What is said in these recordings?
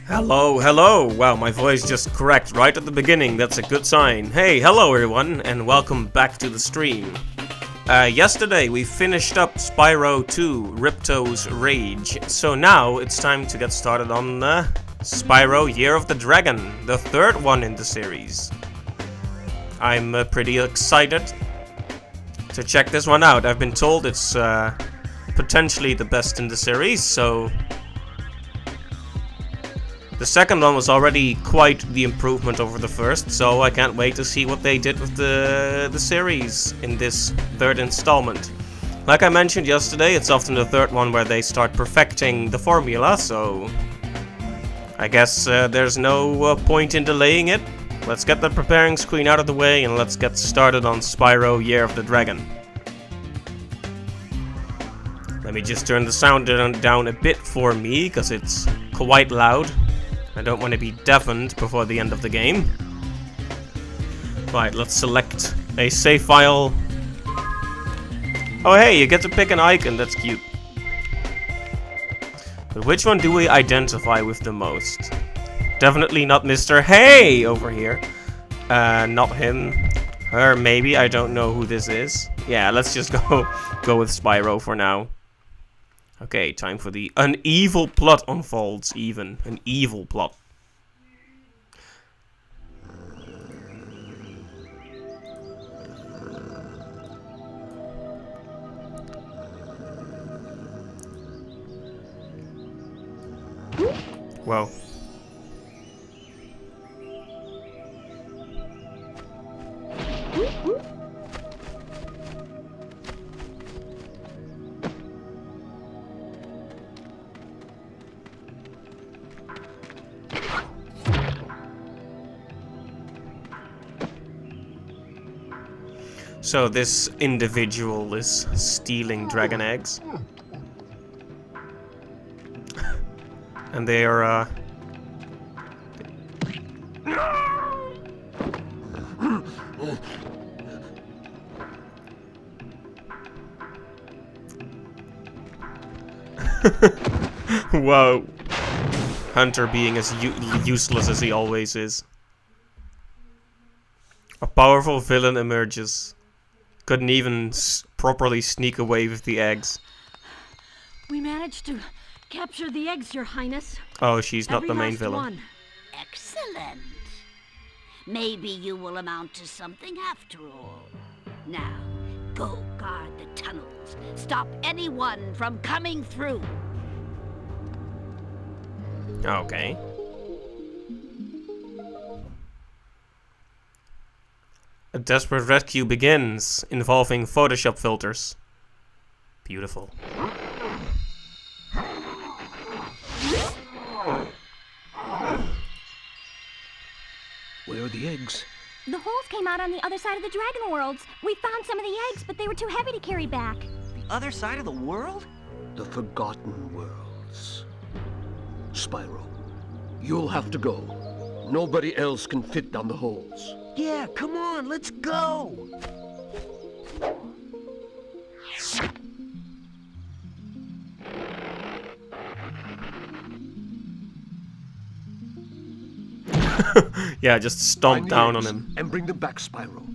Hello, hello! Wow, my voice just cracked right at the beginning, that's a good sign. Hey, hello everyone, and welcome back to the stream. Yesterday we finished up Spyro 2, Ripto's Rage, so now it's time to get started on Spyro Year of the Dragon, the third one in the series. I'm pretty excited to check this one out. I've been told it's potentially the best in the series, so... The second one was already quite the improvement over the first, so I can't wait to see what they did with the series in this third installment. Like I mentioned yesterday, it's often the third one where they start perfecting the formula, so... I guess there's no point in delaying it. Let's get the preparing screen out of the way and let's get started on Spyro Year of the Dragon. Let me just turn the sound down a bit for me, because it's quite loud. I don't want to be deafened before the end of the game. Right, let's select a save file. Oh hey, you get to pick an icon, that's cute. But which one do we identify with the most? Definitely not Mr. Hey over here. Not him. Her maybe, I don't know who this is. Yeah, let's just go with Spyro for now. Okay, time for an evil plot unfolds, even. An evil plot. Whoa. So this individual is stealing dragon eggs. And they are, Whoa. Hunter being as useless as he always is. A powerful villain emerges. Couldn't even properly sneak away with the eggs. We managed to capture the eggs, Your Highness. Oh, she's not the main villain. One. Excellent. Maybe you will amount to something after all. Now, go guard the tunnels. Stop anyone from coming through. Okay. A desperate rescue begins, involving Photoshop filters. Beautiful. Where are the eggs? The holes came out on the other side of the dragon worlds. We found some of the eggs, but they were too heavy to carry back. The other side of the world? The Forgotten Worlds. Spyro, you'll have to go. Nobody else can fit down the holes. Yeah, come on, let's go! Yeah, just stomp down on him. And bring them back, Spyro.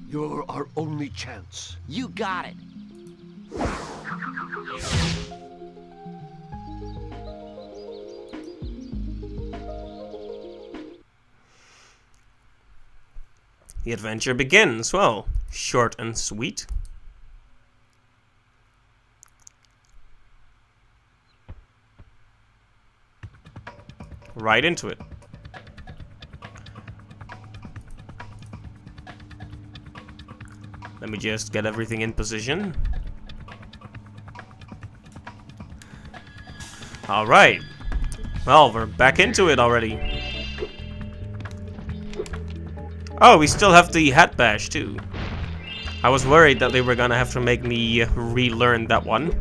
You're our only chance. You got it. The adventure begins. Well, short and sweet. Right into it. Let me just get everything in position. Alright. Well, we're back into it already. Oh, we still have the hat bash too. I was worried that they were gonna have to make me relearn that one.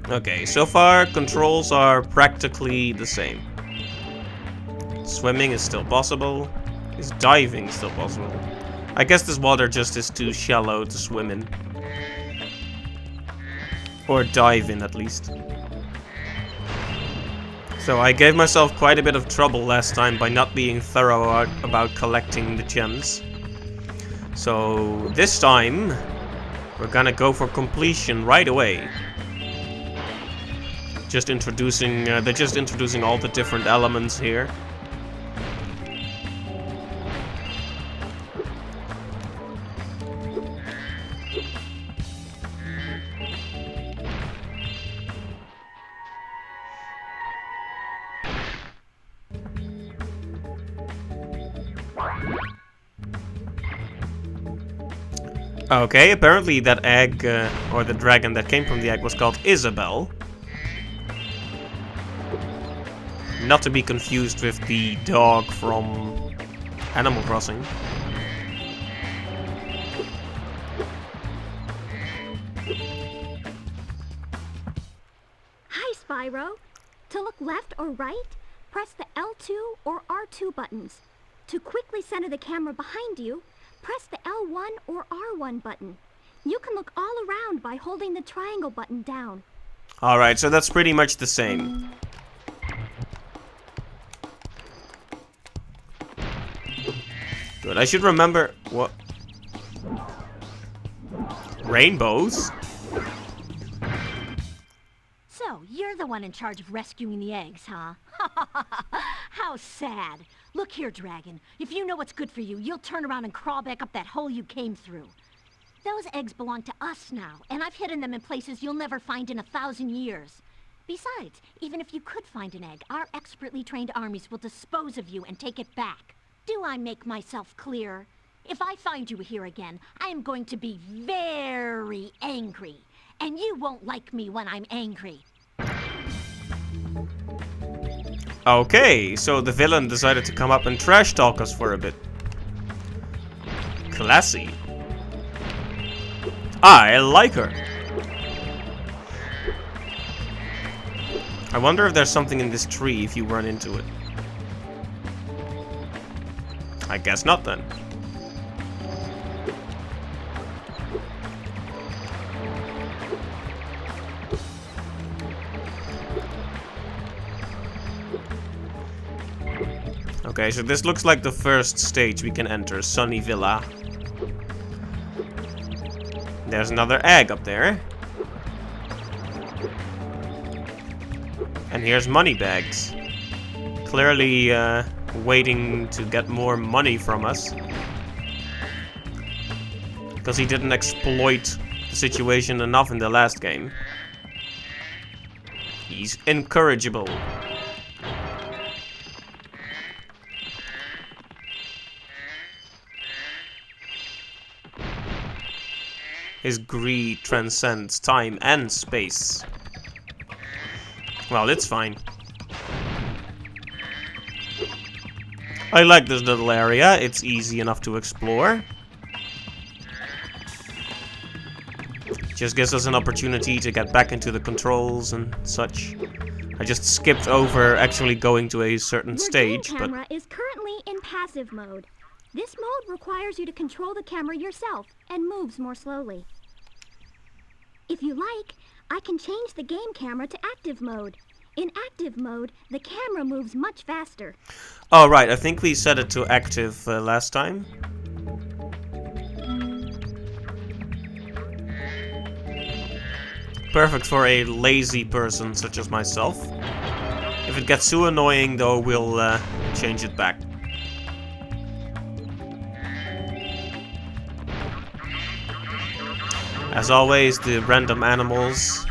Okay, so far controls are practically the same. Swimming is still possible. Is diving still possible? I guess this water just is too shallow to swim in. Or dive in, at least. So I gave myself quite a bit of trouble last time by not being thorough about collecting the gems. So this time we're gonna go for completion right away. They're just introducing all the different elements here. Okay, apparently that egg, or the dragon that came from the egg was called Isabel. Not to be confused with the dog from Animal Crossing. Hi, Spyro. To look left or right, press the L2 or R2 buttons. To quickly center the camera behind you, press the L1 or R1 button. You can look all around by holding the triangle button down. Alright, so that's pretty much the same. Good, I should remember what... Rainbows? So, you're the one in charge of rescuing the eggs, huh? How sad. Look here, Dragon. If you know what's good for you, you'll turn around and crawl back up that hole you came through. Those eggs belong to us now, and I've hidden them in places you'll never find in 1,000 years. Besides, even if you could find an egg, our expertly trained armies will dispose of you and take it back. Do I make myself clear? If I find you here again, I am going to be very angry. And you won't like me when I'm angry. Okay, so the villain decided to come up and trash talk us for a bit. Classy. I like her. I wonder if there's something in this tree if you run into it. I guess not then. Okay, so this looks like the first stage we can enter, Sunny Villa. There's another egg up there. And here's money bags. Clearly waiting to get more money from us. Because he didn't exploit the situation enough in the last game. He's incorrigible. His greed transcends time and space. Well, it's fine. I like this little area. It's easy enough to explore. Just gives us an opportunity to get back into the controls and such. I just skipped over actually going to a certain stage, Your game camera is currently in passive mode. This mode requires you to control the camera yourself and moves more slowly. If you like, I can change the game camera to active mode. In active mode, the camera moves much faster. Oh, right. I think we set it to active last time. Perfect for a lazy person such as myself. If it gets too annoying, though, we'll change it back. As always, the random animals.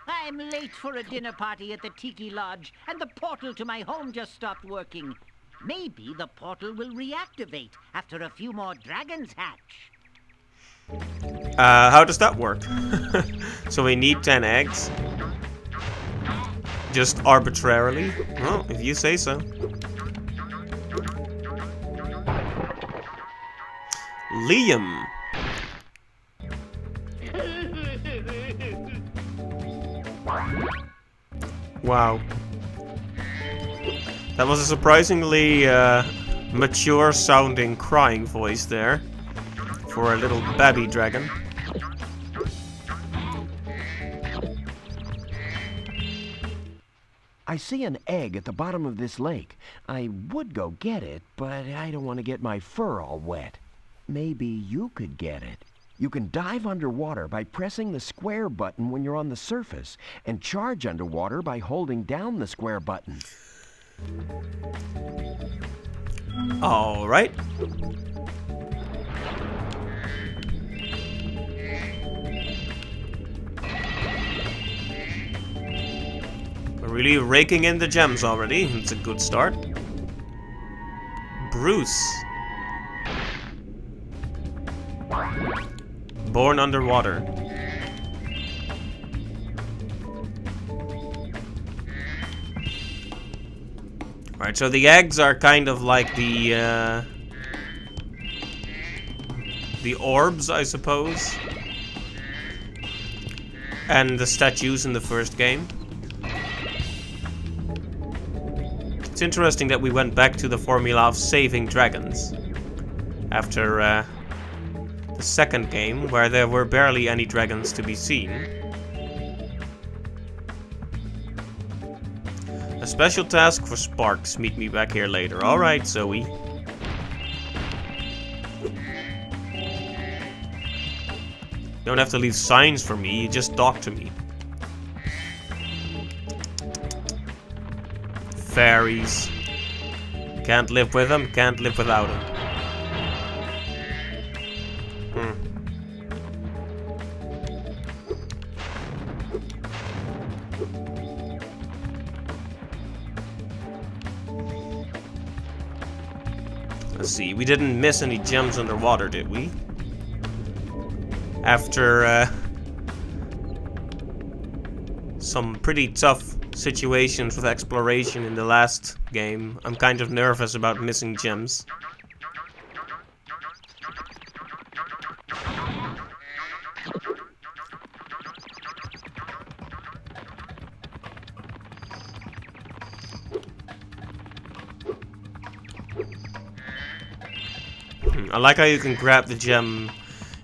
I'm late for a dinner party at the Tiki Lodge, and the portal to my home just stopped working. Maybe the portal will reactivate after a few more dragons hatch. How does that work? So we need 10 eggs? Just arbitrarily? Well, if you say so. Liam. Wow. That was a surprisingly mature sounding crying voice there for a little baby dragon. I see an egg at the bottom of this lake. I would go get it, but I don't want to get my fur all wet. Maybe you could get it. You can dive underwater by pressing the square button when you're on the surface, and charge underwater by holding down the square button. All right. We're really raking in the gems already. It's a good start. Bruce. Born underwater. Alright, so the eggs are kind of like the orbs, I suppose. And the statues in the first game. It's interesting that we went back to the formula of saving dragons. After the second game, where there were barely any dragons to be seen. A special task for Sparks. Meet me back here later. Alright, Zoe. You don't have to leave signs for me, you just talk to me. Fairies. Can't live with them, can't live without them. Let's see, we didn't miss any gems underwater, did we? After some pretty tough situations with exploration in the last game, I'm kind of nervous about missing gems. I like how you can grab the gem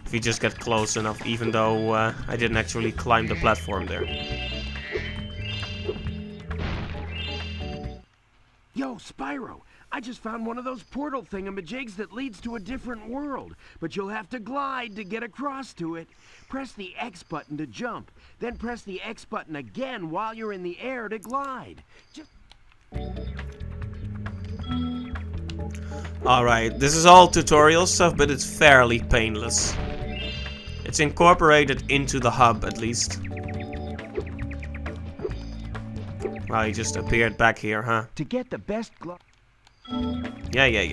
if you just get close enough, even though I didn't actually climb the platform there. Yo, Spyro, I just found one of those portal thingamajigs that leads to a different world, but you'll have to glide to get across to it. Press the X button to jump, then press the X button again while you're in the air to glide. Alright, this is all tutorial stuff, but it's fairly painless. It's incorporated into the hub, at least. Wow, he just appeared back here, huh? To get the best Yeah.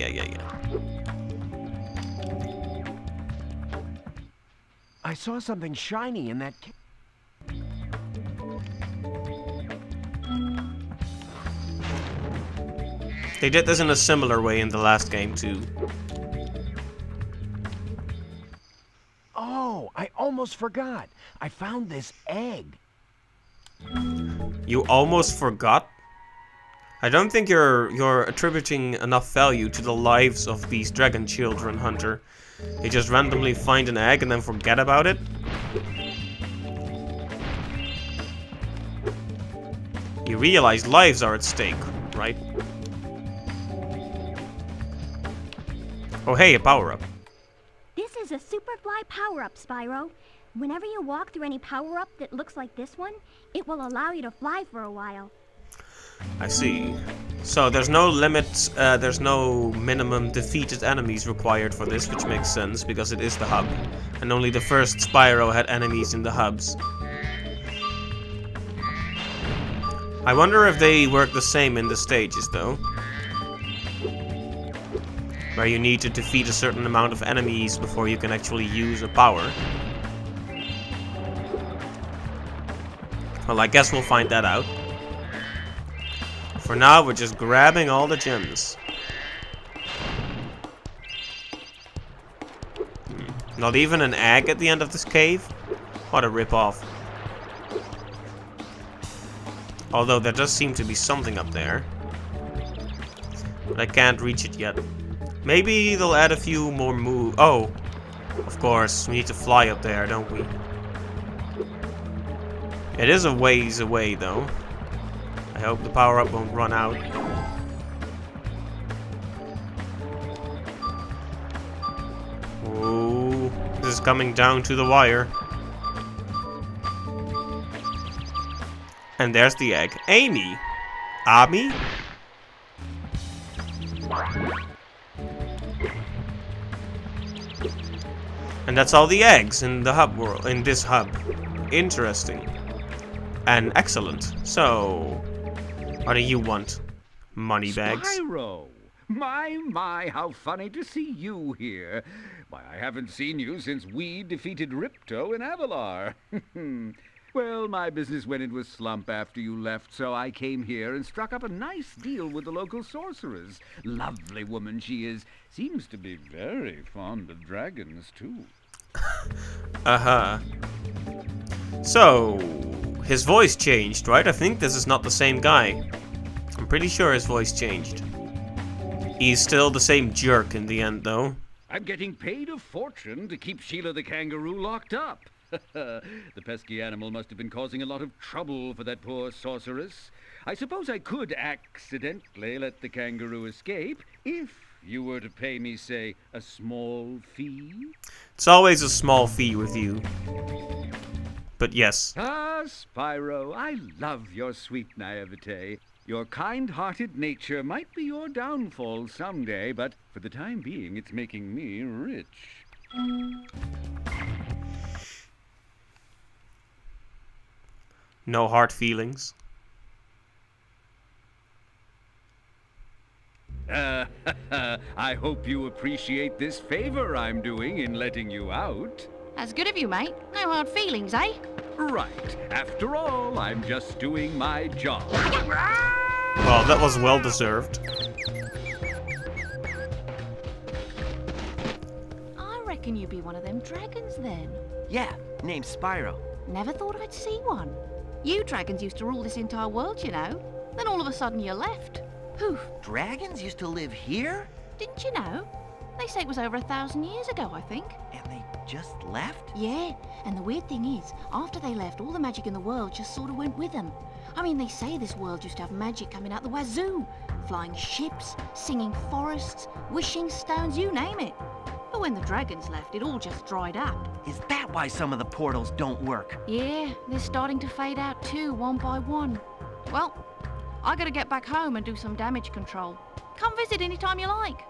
I saw something shiny in that They did this in a similar way in the last game, too. Oh, I almost forgot. I found this egg. You almost forgot? I don't think you're attributing enough value to the lives of these dragon children, Hunter. You just randomly find an egg and then forget about it? You realize lives are at stake, right? Oh hey, a power-up. This is a Superfly power-up, Spyro. Whenever you walk through any power-up that looks like this one, it will allow you to fly for a while. I see. So there's no limit, there's no minimum defeated enemies required for this, which makes sense because it is the hub. And only the first Spyro had enemies in the hubs. I wonder if they work the same in the stages though. Where you need to defeat a certain amount of enemies before you can actually use a power. Well, I guess we'll find that out. For now, we're just grabbing all the gems. Not even an egg at the end of this cave? What a rip-off. Although there does seem to be something up there. But I can't reach it yet. Maybe they'll add a few more moves. Oh, of course, we need to fly up there, don't we? It is a ways away, though. I I hope the power-up won't run out. Ooh, this is coming down to the wire. And there's the egg. Amy! Ami? And that's all the eggs in the hub world, in this hub. Interesting. And excellent. So, what do you want? Money bags? Spyro! My, how funny to see you here. Why, I haven't seen you since we defeated Ripto in Avalar. Well, my business went into a slump after you left, so I came here and struck up a nice deal with the local sorceress. Lovely woman she is. Seems to be very fond of dragons, too. Uh-huh. So, his voice changed, right? I think this is not the same guy. I'm pretty sure his voice changed. He's still the same jerk in the end, though. I'm getting paid a fortune to keep Sheila the kangaroo locked up. The pesky animal must have been causing a lot of trouble for that poor sorceress. I suppose I could accidentally let the kangaroo escape if you were to pay me, say, a small fee. It's always a small fee with you. But yes. Ah, Spyro, I love your sweet naivete. Your kind-hearted nature might be your downfall someday, but for the time being, it's making me rich. No hard feelings. I hope you appreciate this favor I'm doing in letting you out. That's good of you, mate. No hard feelings, eh? Right. After all, I'm just doing my job. Well, that was well deserved. I reckon you'd be one of them dragons then. Yeah, name's Spyro. Never thought I'd see one. You dragons used to rule this entire world, you know. Then all of a sudden you left. Poof. Dragons used to live here? Didn't you know? They say it was over 1,000 years ago, I think. And they just left? Yeah, and the weird thing is, after they left, all the magic in the world just sort of went with them. I mean, they say this world used to have magic coming out the wazoo. Flying ships, singing forests, wishing stones, you name it. But when the dragons left, it all just dried up. Is that why some of the portals don't work? Yeah, they're starting to fade out too, one by one. Well, I gotta get back home and do some damage control. Come visit anytime you like.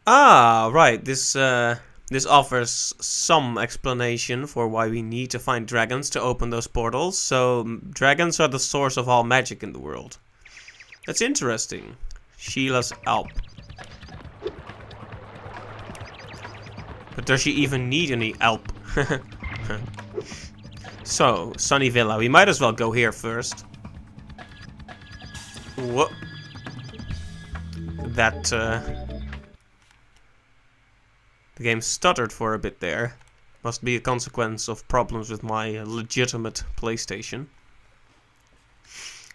Ah, right. This offers some explanation for why we need to find dragons to open those portals. So, dragons are the source of all magic in the world. That's interesting. Sheila's Alp. But does she even need any Alp? So, Sunny Villa. We might as well go here first. What? That, the game stuttered for a bit there. Must be a consequence of problems with my legitimate PlayStation.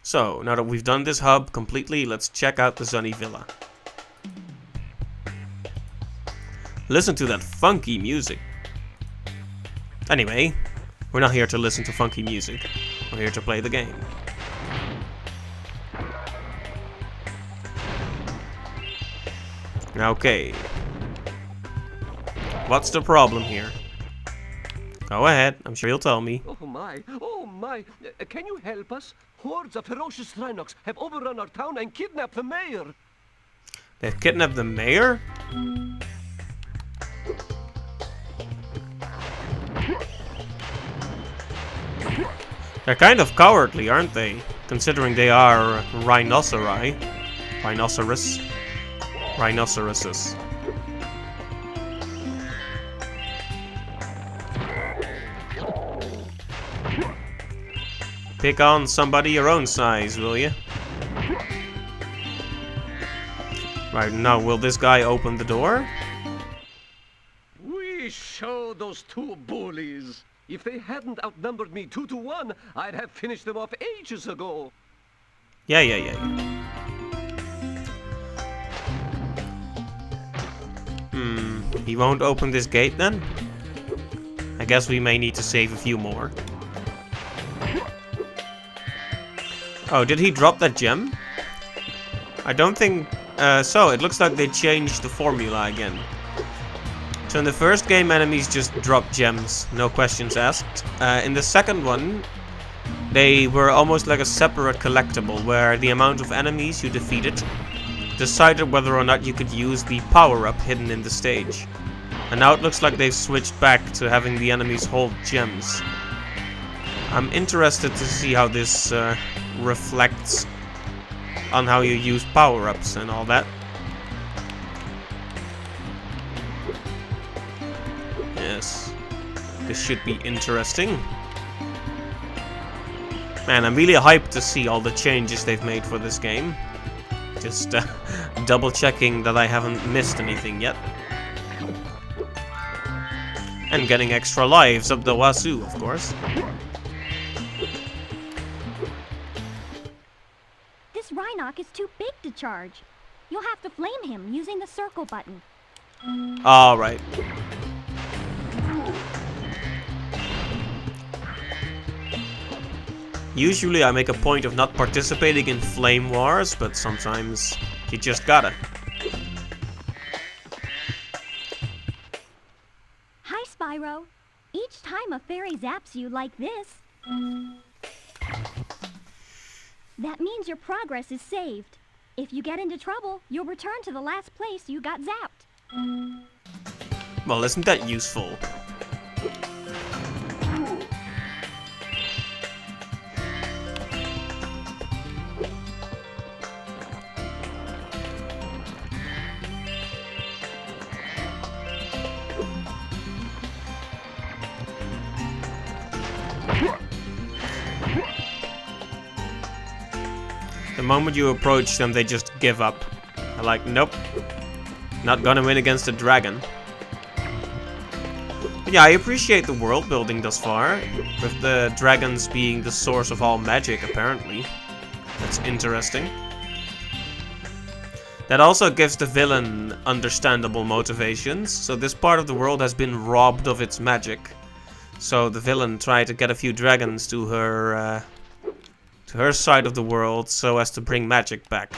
So, now that we've done this hub completely, let's check out the Sunny Villa. Listen to that funky music. Anyway, we're not here to listen to funky music. We're here to play the game. Okay. What's the problem here? Go ahead, I'm sure you'll tell me. Oh my, oh my. Can you help us? Hordes of ferocious Rhinox have overrun our town and kidnapped the mayor. They've kidnapped the mayor? They're kind of cowardly, aren't they? Considering they are rhinoceri. Rhinoceroses. Pick on somebody your own size, will you? Right, now will this guy open the door? We show those two bullies. If they hadn't outnumbered me 2-1, I'd have finished them off ages ago. Yeah. He won't open this gate then? I guess we may need to save a few more. Oh, did he drop that gem? I don't think so. It looks like they changed the formula again. So in the first game, enemies just dropped gems, no questions asked. In the second one, they were almost like a separate collectible, where the amount of enemies you defeated decided whether or not you could use the power-up hidden in the stage. And now it looks like they've switched back to having the enemies hold gems. I'm interested to see how this reflects on how you use power-ups and all that. Yes, this should be interesting. Man, I'm really hyped to see all the changes they've made for this game. Just double checking that I haven't missed anything yet. And getting extra lives up the wazoo, of course. This Rhinoc is too big to charge. You'll have to flame him using the circle button. Alright. Usually I make a point of not participating in flame wars, but sometimes you just gotta. Hi, Spyro. Each time a fairy zaps you like this, that means your progress is saved. If you get into trouble, you'll return to the last place you got zapped. Well, isn't that useful? The moment you approach them, they just give up. They're like, nope, not gonna win against a dragon. But yeah, I appreciate the world building thus far, with the dragons being the source of all magic, apparently. That's interesting. That also gives the villain understandable motivations, so this part of the world has been robbed of its magic. So the villain tried to get a few dragons to her side of the world so as to bring magic back.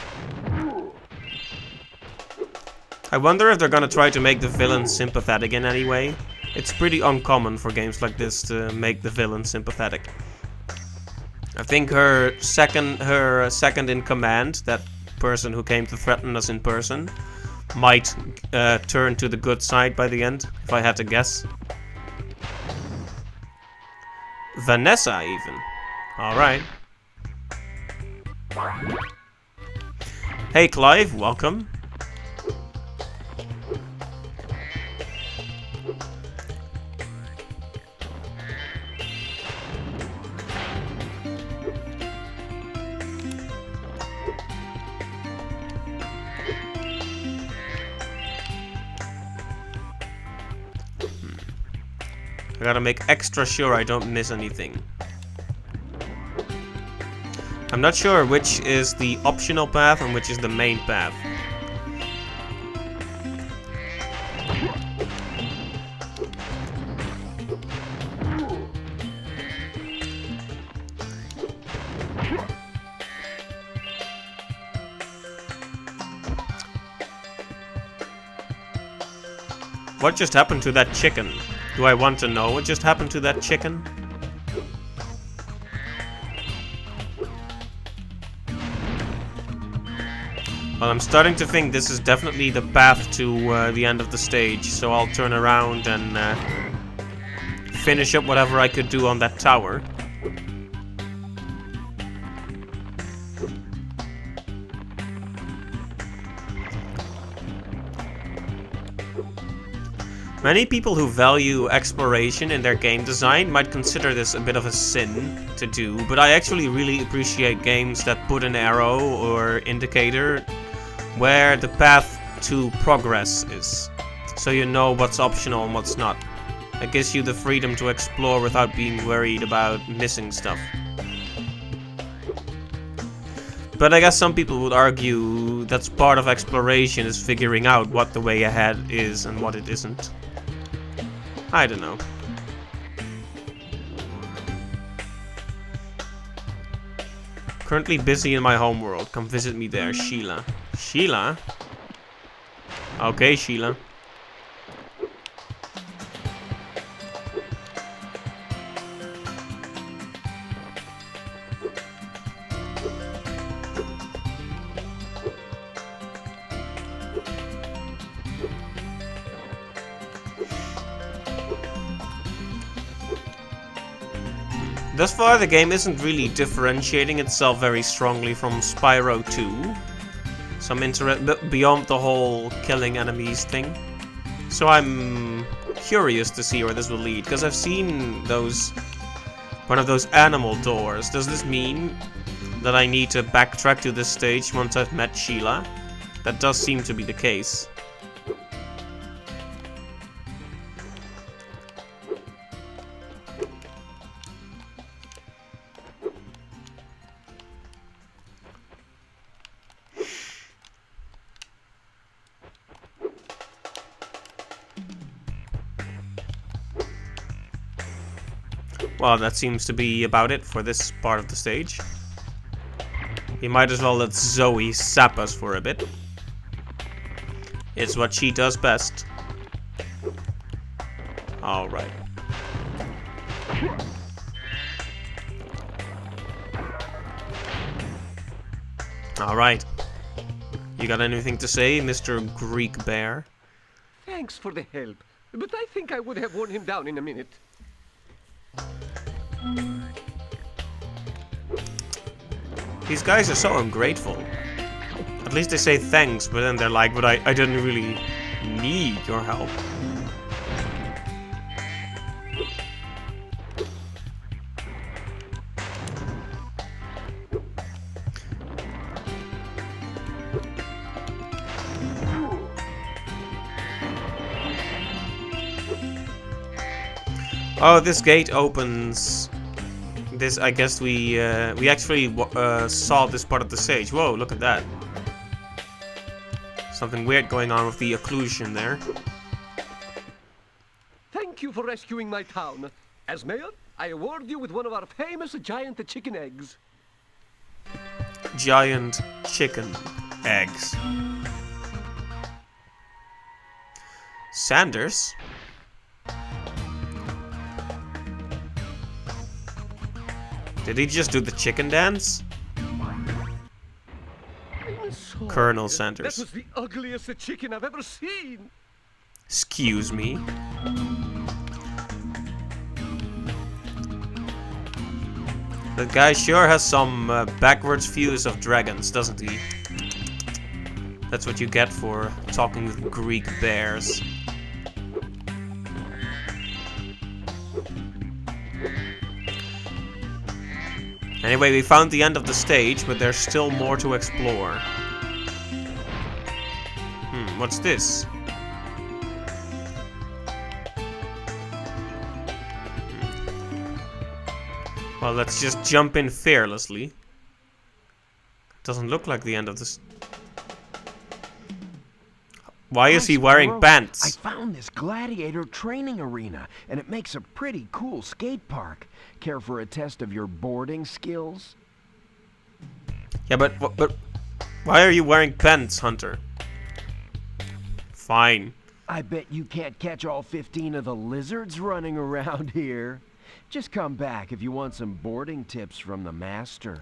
I wonder if they're gonna try to make the villain sympathetic in any way. It's pretty uncommon for games like this to make the villain sympathetic. I think her second in command, that person who came to threaten us in person, might turn to the good side by the end, if I had to guess. Vanessa, even. Alright. Hey Clive, welcome. I gotta make extra sure I don't miss anything. I'm not sure which is the optional path and which is the main path. What just happened to that chicken? Do I want to know what just happened to that chicken? Well, I'm starting to think this is definitely the path to the end of the stage, so I'll turn around and finish up whatever I could do on that tower. Many people who value exploration in their game design might consider this a bit of a sin to do, but I actually really appreciate games that put an arrow or indicator where the path to progress is, so you know what's optional and what's not. It gives you the freedom to explore without being worried about missing stuff. But I guess some people would argue that's part of exploration, is figuring out what the way ahead is and what it isn't. I don't know. Currently busy in my homeworld. Come visit me there, Sheila. Sheila? Okay, Sheila. Thus far, the game isn't really differentiating itself very strongly from Spyro 2. Some interest beyond the whole killing enemies thing. So I'm curious to see where this will lead, because I've seen one of those animal doors. Does this mean that I need to backtrack to this stage once I've met Sheila? That does seem to be the case. Well, that seems to be about it for this part of the stage. We might as well let Zoe sap us for a bit. It's what she does best. Alright. Alright. You got anything to say, Mr. Greek Bear? Thanks for the help, but I think I would have worn him down in a minute. These guys are so ungrateful. At least they say thanks, but then they're like, but I didn't really need your help. Oh, this gate opens. This, I guess we actually saw this part of the stage. Whoa, look at that. Something weird going on with the occlusion there. Thank you for rescuing my town. As mayor, I award you with one of our famous giant chicken eggs. Giant chicken eggs. Sanders? Did he just do the chicken dance? Colonel Sanders. That was the ugliest chicken I've ever seen. Excuse me. That guy sure has some backwards views of dragons, doesn't he? That's what you get for talking with Greek bears. Anyway, we found the end of the stage, but there's still more to explore. What's this? Well, let's just jump in fearlessly. Doesn't look like the end of this. Why is he wearing pants? I found this gladiator training arena, and it makes a pretty cool skate park. Care for a test of your boarding skills? Yeah, but why are you wearing pants, Hunter? Fine. I bet you can't catch all 15 of the lizards running around here. Just come back if you want some boarding tips from the master.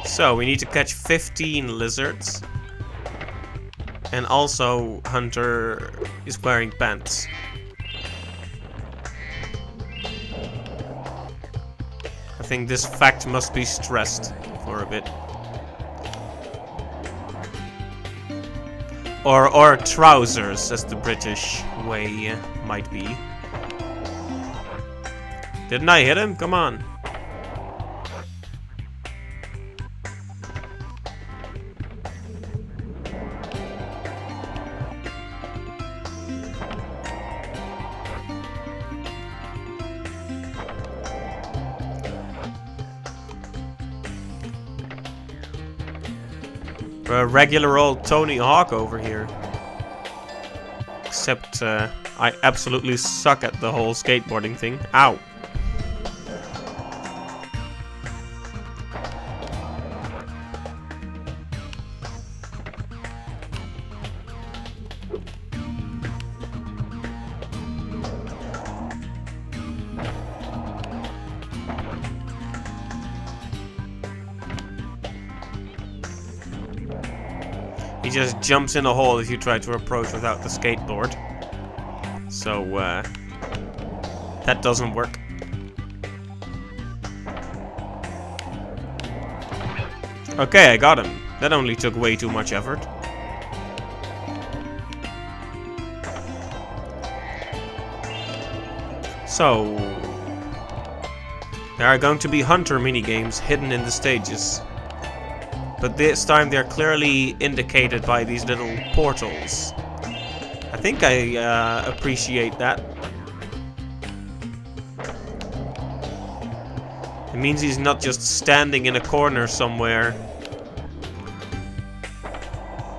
So, we need to catch 15 lizards. And also, Hunter is wearing pants. I think this fact must be stressed for a bit. Or trousers, as the British way might be. Didn't I hit him? Come on. A regular old Tony Hawk over here. except I absolutely suck at the whole skateboarding thing. Ow! He just jumps in a hole if you try to approach without the skateboard. So, that doesn't work. Okay, I got him. That only took way too much effort. So, there are going to be hunter minigames hidden in the stages. But this time they're clearly indicated by these little portals. I think I appreciate that. It means he's not just standing in a corner somewhere.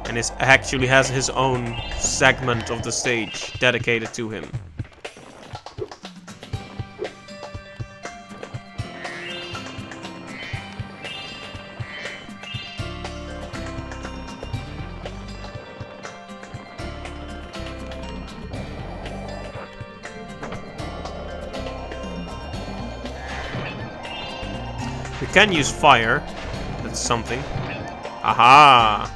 And actually has his own segment of the stage dedicated to him. We can use fire. That's something. Aha!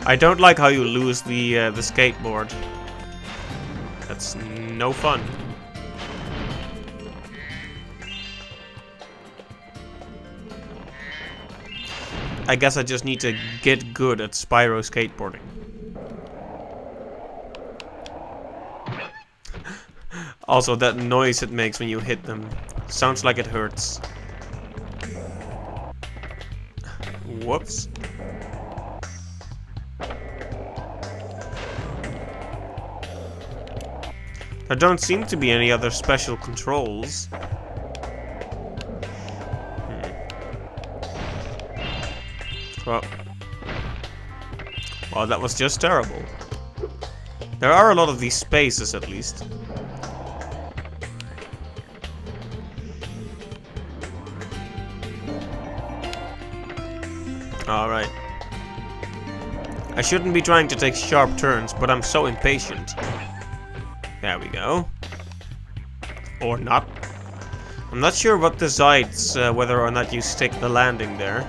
I don't like how you lose the skateboard. That's no fun. I guess I just need to get good at Spyro skateboarding. Also, that noise it makes when you hit them sounds like it hurts. Whoops. There don't seem to be any other special controls. Well, that was just terrible. There are a lot of these spaces, at least. Alright. I shouldn't be trying to take sharp turns, but I'm so impatient. There we go. Or not. I'm not sure what decides whether or not you stick the landing there.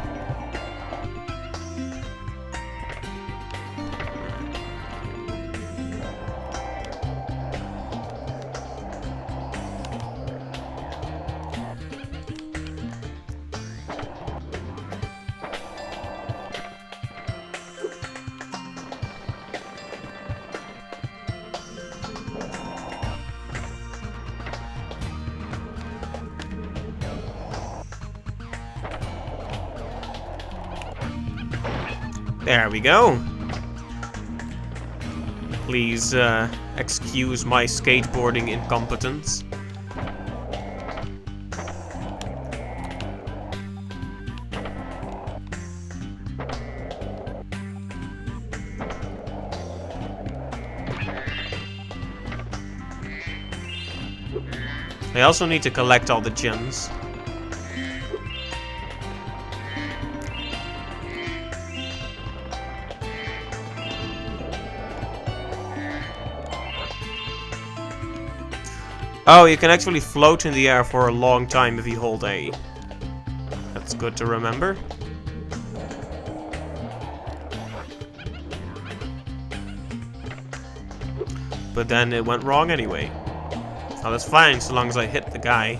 There we go. Please excuse my skateboarding incompetence. I also need to collect all the gems. Oh, you can actually float in the air for a long time if you hold A. That's good to remember. But then it went wrong anyway. Oh, that's fine, so long as I hit the guy.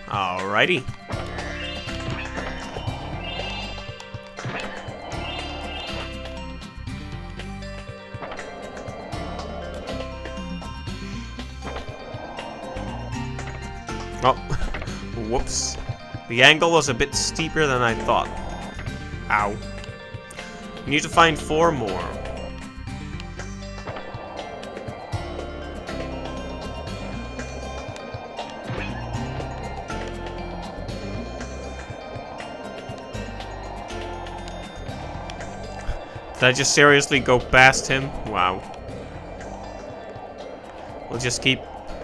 Alrighty. Whoops. The angle was a bit steeper than I thought. Ow. We need to find 4 more. Did I just seriously go past him? Wow. We'll just keep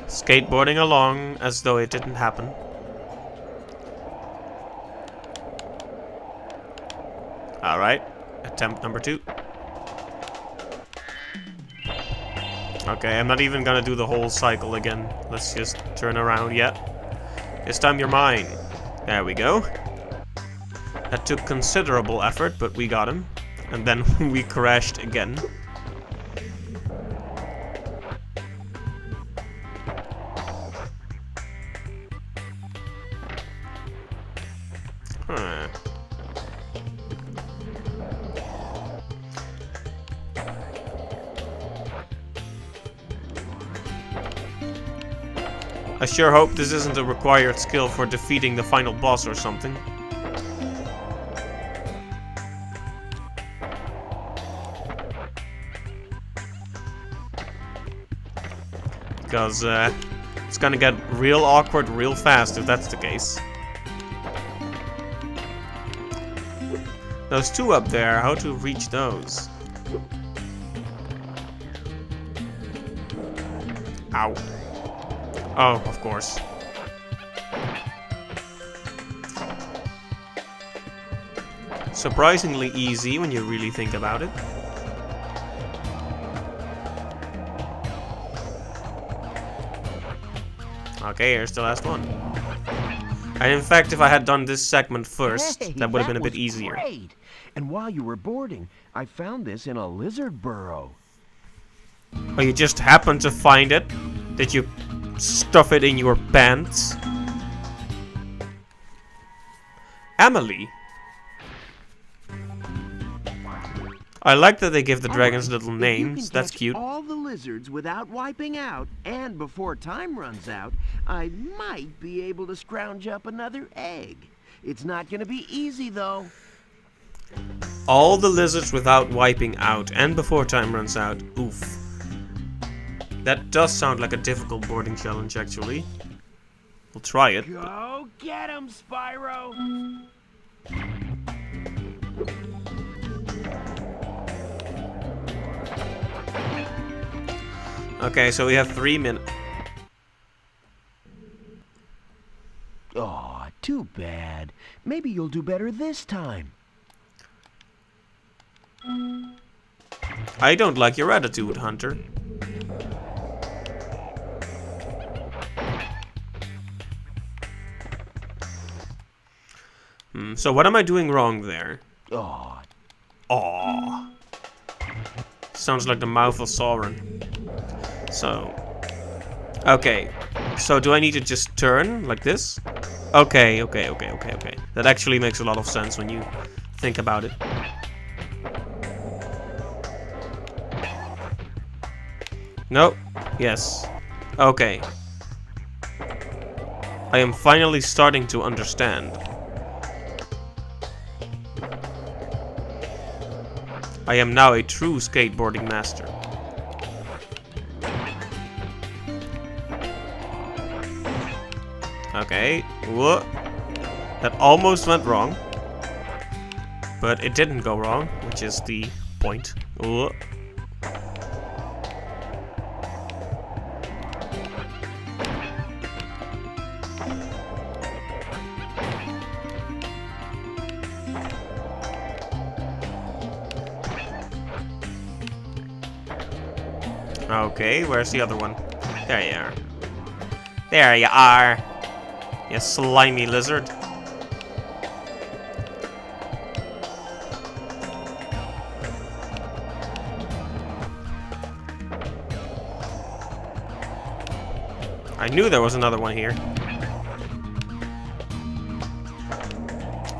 skateboarding along as though it didn't happen. Alright, attempt number 2. Okay, I'm not even gonna do the whole cycle again. Let's just turn around, yeah. This time you're mine. There we go. That took considerable effort, but we got him. And then we crashed again. Huh. I sure hope this isn't a required skill for defeating the final boss or something. Because it's gonna get real awkward real fast if that's the case. Those 2 up there, how to reach those? Ow. Oh, of course. Surprisingly easy when you really think about it. Okay, here's the last one. And in fact, if I had done this segment first, Hey, that would have been a bit was easier. Great. And while you were boarding, I found this in a lizard burrow. Oh, you just happened to find it? Did you stuff it in your pants? Emily. I like that they give the dragons little names. That's cute. All the lizards without wiping out, and before time runs out, I might be able to scrounge up another egg. It's not gonna be easy though. All the lizards without wiping out and before time runs out. Oof. That does sound like a difficult boarding challenge, actually. We'll try it. Go get 'em, Spyro! Okay, so we have 3 minutes. Aw, too bad. Maybe you'll do better this time. I don't like your attitude, Hunter. So what am I doing wrong there? Aw. Aww. Sounds like the mouth of Sauron. So. Okay. So do I need to just turn like this? Okay. That actually makes a lot of sense when you think about it. No. Yes. Okay. I am finally starting to understand. I am now a true skateboarding master. Okay. Whoa. That almost went wrong. But it didn't go wrong, which is the point. Whoa. Okay, where's the other one? There you are. There you are. You slimy lizard. I knew there was another one here.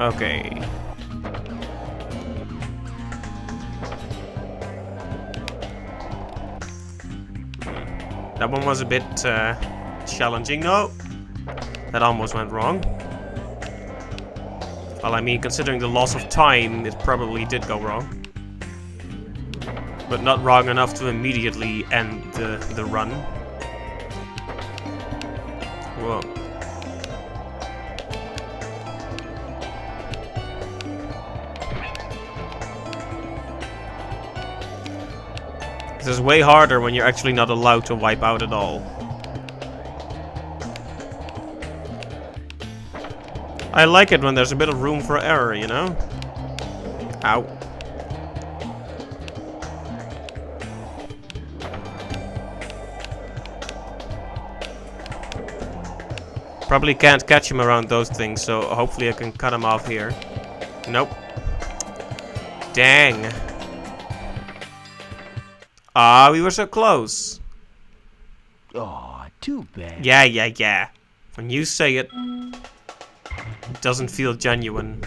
Okay. That one was a bit challenging. No. That almost went wrong. Well, I mean, considering the loss of time, it probably did go wrong. But not wrong enough to immediately end the run. Whoa. This is way harder when you're actually not allowed to wipe out at all. I like it when there's a bit of room for error, you know? Ow. Probably can't catch him around those things, so hopefully I can cut him off here. Nope. Dang. Ah, we were so close. Aw, too bad. Yeah. When you say it, it doesn't feel genuine.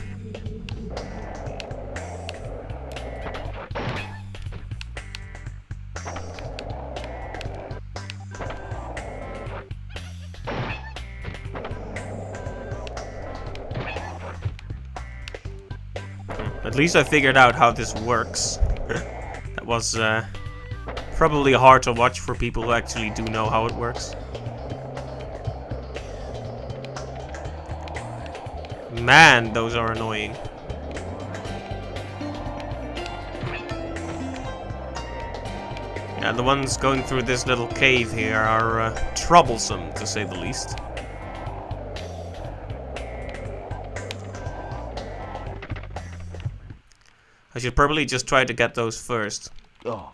At least I figured out how this works. That was probably hard to watch for people who actually do know how it works. Man, those are annoying. Yeah, the ones going through this little cave here are troublesome, to say the least. I should probably just try to get those first. Oh.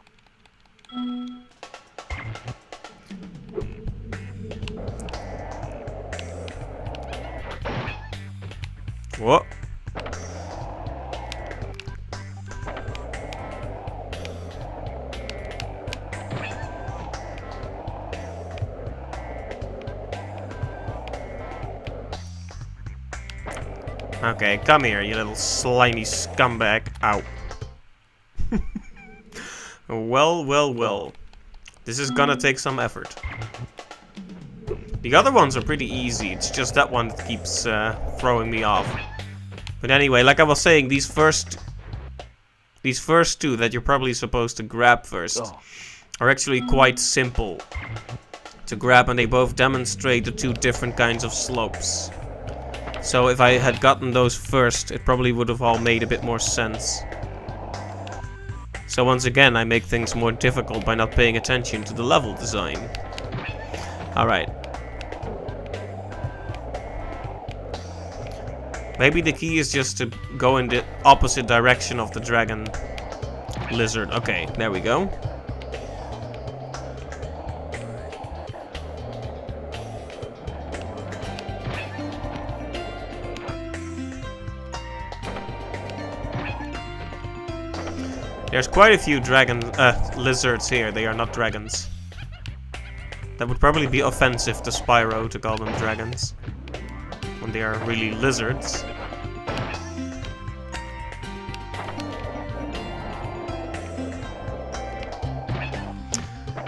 What? Okay, come here, you little slimy scumbag. Ow. Well. This is gonna take some effort. The other ones are pretty easy, it's just that one that keeps throwing me off. But anyway, like I was saying, these first two that you're probably supposed to grab first are actually quite simple to grab, and they both demonstrate the two different kinds of slopes. So if I had gotten those first, it probably would have all made a bit more sense. So once again, I make things more difficult by not paying attention to the level design. Alright. Maybe the key is just to go in the opposite direction of the dragon lizard. Okay, there we go. There's quite a few lizards here. They are not dragons. That would probably be offensive to Spyro to call them dragons, when they are really lizards.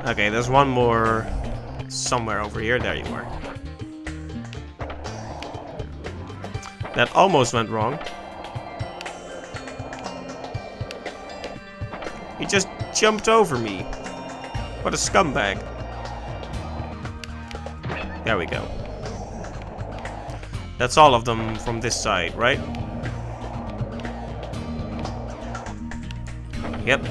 Okay, there's one more somewhere over here. There you are. That almost went wrong. He just jumped over me. What a scumbag. There we go. That's all of them from this side, right? Yep.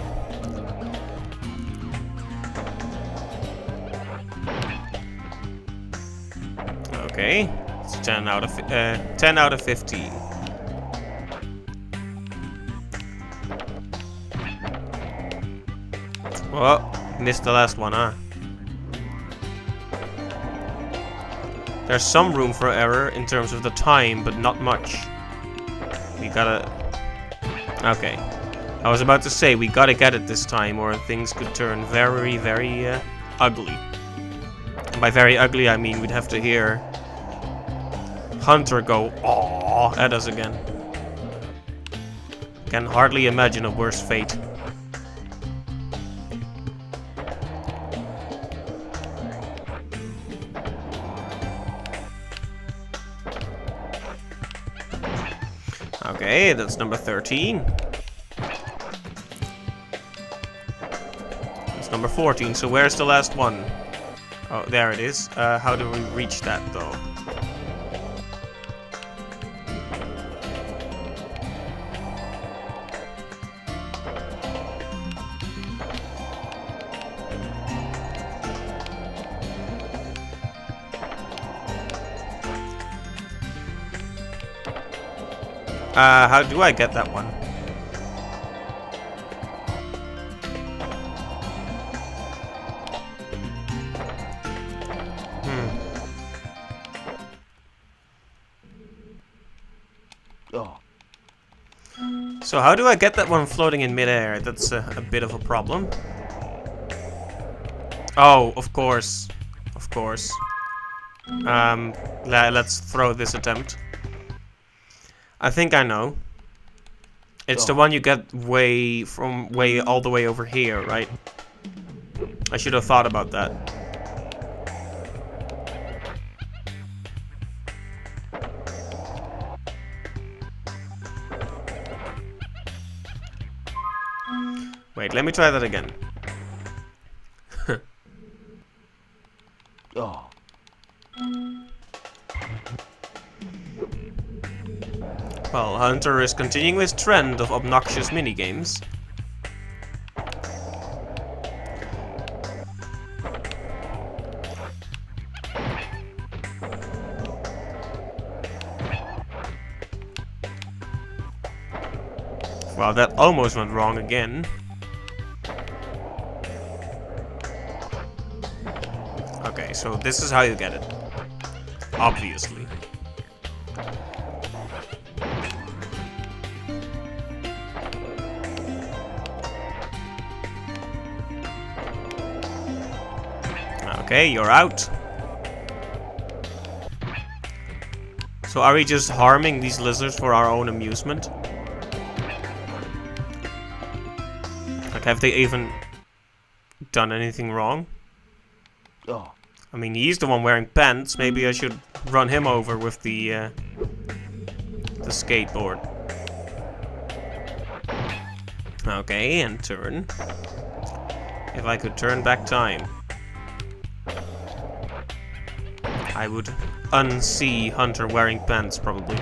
Okay. It's 10 out of 15. Oh, missed the last one, huh? There's some room for error in terms of the time, but not much. We gotta... Okay. I was about to say, we gotta get it this time, or things could turn very, very ugly. And by very ugly, I mean we'd have to hear Hunter go "aww" at us again. Can hardly imagine a worse fate. Okay, that's number 13. It's number 14, so where's the last one? Oh, there it is. How do we reach that, though? How do I get that one? Oh. So how do I get that one floating in midair? That's a bit of a problem. Oh, of course. Of course. Let's throw this attempt. I think I know. It's the one you get way all the way over here, right? I should have thought about that. Wait, let me try that again. Oh. Well, Hunter is continuing his trend of obnoxious minigames. Well, that almost went wrong again. Okay, so this is how you get it. Obviously. Okay, you're out. So are we just harming these lizards for our own amusement? Like, have they even done anything wrong? Oh. I mean, he's the one wearing pants. Maybe I should run him over with the skateboard. Okay, and turn. If I could turn back time, I would unsee Hunter wearing pants, probably.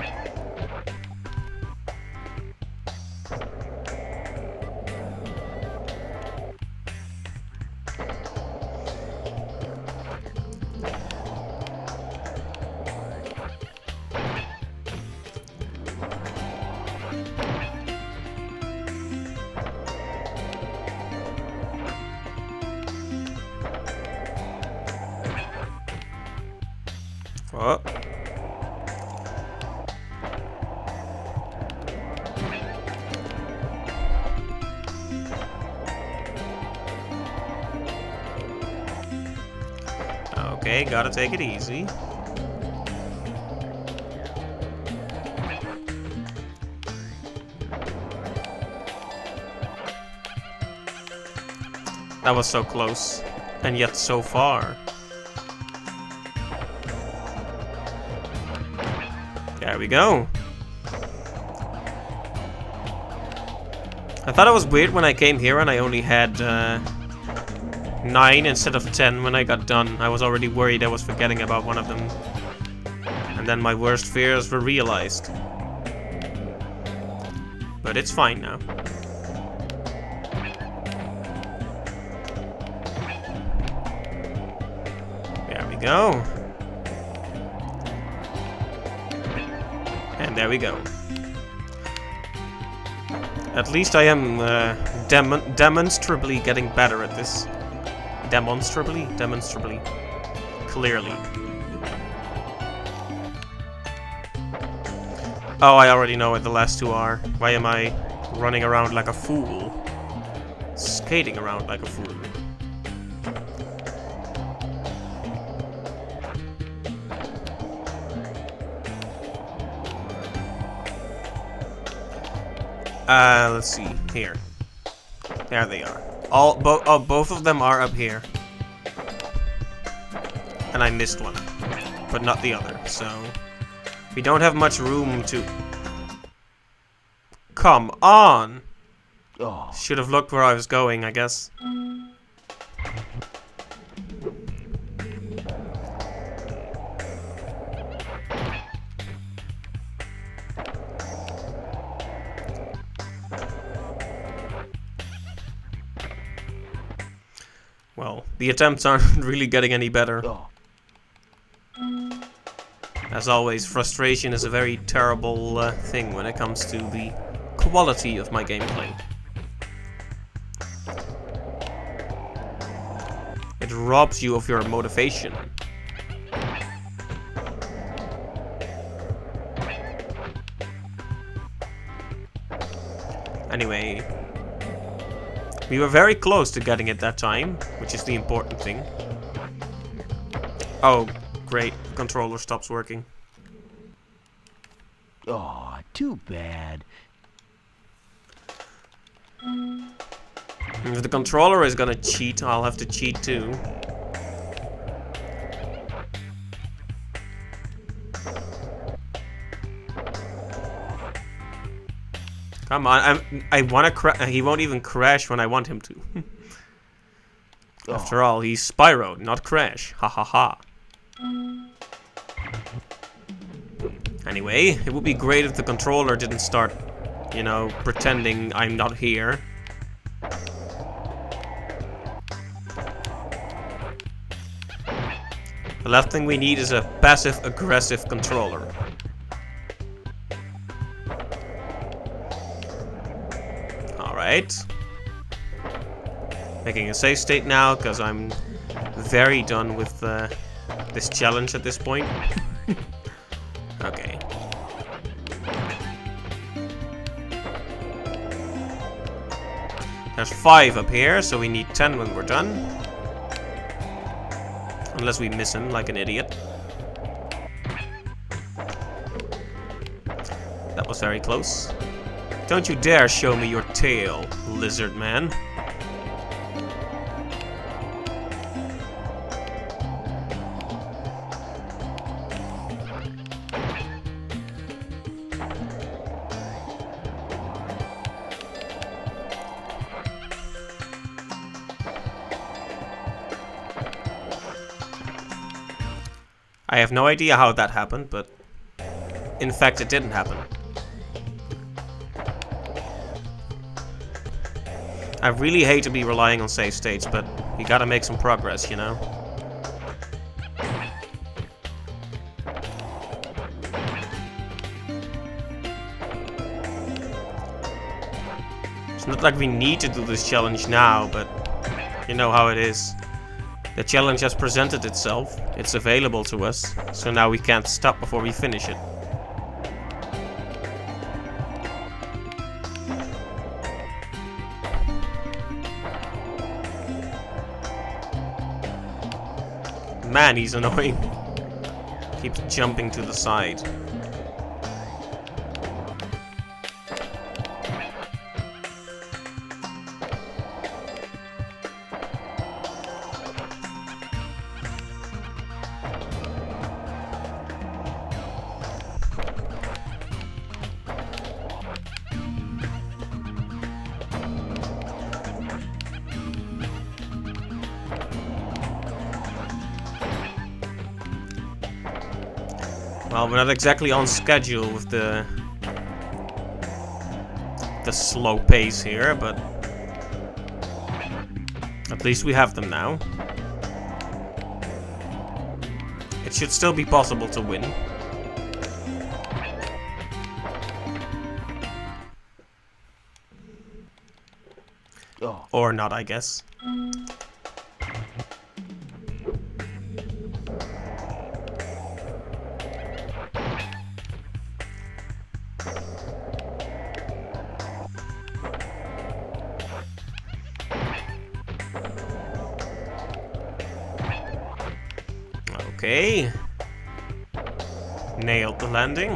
Oh. Okay, gotta take it easy. That was so close, and yet so far. There we go. I thought it was weird when I came here and I only had 9 instead of 10 when I got done. I was already worried I was forgetting about one of them. And then my worst fears were realized. But it's fine now. There we go. And there we go. At least I am demonstrably getting better at this. Demonstrably? Demonstrably. Clearly. Oh, I already know what the last two are. Why am I running around like a fool? Skating around like a fool. Let's see. Here. There they are. Both of them are up here. And I missed one. But not the other, so... we don't have much room to... come on! Oh. Should have looked where I was going, I guess. Well, the attempts aren't really getting any better. Oh. As always, frustration is a very terrible thing when it comes to the quality of my gameplay. It robs you of your motivation. Anyway, we were very close to getting it that time, which is the important thing. Oh, great. The controller stops working. Oh, too bad. If the controller is gonna cheat, I'll have to cheat too. Come on, I wanna he won't even crash when I want him to. After all, he's Spyro, not Crash. Ha ha ha. Anyway, it would be great if the controller didn't start, you know, pretending I'm not here. The last thing we need is a passive-aggressive controller. Alright. Making a save state now, because I'm very done with this challenge at this point. Okay. There's 5 up here, so we need 10 when we're done. Unless we miss him like an idiot. That was very close. Don't you dare show me your tail, lizard man. I have no idea how that happened, but in fact it didn't happen. I really hate to be relying on save states, but you gotta make some progress, you know? It's not like we need to do this challenge now, but you know how it is. The challenge has presented itself, it's available to us, so now we can't stop before we finish it. Man, he's annoying. Keeps jumping to the side. Well, we're not exactly on schedule with the slow pace here, but at least we have them now. It should still be possible to win. Oh. Or not, I guess. Okay. Nailed the landing.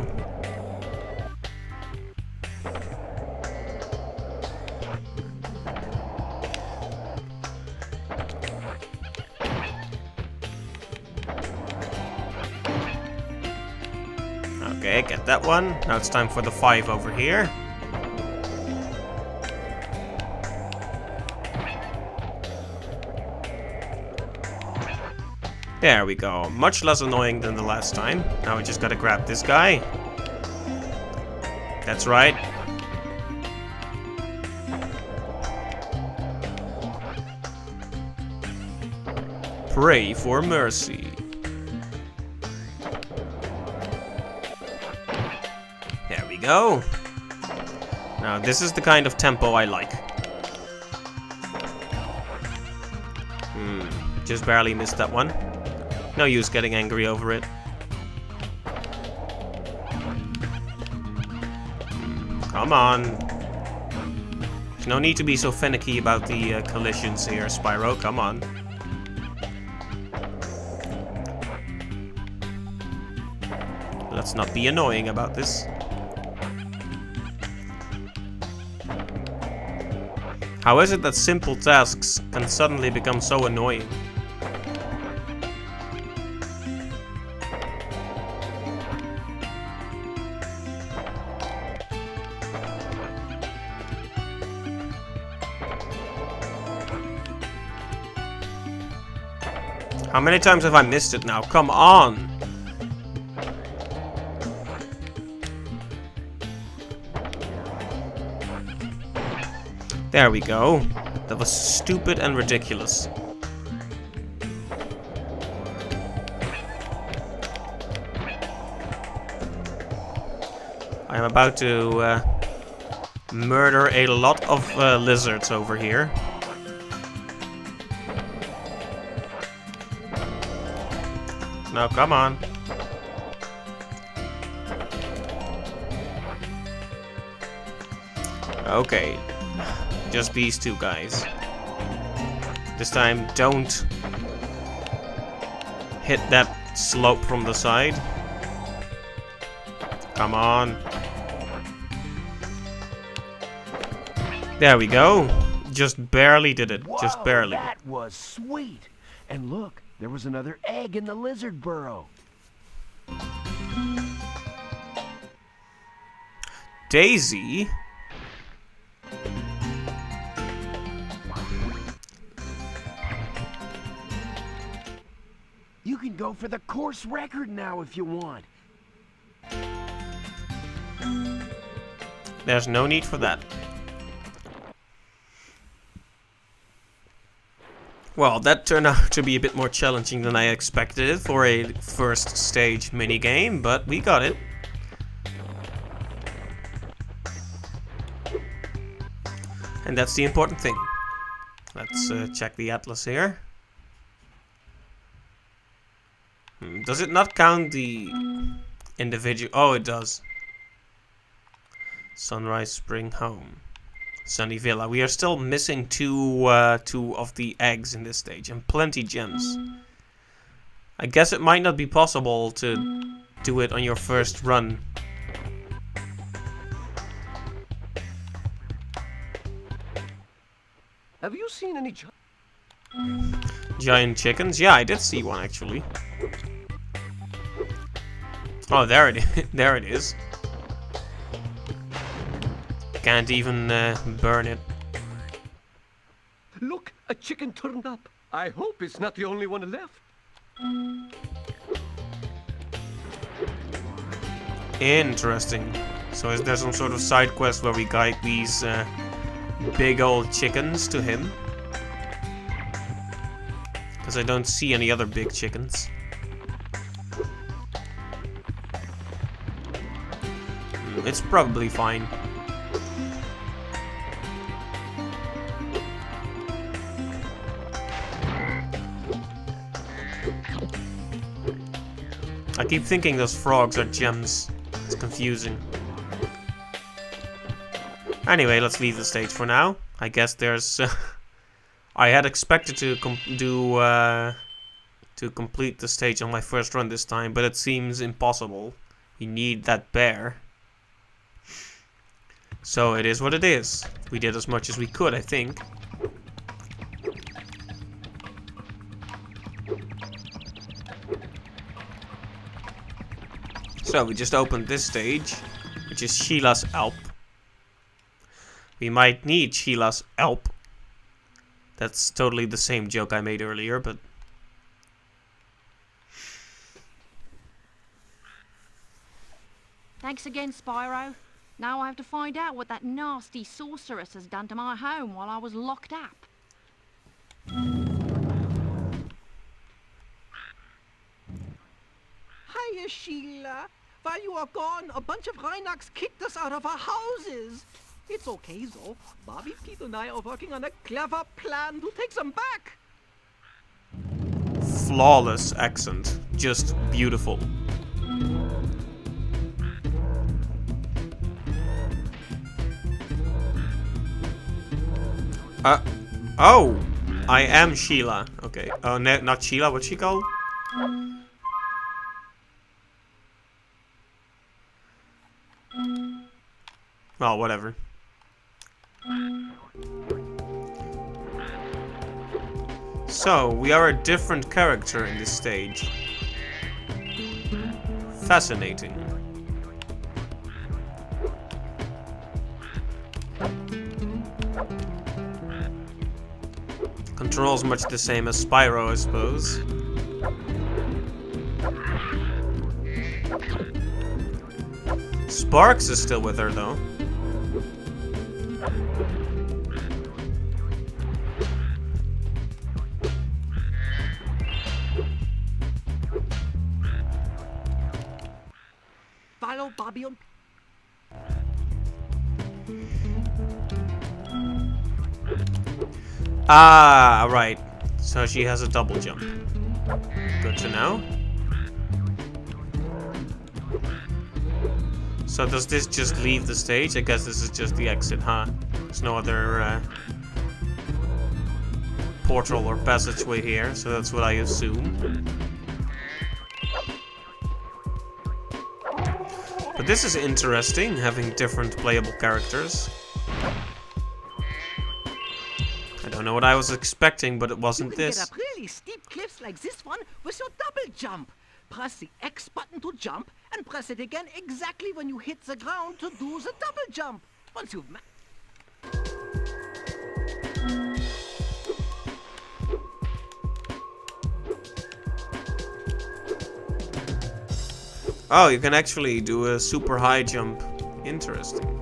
Okay, get that one. Now it's time for the 5 over here. There we go. Much less annoying than the last time. Now we just gotta grab this guy. That's right. Pray for mercy. There we go. Now this is the kind of tempo I like. Just barely missed that one. No use getting angry over it. Come on. There's no need to be so finicky about the collisions here, Spyro. Come on. Let's not be annoying about this. How is it that simple tasks can suddenly become so annoying? How many times have I missed it now? Come on! There we go. That was stupid and ridiculous. I am about to murder a lot of lizards over here. No, come on. Okay. Just these two guys. This time, don't hit that slope from the side. Come on. There we go. Just barely did it. Just barely. That was sweet. And look, there was another egg in the lizard burrow. Daisy? You can go for the course record now if you want. There's no need for that. Well, that turned out to be a bit more challenging than I expected for a first stage minigame, but we got it. And that's the important thing. Let's check the atlas here. Does it not count the individual? Oh, it does. Sunrise, spring, home. Sunny Villa. We are still missing two of the eggs in this stage, and plenty gems. I guess it might not be possible to do it on your first run. Have you seen any Giant chickens? Yeah, I did see one actually. Oh, there it is. There it is. Can't even burn it. Look, a chicken turned up. I hope it's not the only one left. Interesting. So is there some sort of side quest where we guide these big old chickens to him? Because I don't see any other big chickens. It's probably fine. I keep thinking those frogs are gems. It's confusing. Anyway, let's leave the stage for now. I guess there's... I had expected to complete the stage on my first run this time, but it seems impossible. We need that bear. So it is what it is. We did as much as we could, I think. So we just opened this stage, which is Sheila's Alp. We might need Sheila's Alp. That's totally the same joke I made earlier, but... Thanks again, Spyro. Now I have to find out what that nasty sorceress has done to my home while I was locked up. Hiya, Sheila. While you are gone, a bunch of Rhinox kicked us out of our houses. It's okay, though. Bobby, Pete, and I are working on a clever plan to take them back. Flawless accent. Just beautiful. Oh! I am Sheila. Okay. Oh, no, not Sheila. What's she called? Well, whatever. So, we are a different character in this stage. Fascinating. Controls much the same as Spyro, I suppose. Sparks is still with her, though. Follow Bobby and... Ah, right. So she has a double jump. Good to know. So does this just leave the stage? I guess this is just the exit, huh? There's no other portal or passageway here, so that's what I assume. But this is interesting, having different playable characters. I don't know what I was expecting, but it wasn't You can this. get up really steep cliffs like this one with your double jump. Press the X button to jump, and press it again exactly when you hit the ground to do the double jump. Once you've Oh, you can actually do a super high jump. Interesting.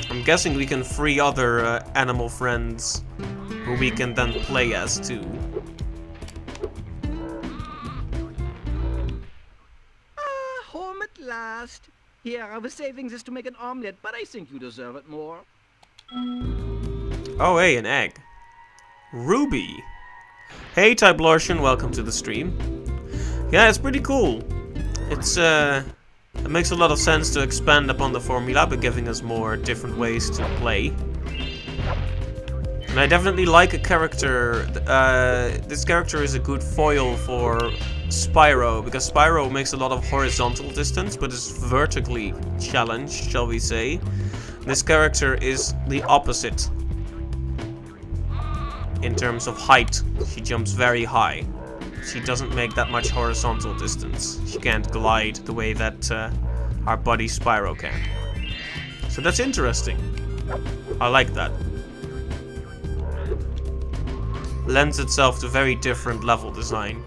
I'm guessing we can free other animal friends who we can then play as too. home at last. Here, I was saving this to make an omelet, but I think you deserve it more. Oh, hey, an egg. Ruby. Hey, Tyblortian, welcome to the stream. Yeah, it's pretty cool. It makes a lot of sense to expand upon the formula by giving us more different ways to play. And I definitely like a character. This character is a good foil for Spyro, because Spyro makes a lot of horizontal distance, but is vertically challenged, shall we say. This character is the opposite. In terms of height, she jumps very high. She doesn't make that much horizontal distance. She can't glide the way that our buddy Spyro can. So that's interesting. I like that. Lends itself to very different level design.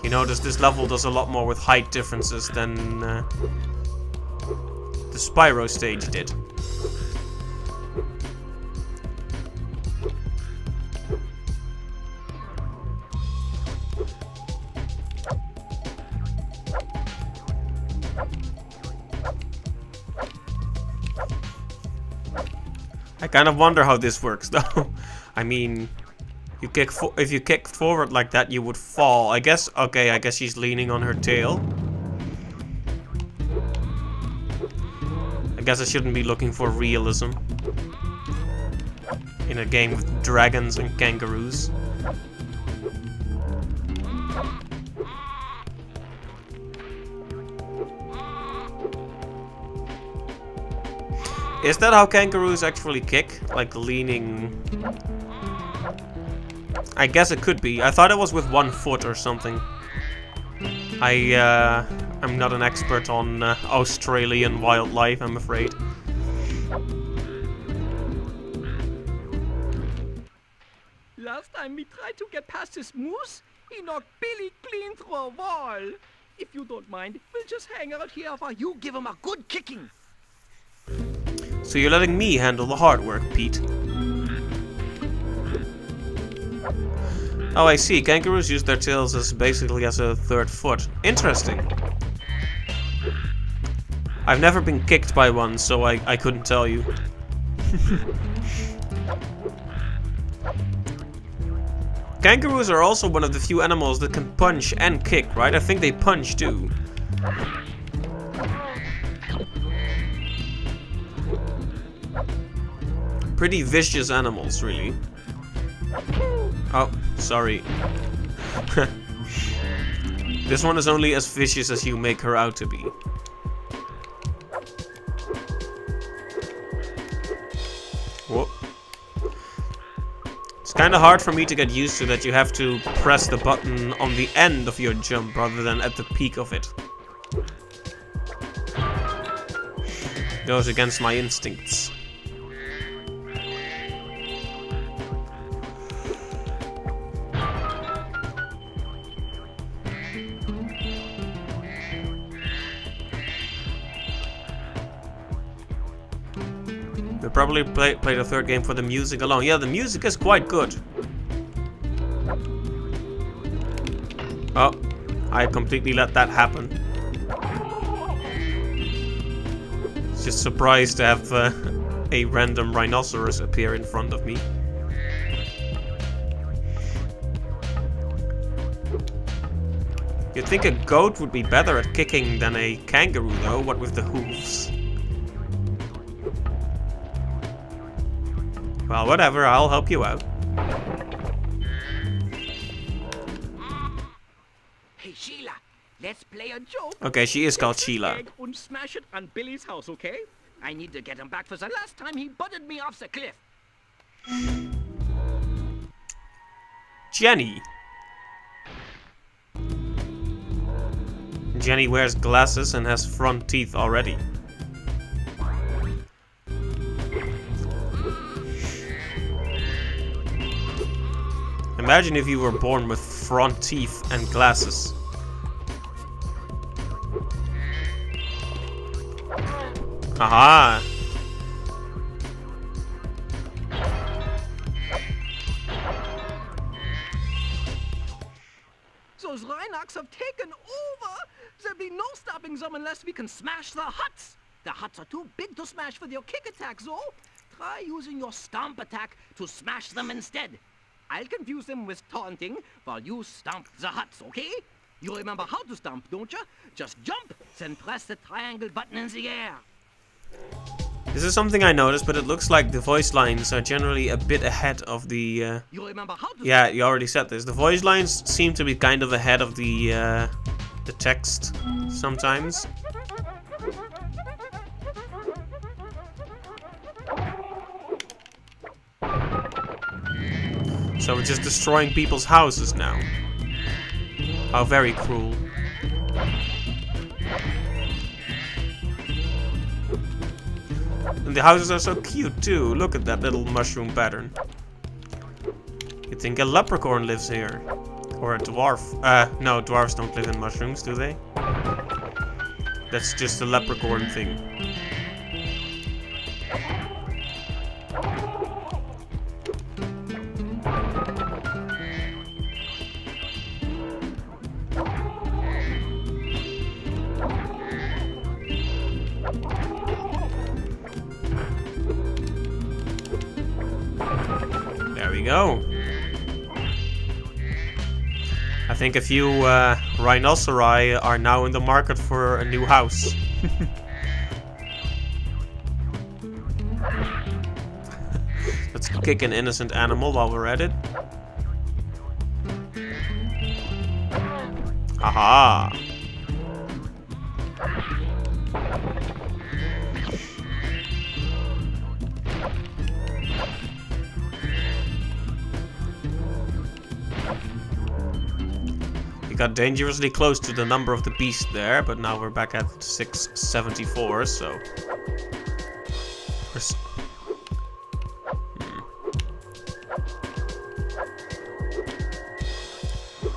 You notice this level does a lot more with height differences than the Spyro stage did. I kind of wonder how this works, though. I mean, if you kick forward like that, you would fall. I guess, okay, I guess she's leaning on her tail. I guess I shouldn't be looking for realism in a game with dragons and kangaroos. Is that how kangaroos actually kick? Like leaning? I guess it could be. I thought it was with one foot or something. I'm not an expert on Australian wildlife, I'm afraid. Last time we tried to get past this moose, he knocked Billy clean through a wall. If you don't mind, we'll just hang out here while you give him a good kicking. So you're letting me handle the hard work, Pete. Oh, I see. Kangaroos use their tails as basically as a third foot. Interesting. I've never been kicked by one, so I couldn't tell you. Kangaroos are also one of the few animals that can punch and kick, right? I think they punch too. Pretty vicious animals, really. Oh, sorry. This one is only as vicious as you make her out to be. Whoa. It's kind of hard for me to get used to that you have to press the button on the end of your jump rather than at the peak of it. Goes against my instincts. We'll probably play the third game for the music alone. Yeah, the music is quite good. Oh, I completely let that happen. Just surprised to have a random rhinoceros appear in front of me. You'd think a goat would be better at kicking than a kangaroo though, what with the hooves. Well, whatever, I'll help you out. Hey, Sheila, let's play a joke. Okay, she is called Take this Sheila. egg and smash it on Billy's house, okay? I need to get him back for the last time he butted me off the cliff. Jenny. Jenny wears glasses and has front teeth already. Imagine if you were born with front teeth and glasses. Aha! Those Rhinox have taken over. There'll be no stopping them unless we can smash the huts. The huts are too big to smash with your kick attack, Zo. Try using your stomp attack to smash them instead. I'll confuse them with taunting while you stomp the huts, okay? You remember how to stomp, don't you? Just jump, then press the triangle button in the air. This is something I noticed, but it looks like the voice lines are generally a bit ahead of the... You remember how to Yeah, you already said this. The voice lines seem to be kind of ahead of the text sometimes. So we're just destroying people's houses now. How very cruel. And the houses are so cute too. Look at that little mushroom pattern. You'd think a leprechaun lives here. Or a dwarf. No, dwarves don't live in mushrooms, do they? That's just a leprechaun thing. There we go. I think a few rhinoceri are now in the market for a new house. Let's kick an innocent animal while we're at it. Aha! Got dangerously close to the number of the beast there, but now we're back at 674, so...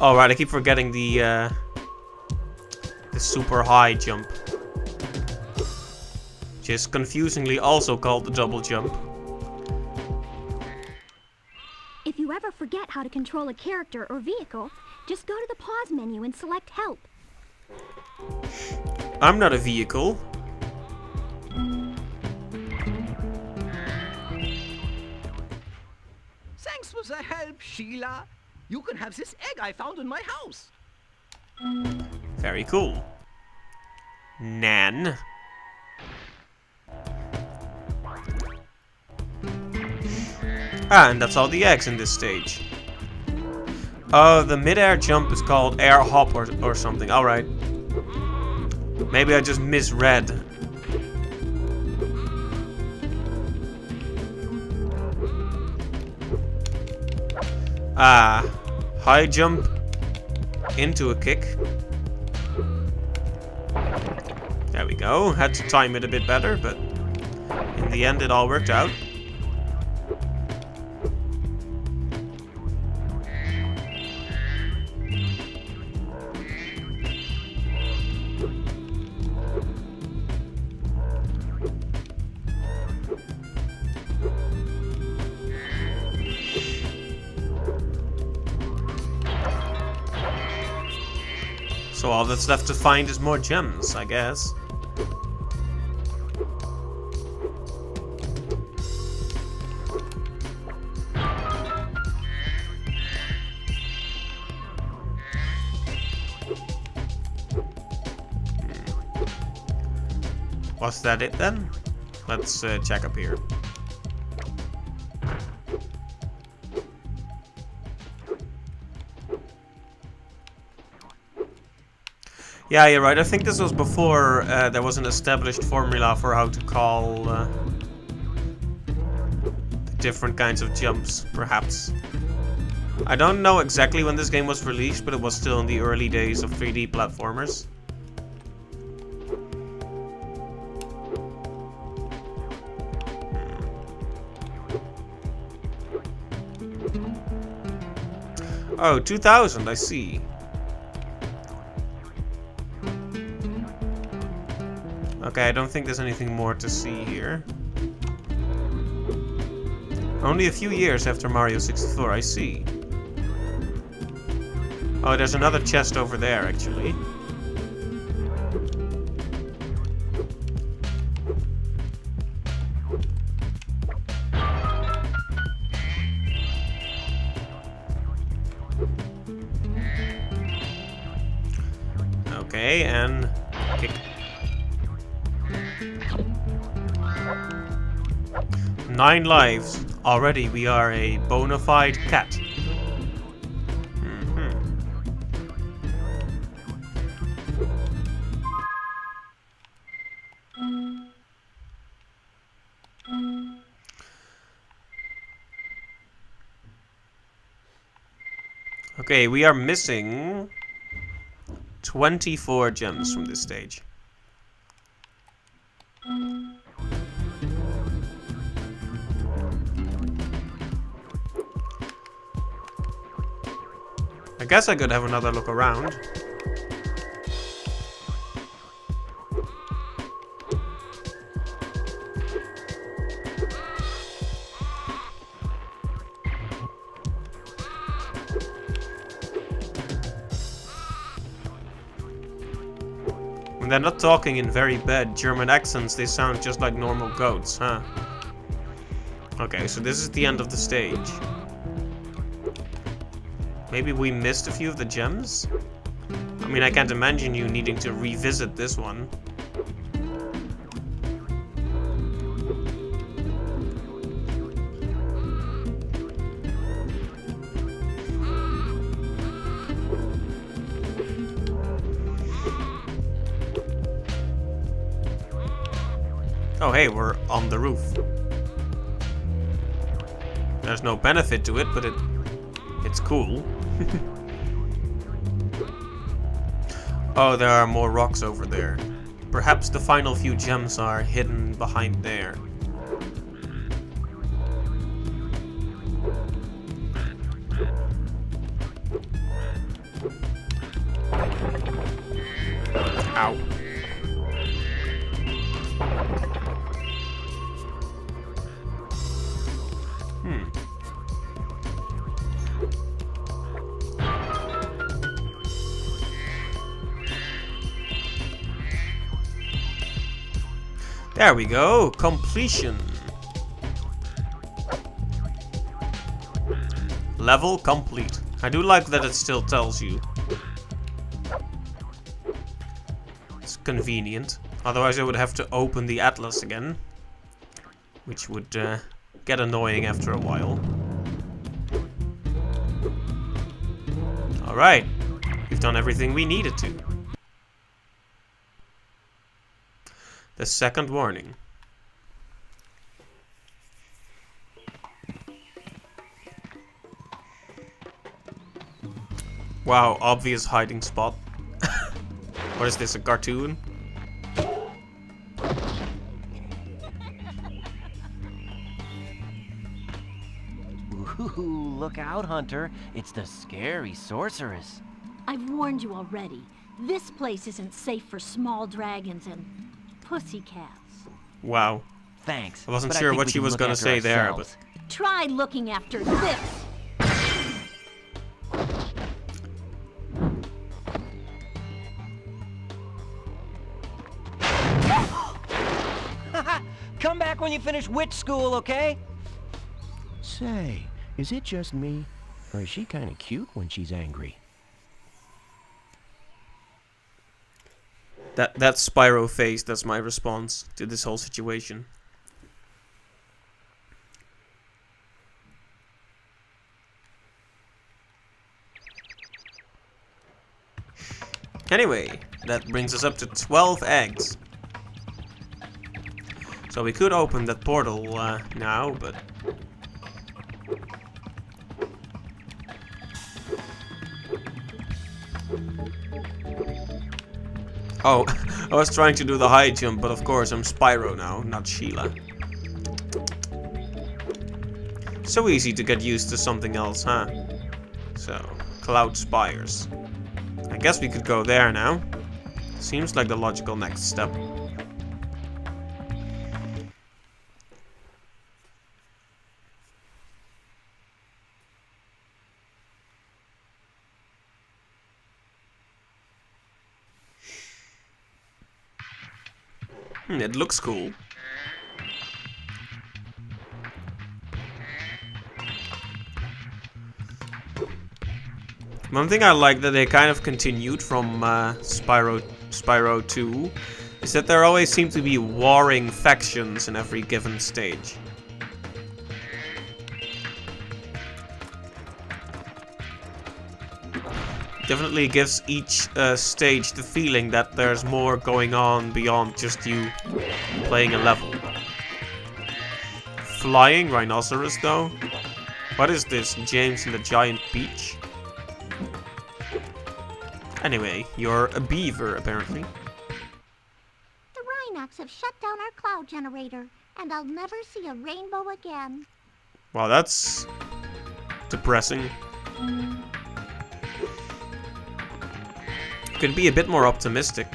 Oh, right, I keep forgetting the super high jump. Which is confusingly also called the double jump. If you ever forget how to control a character or vehicle, just go to the pause menu and select help. I'm not a vehicle. Thanks for the help, Sheila. You can have this egg I found in my house. Very cool. Nan. And that's all the eggs in this stage. Oh, the mid-air jump is called air hop or something. Alright. Maybe I just misread. High jump into a kick. There we go. Had to time it a bit better, but in the end it all worked out. So all that's left to find is more gems, I guess. Was that it then? Let's check up here. Yeah, you're right. I think this was before there was an established formula for how to call the different kinds of jumps, perhaps. I don't know exactly when this game was released, but it was still in the early days of 3D platformers. Oh, 2000, I see. Okay, I don't think there's anything more to see here. Only a few years after Mario 64, I see. Oh, there's another chest over there, actually. Okay, and kick. 9 lives. Already we are a bona fide cat. Okay, we are missing 24 gems from this stage. I guess I could have another look around. When they're not talking in very bad German accents, they sound just like normal goats, huh? Okay, so this is the end of the stage. Maybe we missed a few of the gems? I mean, I can't imagine you needing to revisit this one. Oh hey, we're on the roof. There's no benefit to it, but it's cool. Oh, there are more rocks over there. Perhaps the final few gems are hidden behind there. Ow. There we go. Completion. Level complete. I do like that it still tells you. It's convenient. Otherwise I would have to open the atlas again, which would get annoying after a while. Alright. We've done everything we needed to. The second warning. Wow, obvious hiding spot. What is this, a cartoon? Ooh, look out, Hunter. It's the scary sorceress. I've warned you already. This place isn't safe for small dragons and pussycats. Wow. Thanks. I wasn't but sure think what we she can was look gonna after say there, but... ourselves. Try looking after this. Come back when you finish witch school, okay? Say, is it just me? Or is she kind of cute when she's angry? That Spyro face, that's my response to this whole situation. Anyway, that brings us up to 12 eggs. So we could open that portal now, but... Oh, I was trying to do the high jump, but of course I'm Spyro now, not Sheila. So easy to get used to something else, huh? So, Cloud Spires. I guess we could go there now. Seems like the logical next step. It looks cool. One thing I like that they kind of continued from Spyro 2 is that there always seem to be warring factions in every given stage. Definitely gives each stage the feeling that there's more going on beyond just you playing a level. Flying rhinoceros though? What is this, James and the Giant Peach? Anyway, you're a beaver apparently. The Rhinox have shut down our cloud generator, and I'll never see a rainbow again. Wow, that's depressing. Could be a bit more optimistic.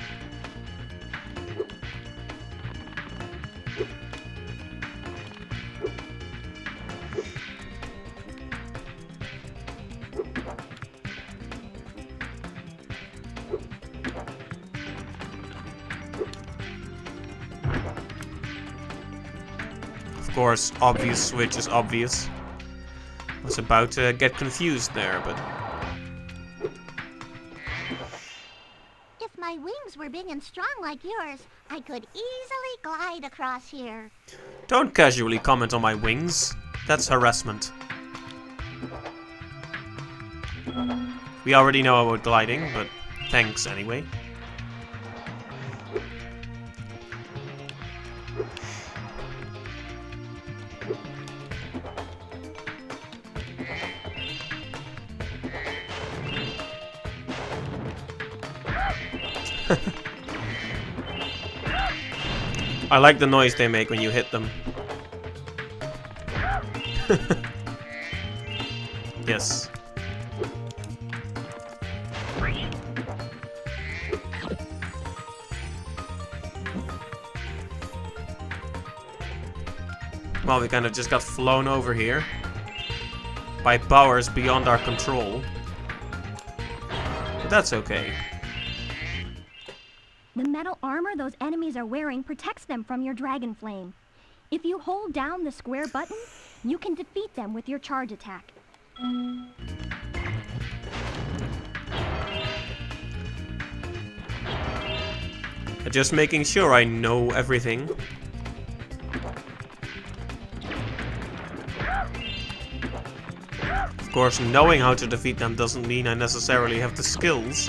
Of course, obvious switch is obvious. I was about to get confused there, but... If my wings were big and strong like yours, I could easily glide across here. Don't casually comment on my wings. That's harassment. We already know about gliding, but thanks anyway. I like the noise they make when you hit them. Yes. Well, we kind of just got flown over here by powers beyond our control. But that's okay. The metal armor those enemies are wearing protects them from your dragon flame. If you hold down the square button, you can defeat them with your charge attack. Just making sure I know everything. Of course, knowing how to defeat them doesn't mean I necessarily have the skills.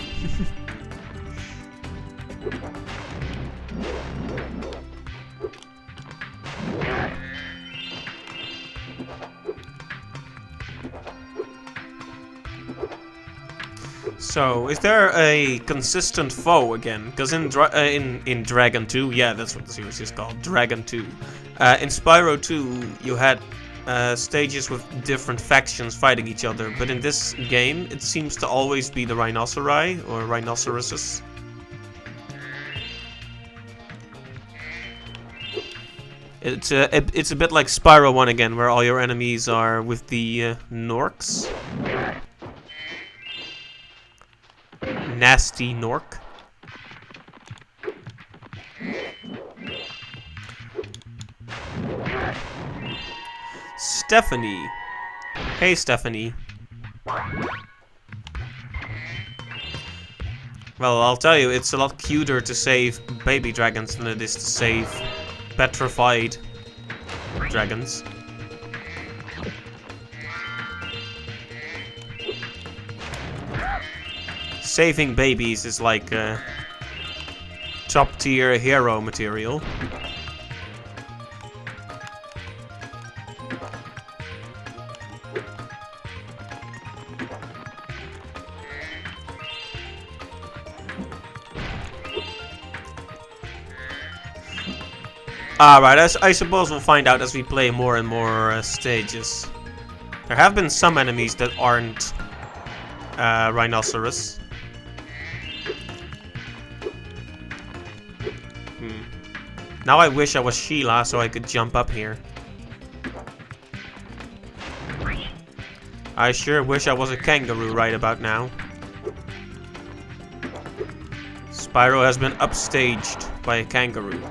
So, is there a consistent foe again? Because in Dragon 2, yeah, that's what the series is called, Dragon 2. In Spyro 2, you had stages with different factions fighting each other, but in this game, it seems to always be the rhinoceri, or rhinoceroses. It's a bit like Spyro 1 again, where all your enemies are with the Norks. Nasty Nork. Stephanie. Hey, Stephanie. Well, I'll tell you, it's a lot cuter to save baby dragons than it is to save petrified dragons. Saving babies is like top tier hero material. Alright, I suppose we'll find out as we play more and more stages. There have been some enemies that aren't rhinoceros. Now I wish I was Sheila so I could jump up here. I sure wish I was a kangaroo right about now. Spyro has been upstaged by a kangaroo.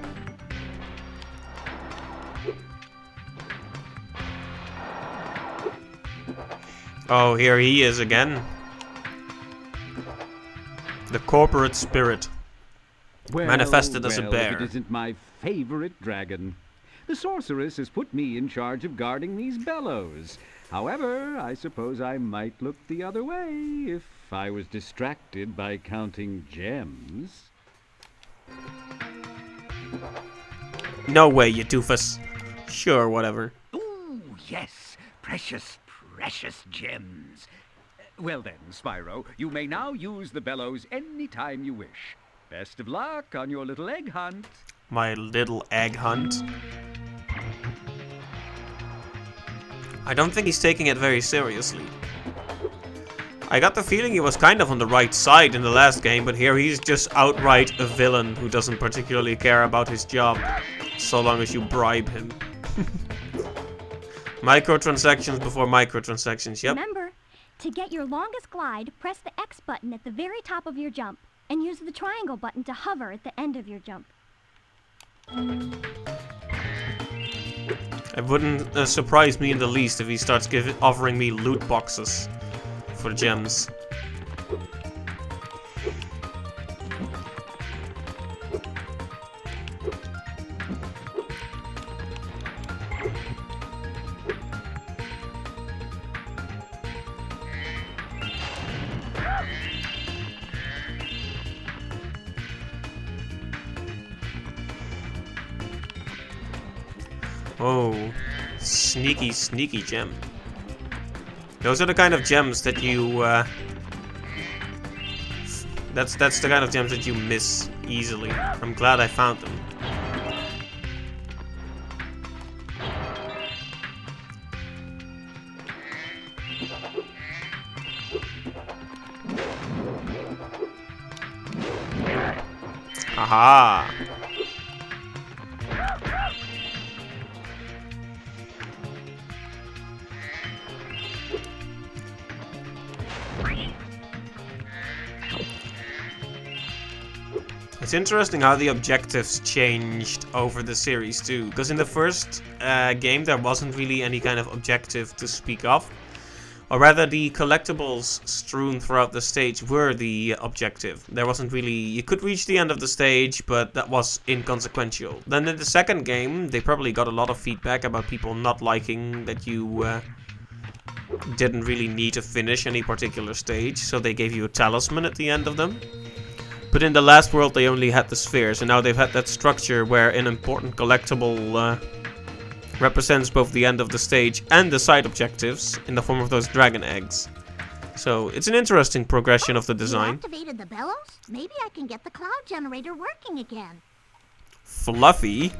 Oh, here he is again. The corporate spirit. Manifested as a bear. If it isn't my favorite dragon. The sorceress has put me in charge of guarding these bellows. However, I suppose I might look the other way if I was distracted by counting gems. No way, you doofus. Sure, whatever. Ooh, yes. Precious, precious gems. Well then, Spyro, you may now use the bellows any time you wish. Best of luck on your little egg hunt. My little egg hunt? I don't think he's taking it very seriously. I got the feeling he was kind of on the right side in the last game, but here he's just outright a villain who doesn't particularly care about his job, so long as you bribe him. Microtransactions before microtransactions, yep. Remember, to get your longest glide, press the X button at the very top of your jump, and use the triangle button to hover at the end of your jump. It wouldn't surprise me in the least if he starts offering me loot boxes for gems. Oh, sneaky, sneaky gem. Those are the kind of gems that you, that's the kind of gems that you miss easily. I'm glad I found them. Aha! It's interesting how the objectives changed over the series too, because in the first game there wasn't really any kind of objective to speak of, or rather the collectibles strewn throughout the stage were the objective. There wasn't really, you could reach the end of the stage, but that was inconsequential. Then in the second game they probably got a lot of feedback about people not liking that you didn't really need to finish any particular stage, so they gave you a talisman at the end of them. But in the last world they only had the spheres, and now they've had that structure where an important collectible represents both the end of the stage and the side objectives in the form of those dragon eggs. So it's an interesting progression of the design. You activated the bellows? Maybe I can get the cloud generator working again. Fluffy?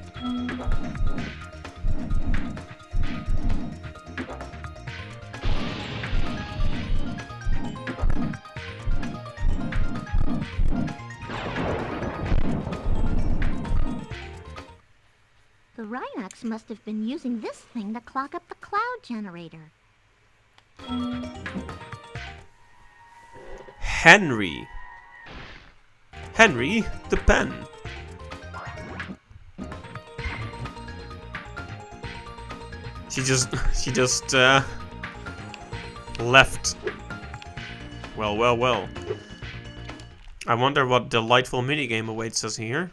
The Rhinox must have been using this thing to clock up the cloud generator. Henry. Henry the pen. She just left. Well. I wonder what delightful minigame awaits us here.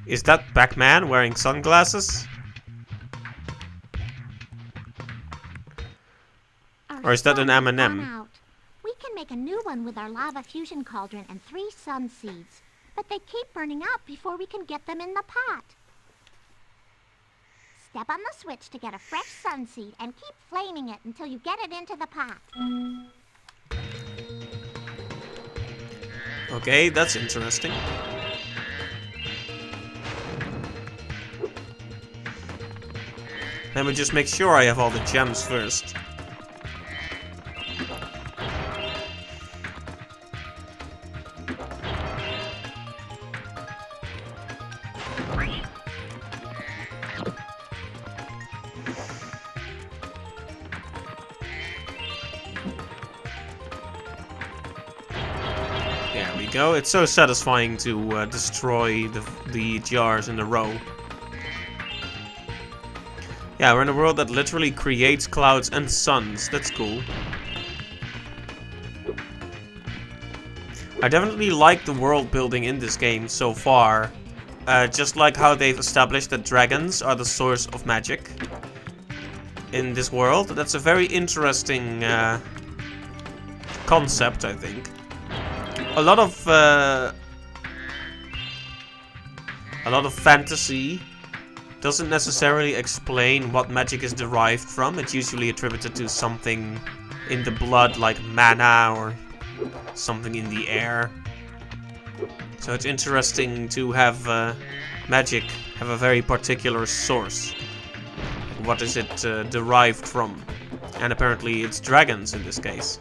Is that Pac-Man wearing sunglasses? Or is that an M&M? We can make a new one with our lava fusion cauldron and 3 sun seeds. But they keep burning up before we can get them in the pot. Step on the switch to get a fresh sun seed and keep flaming it until you get it into the pot. Okay, that's interesting. Let me just make sure I have all the gems first. There we go. It's so satisfying to destroy the jars in a row. Yeah, we're in a world that literally creates clouds and suns. That's cool. I definitely like the world building in this game so far. Just like how they've established that dragons are the source of magic in this world. That's a very interesting concept, I think. A lot of fantasy doesn't necessarily explain what magic is derived from. It's usually attributed to something in the blood, like mana, or something in the air. So it's interesting to have magic have a very particular source. What is it derived from? And apparently it's dragons in this case.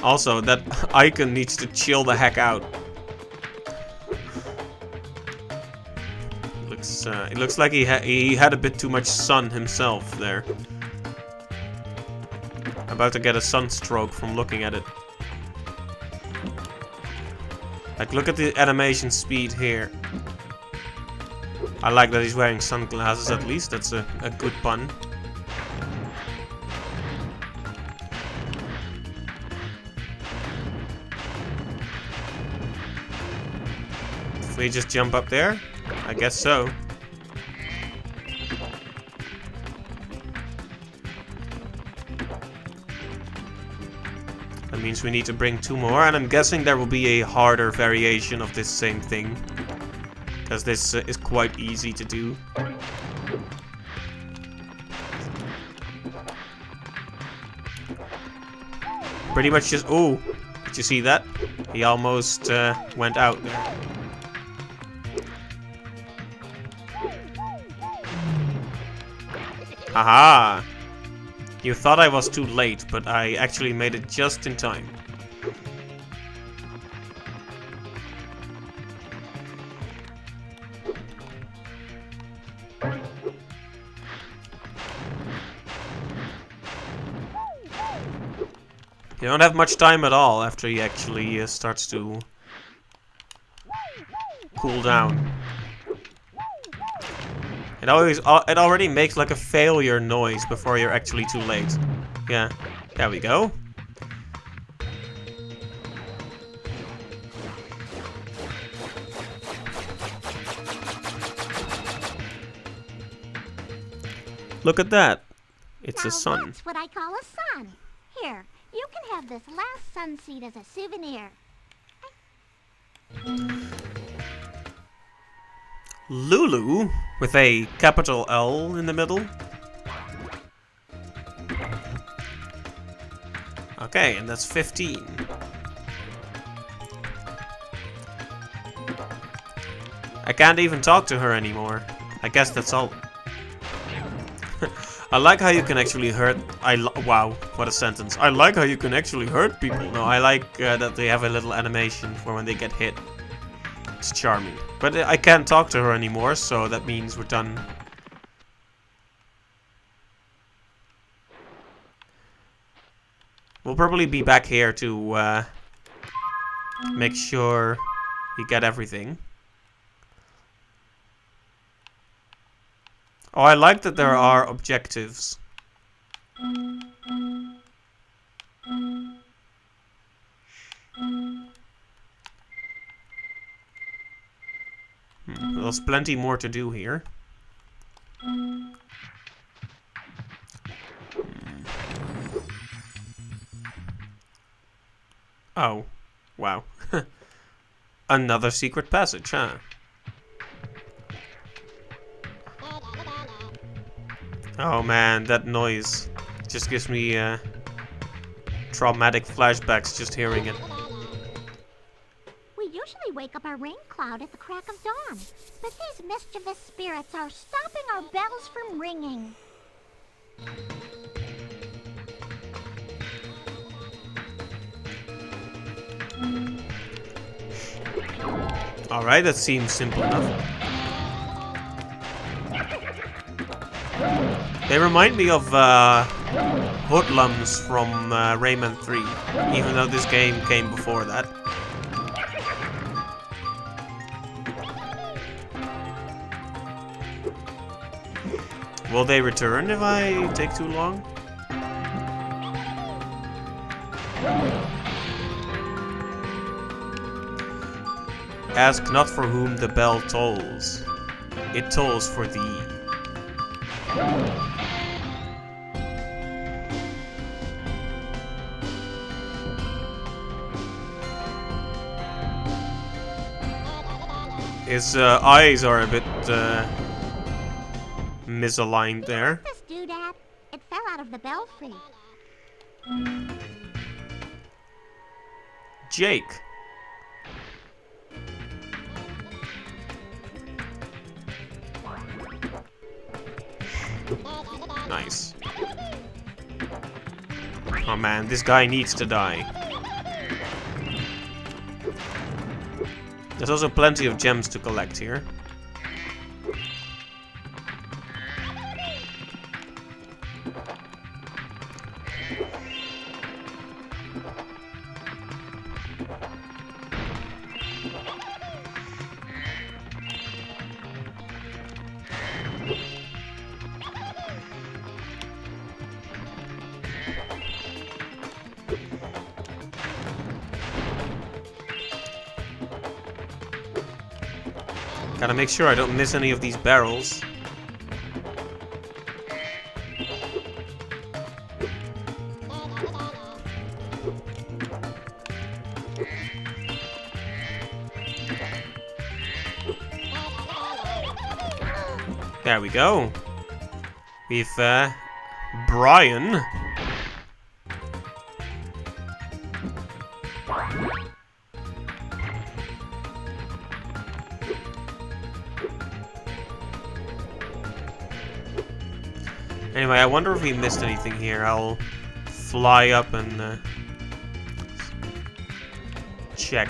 Also, that icon needs to chill the heck out. It looks like he had a bit too much sun himself there. About to get a sunstroke from looking at it. Like, look at the animation speed here. I like that he's wearing sunglasses at least. That's a good pun. If we just jump up there? I guess so. That means we need to bring 2 more, and I'm guessing there will be a harder variation of this same thing. Because this is quite easy to do. Pretty much just... Oh! Did you see that? He almost went out there. Haha! You thought I was too late, but I actually made it just in time. You don't have much time at all after he actually starts to cool down. It already makes like a failure noise before you're actually too late. Yeah, there we go. Look at that. It's a sun. That's what I call a sun. Here, you can have this last sun seed as a souvenir. Lulu, with a capital L in the middle. Okay, and that's 15. I can't even talk to her anymore. I guess that's all. I like how you can actually hurt. Wow, what a sentence. I like how you can actually hurt people. No, I like that they have a little animation for when they get hit. It's charming. But I can't talk to her anymore, so that means we're done. We'll probably be back here to make sure we get everything. Oh, I like that there are objectives. There's plenty more to do here. Oh, wow. Another secret passage, huh? Oh man, that noise just gives me traumatic flashbacks just hearing it. We usually wake up our rain cloud at the crack of dawn, but these mischievous spirits are stopping our bells from ringing. Alright, that seems simple enough. They remind me of hoodlums from Rayman 3, even though this game came before that. Will they return if I take too long? Ask not for whom the bell tolls. It tolls for thee. His eyes are a bit misaligned there. This doodad, it fell out of the belfry. Jake. Nice. Oh man, this guy needs to die. There's also plenty of gems to collect here. Gotta make sure I don't miss any of these barrels. There we go. We've Brian. Anyway, I wonder if we missed anything here. I'll fly up and check.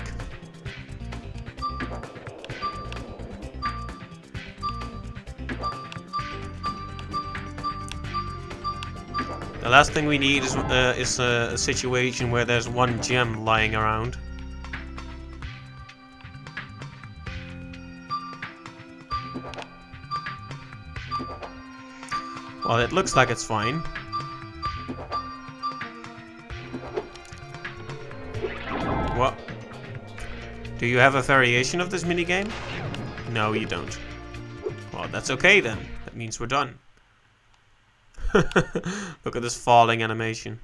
The last thing we need is a situation where there's one gem lying around. Well, it looks like it's fine. What? Do you have a variation of this minigame? No, you don't. Well, that's okay then. That means we're done. Look at this falling animation.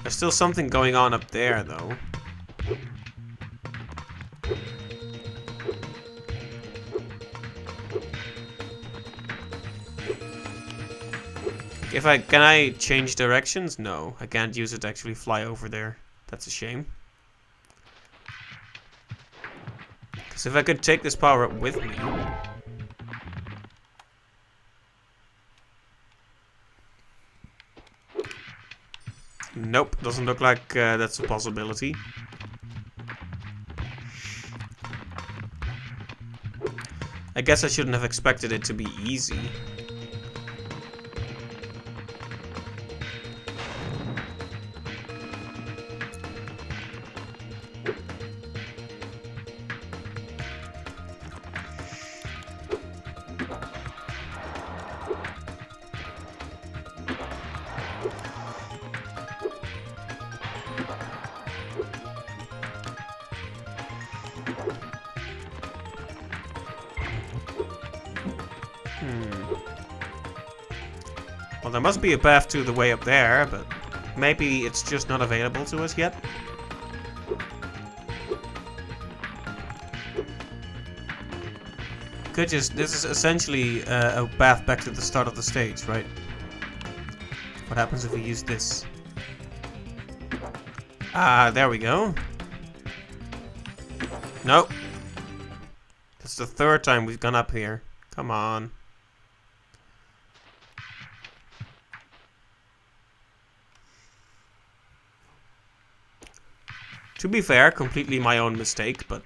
There's still something going on up there, though. Can I change directions? No, I can't use it to actually fly over there. That's a shame. Because if I could take this power up with me... Nope, doesn't look like that's a possibility. I guess I shouldn't have expected it to be easy. Well, there must be a path to the way up there, but maybe it's just not available to us yet. This is essentially a path back to the start of the stage, right? What happens if we use this? Ah, there we go. Nope. That's the third time we've gone up here. Come on. To be fair, completely my own mistake, but...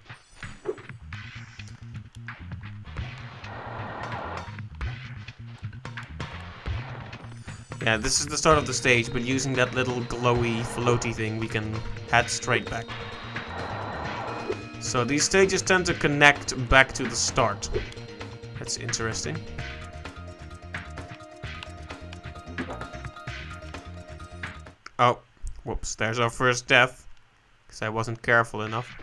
Yeah, this is the start of the stage, but using that little glowy, floaty thing, we can head straight back. So these stages tend to connect back to the start. That's interesting. Oh, whoops, there's our first death. Because I wasn't careful enough.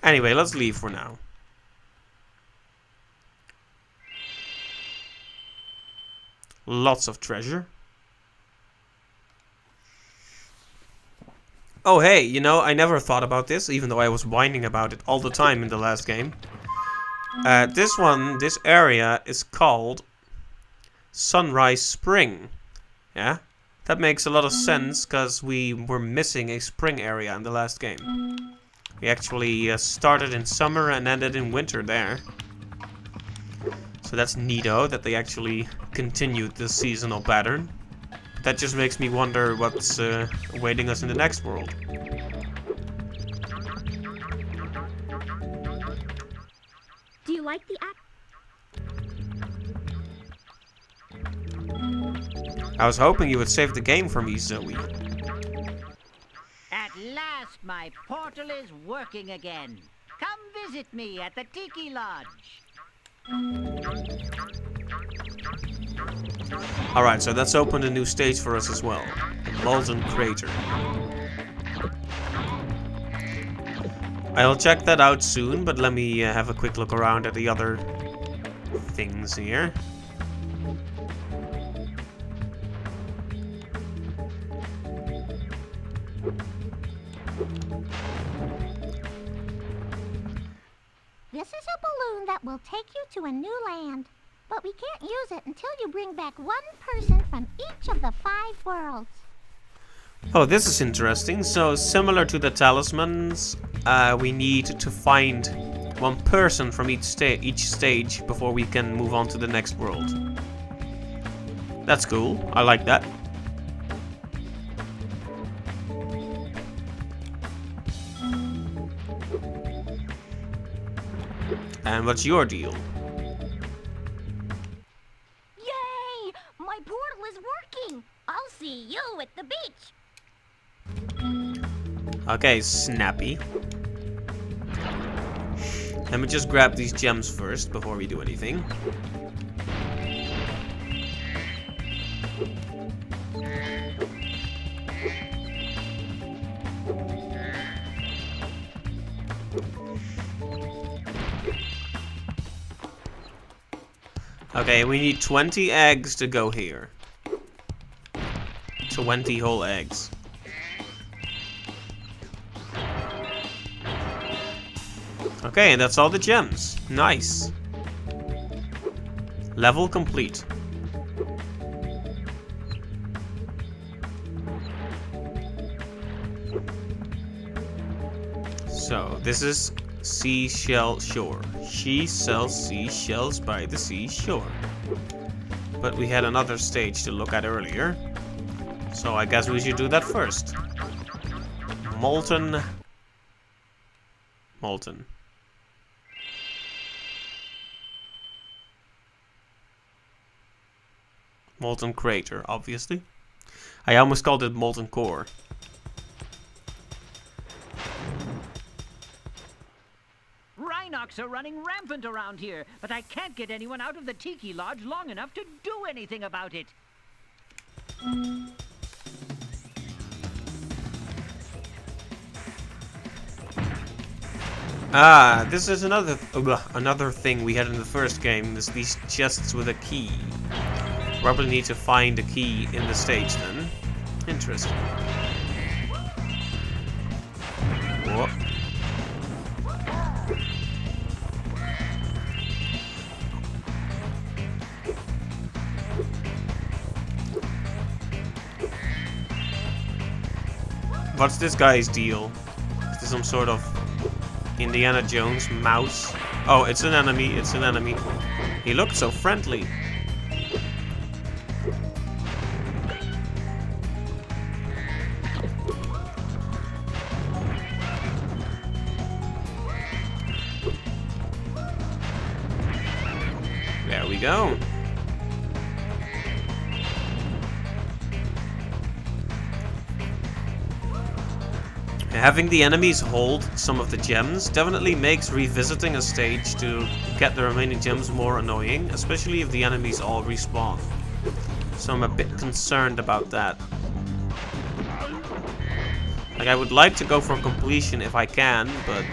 Anyway, let's leave for now. Lots of treasure. Oh hey, you know, I never thought about this, even though I was whining about it all the time in the last game. This area is called Sunrise Spring. Yeah? That makes a lot of sense, because we were missing a spring area in the last game. We actually started in summer and ended in winter there. So that's neato, that they actually continued the seasonal pattern. That just makes me wonder what's awaiting us in the next world. Do you like the act? I was hoping you would save the game for me, Zoe. At last, my portal is working again. Come visit me at the Tiki Lodge. Alright, so that's opened a new stage for us as well. The Molten Crater. I'll check that out soon, but let me have a quick look around at the other things here. This is a balloon that will take you to a new land. But we can't use it until you bring back one person from each of the 5 worlds. Oh, this is interesting. So, similar to the talismans, we need to find one person from each stage before we can move on to the next world. That's cool. I like that. And what's your deal? Yay! My portal is working! I'll see you at the beach! Okay, Snappy. Let me just grab these gems first before we do anything. Okay, we need 20 eggs to go here. 20 whole eggs. Okay, and that's all the gems. Nice. Level complete. So, this is Seashell Shore. She sells seashells by the seashore. But we had another stage to look at earlier. So I guess we should do that first. Molten. Molten Crater, obviously. I almost called it Molten Core. Rhinocs are running rampant around here, but I can't get anyone out of the Tiki Lodge long enough to do anything about it. Ah, this is another thing we had in the first game. Is these chests with a key. Probably need to find a key in the stage then. Interesting. Whoop. What's this guy's deal? Is this some sort of Indiana Jones mouse? Oh, it's an enemy, it's an enemy. He looked so friendly. There we go. Having the enemies hold some of the gems definitely makes revisiting a stage to get the remaining gems more annoying, especially if the enemies all respawn. So I'm a bit concerned about that. Like, I would like to go for completion if I can, but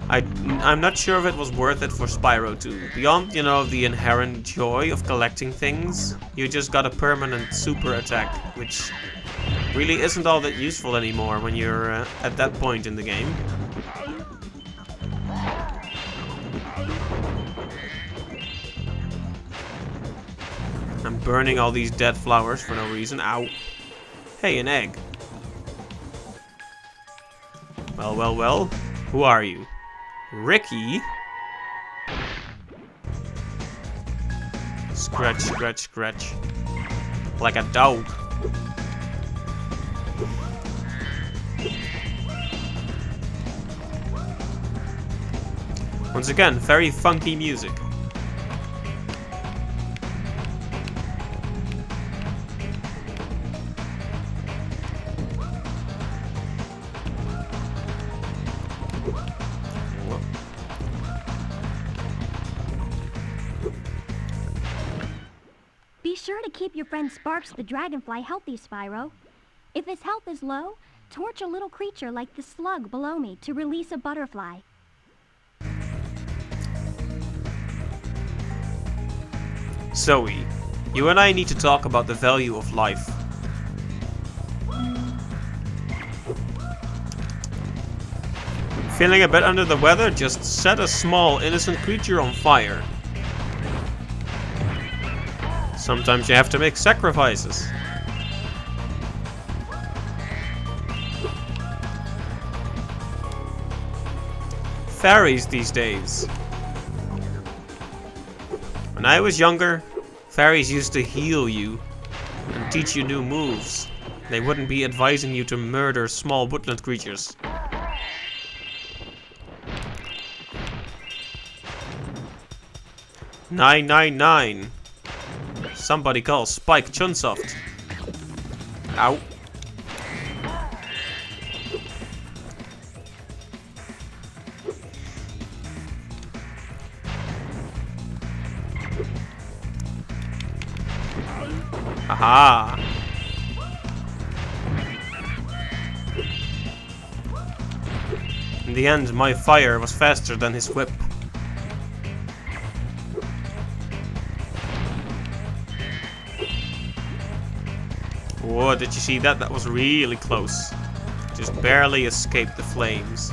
I'm not sure if it was worth it for Spyro 2. Beyond, you know, the inherent joy of collecting things, you just got a permanent super attack, which really isn't all that useful anymore when you're at that point in the game. I'm burning all these dead flowers for no reason. Ow. Hey, an egg. Well, well, well. Who are you? Ricky? Scratch, scratch, scratch. Like a dog. Once again, very funky music. Be sure to keep your friend Sparks the Dragonfly healthy, Spyro. If his health is low, torch a little creature like the slug below me to release a butterfly. Zoe, you and I need to talk about the value of life. Feeling a bit under the weather? Just set a small, innocent creature on fire. Sometimes you have to make sacrifices. Fairies these days. When I was younger, fairies used to heal you and teach you new moves. They wouldn't be advising you to murder small woodland creatures. 999. Somebody call Spike Chunsoft. Ow. Aha. In the end, my fire was faster than his whip. Whoa, did you see that? That was really close. Just barely escaped the flames.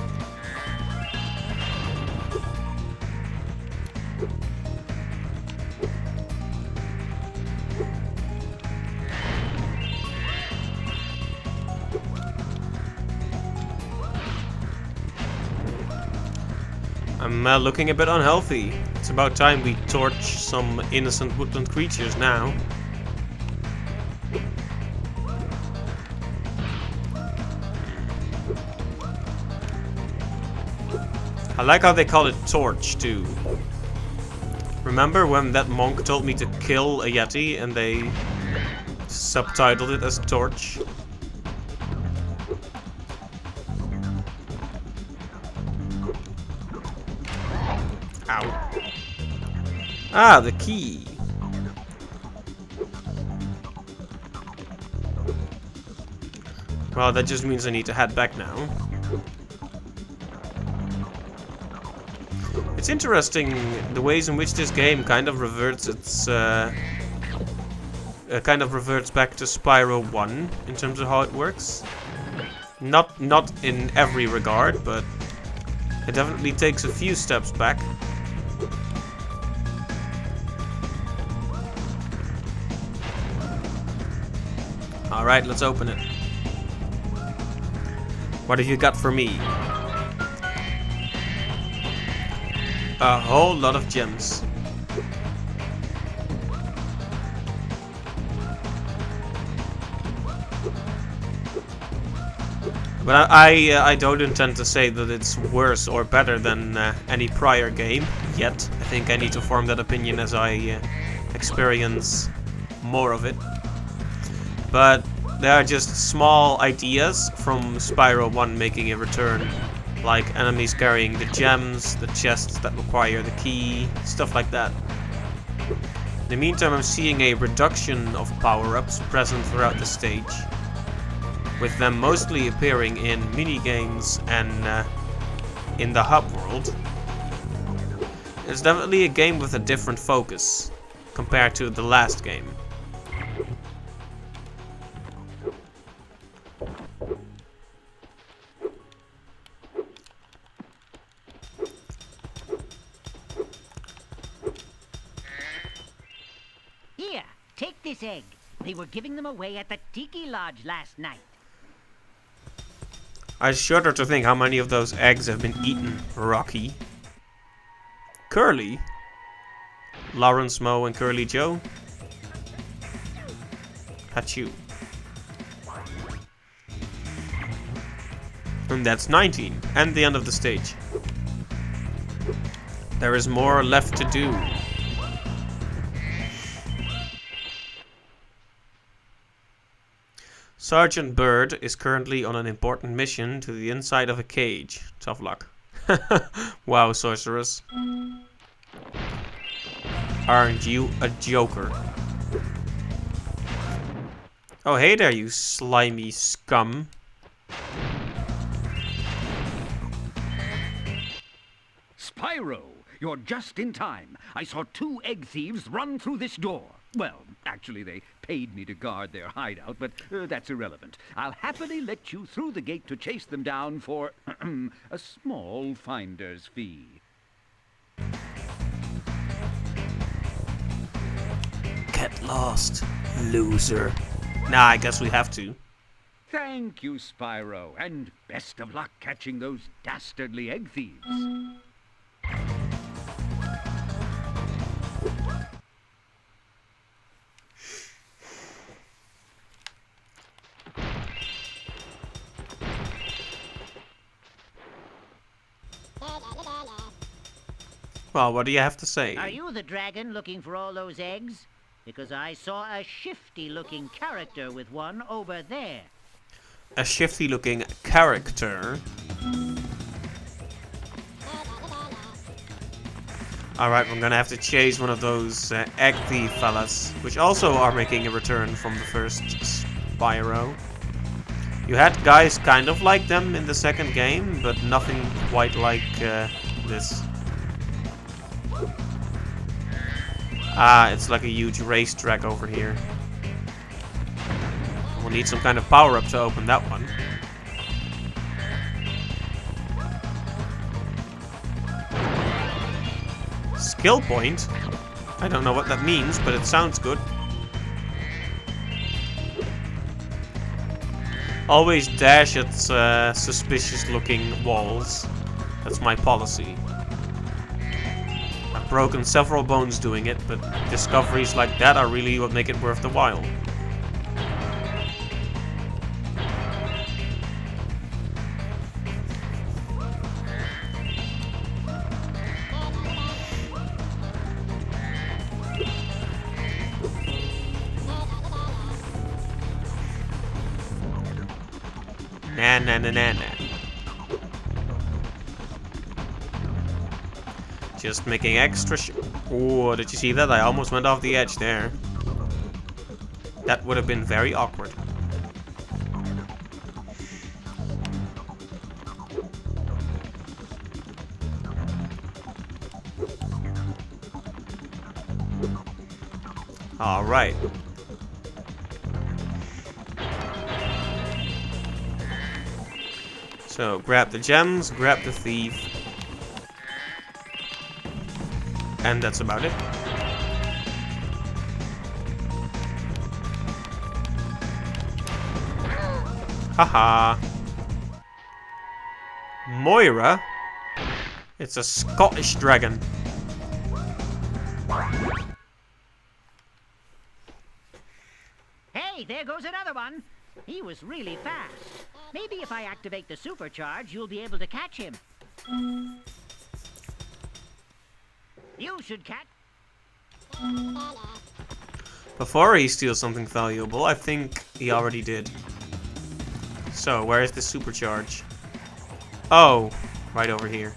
I'm looking a bit unhealthy. It's about time we torch some innocent woodland creatures now. I like how they call it torch too. Remember when that monk told me to kill a yeti and they subtitled it as torch? Ow. Ah, the key. Well, that just means I need to head back now. It's interesting the ways in which this game kind of reverts its kind of reverts back to Spyro 1 in terms of how it works. Not in every regard, but it definitely takes a few steps back. Alright, let's open it. What have you got for me? A whole lot of gems. But I don't intend to say that it's worse or better than any prior game yet. I think I need to form that opinion as I experience more of it. But there are just small ideas from Spyro 1 making a return. Like enemies carrying the gems, the chests that require the key, stuff like that. In the meantime, I'm seeing a reduction of power-ups present throughout the stage, with them mostly appearing in minigames and in the hub world. It's definitely a game with a different focus compared to the last game. Here, take this egg. They were giving them away at the Tiki Lodge last night. I shudder to think how many of those eggs have been eaten, Rocky. Curly? Lawrence, Moe, and Curly Joe? Hachu. And that's 19, and the end of the stage. There is more left to do. Sergeant Bird is currently on an important mission to the inside of a cage. Tough luck. Wow, sorceress. Aren't you a joker? Oh, hey there, you slimy scum. Spyro, you're just in time. I saw 2 egg thieves run through this door. Well, actually, they paid me to guard their hideout, but that's irrelevant. I'll happily let you through the gate to chase them down for a small finder's fee. Get lost, loser. Nah, I guess we have to. Thank you, Spyro, and best of luck catching those dastardly egg thieves. Well, what do you have to say? Are you the dragon looking for all those eggs? Because I saw a shifty-looking character with one over there. A shifty-looking character? Alright, I'm gonna have to chase one of those egg thief fellas, which also are making a return from the first Spyro. You had guys kind of like them in the second game, but nothing quite like this. Ah, it's like a huge racetrack over here. We'll need some kind of power-up to open that one. Skill point? I don't know what that means, but it sounds good. Always dash at suspicious-looking walls. That's my policy. I've broken several bones doing it, but discoveries like that are really what make it worth the while. Na. Just making extra Oh, did you see that? I almost went off the edge there. That would have been very awkward. All right. So, grab the gems, grab the thief. And that's about it. Haha. Moira? It's a Scottish dragon. Hey, there goes another one. He was really fast. Maybe if I activate the supercharge, you'll be able to catch him. You should catch... Before he steals something valuable, I think he already did. So, where is the supercharge? Oh, right over here.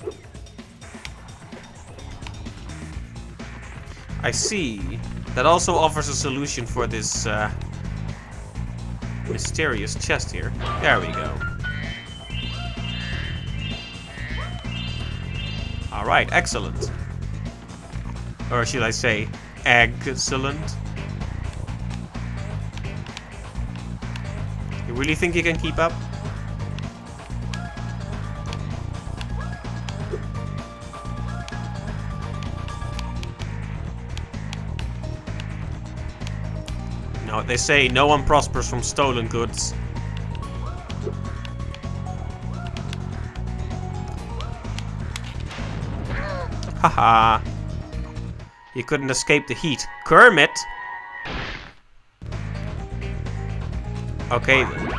I see. That also offers a solution for this mysterious chest here. There we go. Alright, excellent. Or should I say, excellent? You really think you can keep up? No, they say no one prospers from stolen goods. Haha. You couldn't escape the heat. Kermit! Okay then.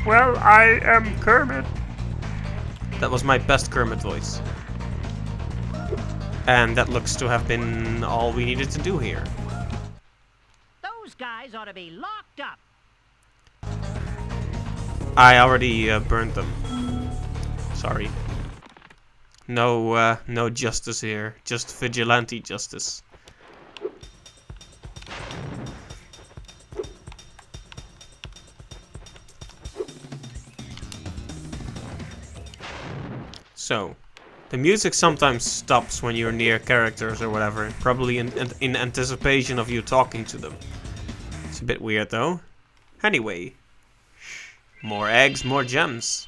Well, I am Kermit. That was my best Kermit voice. And that looks to have been all we needed to do here. Those guys ought to be locked up. I already burned them. Sorry. No, no justice here. Just vigilante justice. So, the music sometimes stops when you're near characters or whatever. Probably in anticipation of you talking to them. It's a bit weird though. Anyway. More eggs, more gems.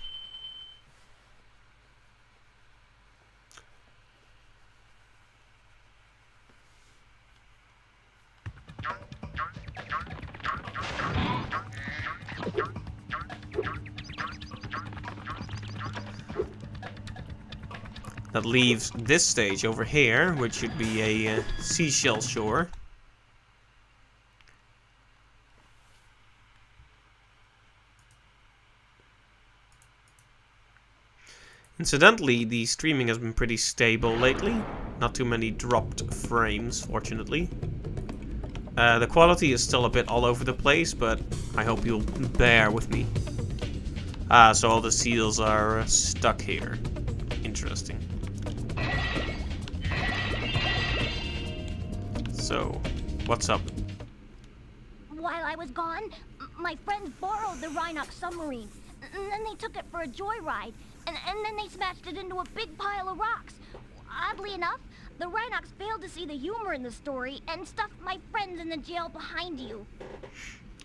That leaves this stage over here, which should be a seashell shore. Incidentally, the streaming has been pretty stable lately. Not too many dropped frames, fortunately. The quality is still a bit all over the place, but I hope you'll bear with me. So all the seals are stuck here. Interesting. So, what's up? While I was gone, my friends borrowed the Rhinox submarine. And then they took it for a joyride. And then they smashed it into a big pile of rocks. Oddly enough, the Rhinox failed to see the humor in the story and stuffed my friends in the jail behind you.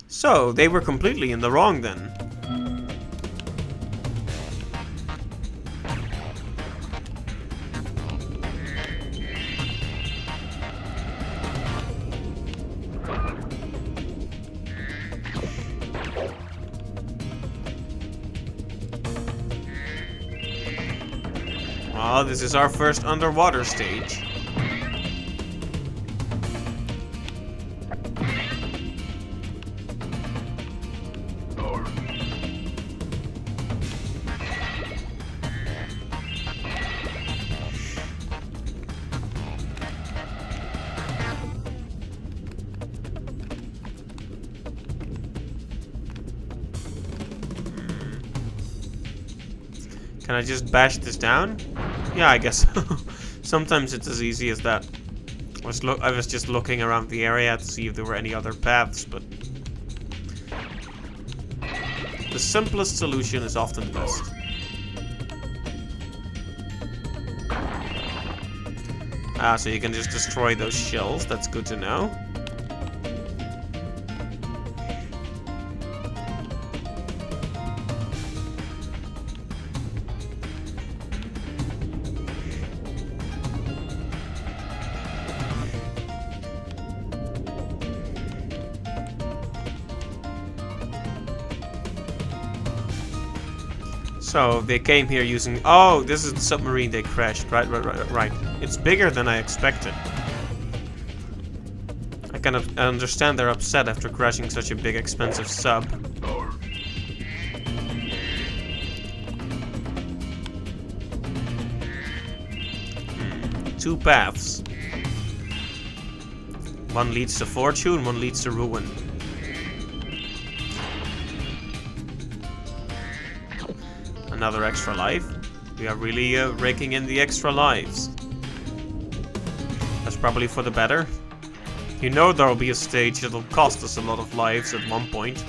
So, they were completely in the wrong then. Oh, this is our first underwater stage. Can I just bash this down? Yeah, I guess so. Sometimes it's as easy as that. I was just looking around the area to see if there were any other paths, but the simplest solution is often the best. So you can just destroy those shells. That's good to know. So they came here using... Oh, this is the submarine they crashed. Right. It's bigger than I expected. I kind of understand they're upset after crashing such a big, expensive sub. Two paths. One leads to fortune, one leads to ruin. Another extra life. We are really raking in the extra lives. That's probably for the better. You know there'll be a stage that'll cost us a lot of lives at one point.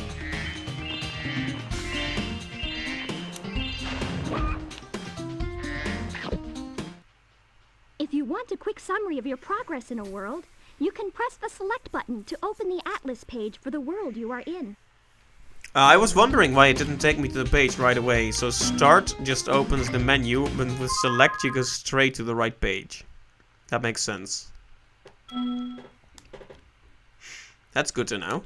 If you want a quick summary of your progress in a world, you can press the select button to open the atlas page for the world you are in. I was wondering why it didn't take me to the page right away. So start just opens the menu, but with select you go straight to the right page. That makes sense. That's good to know.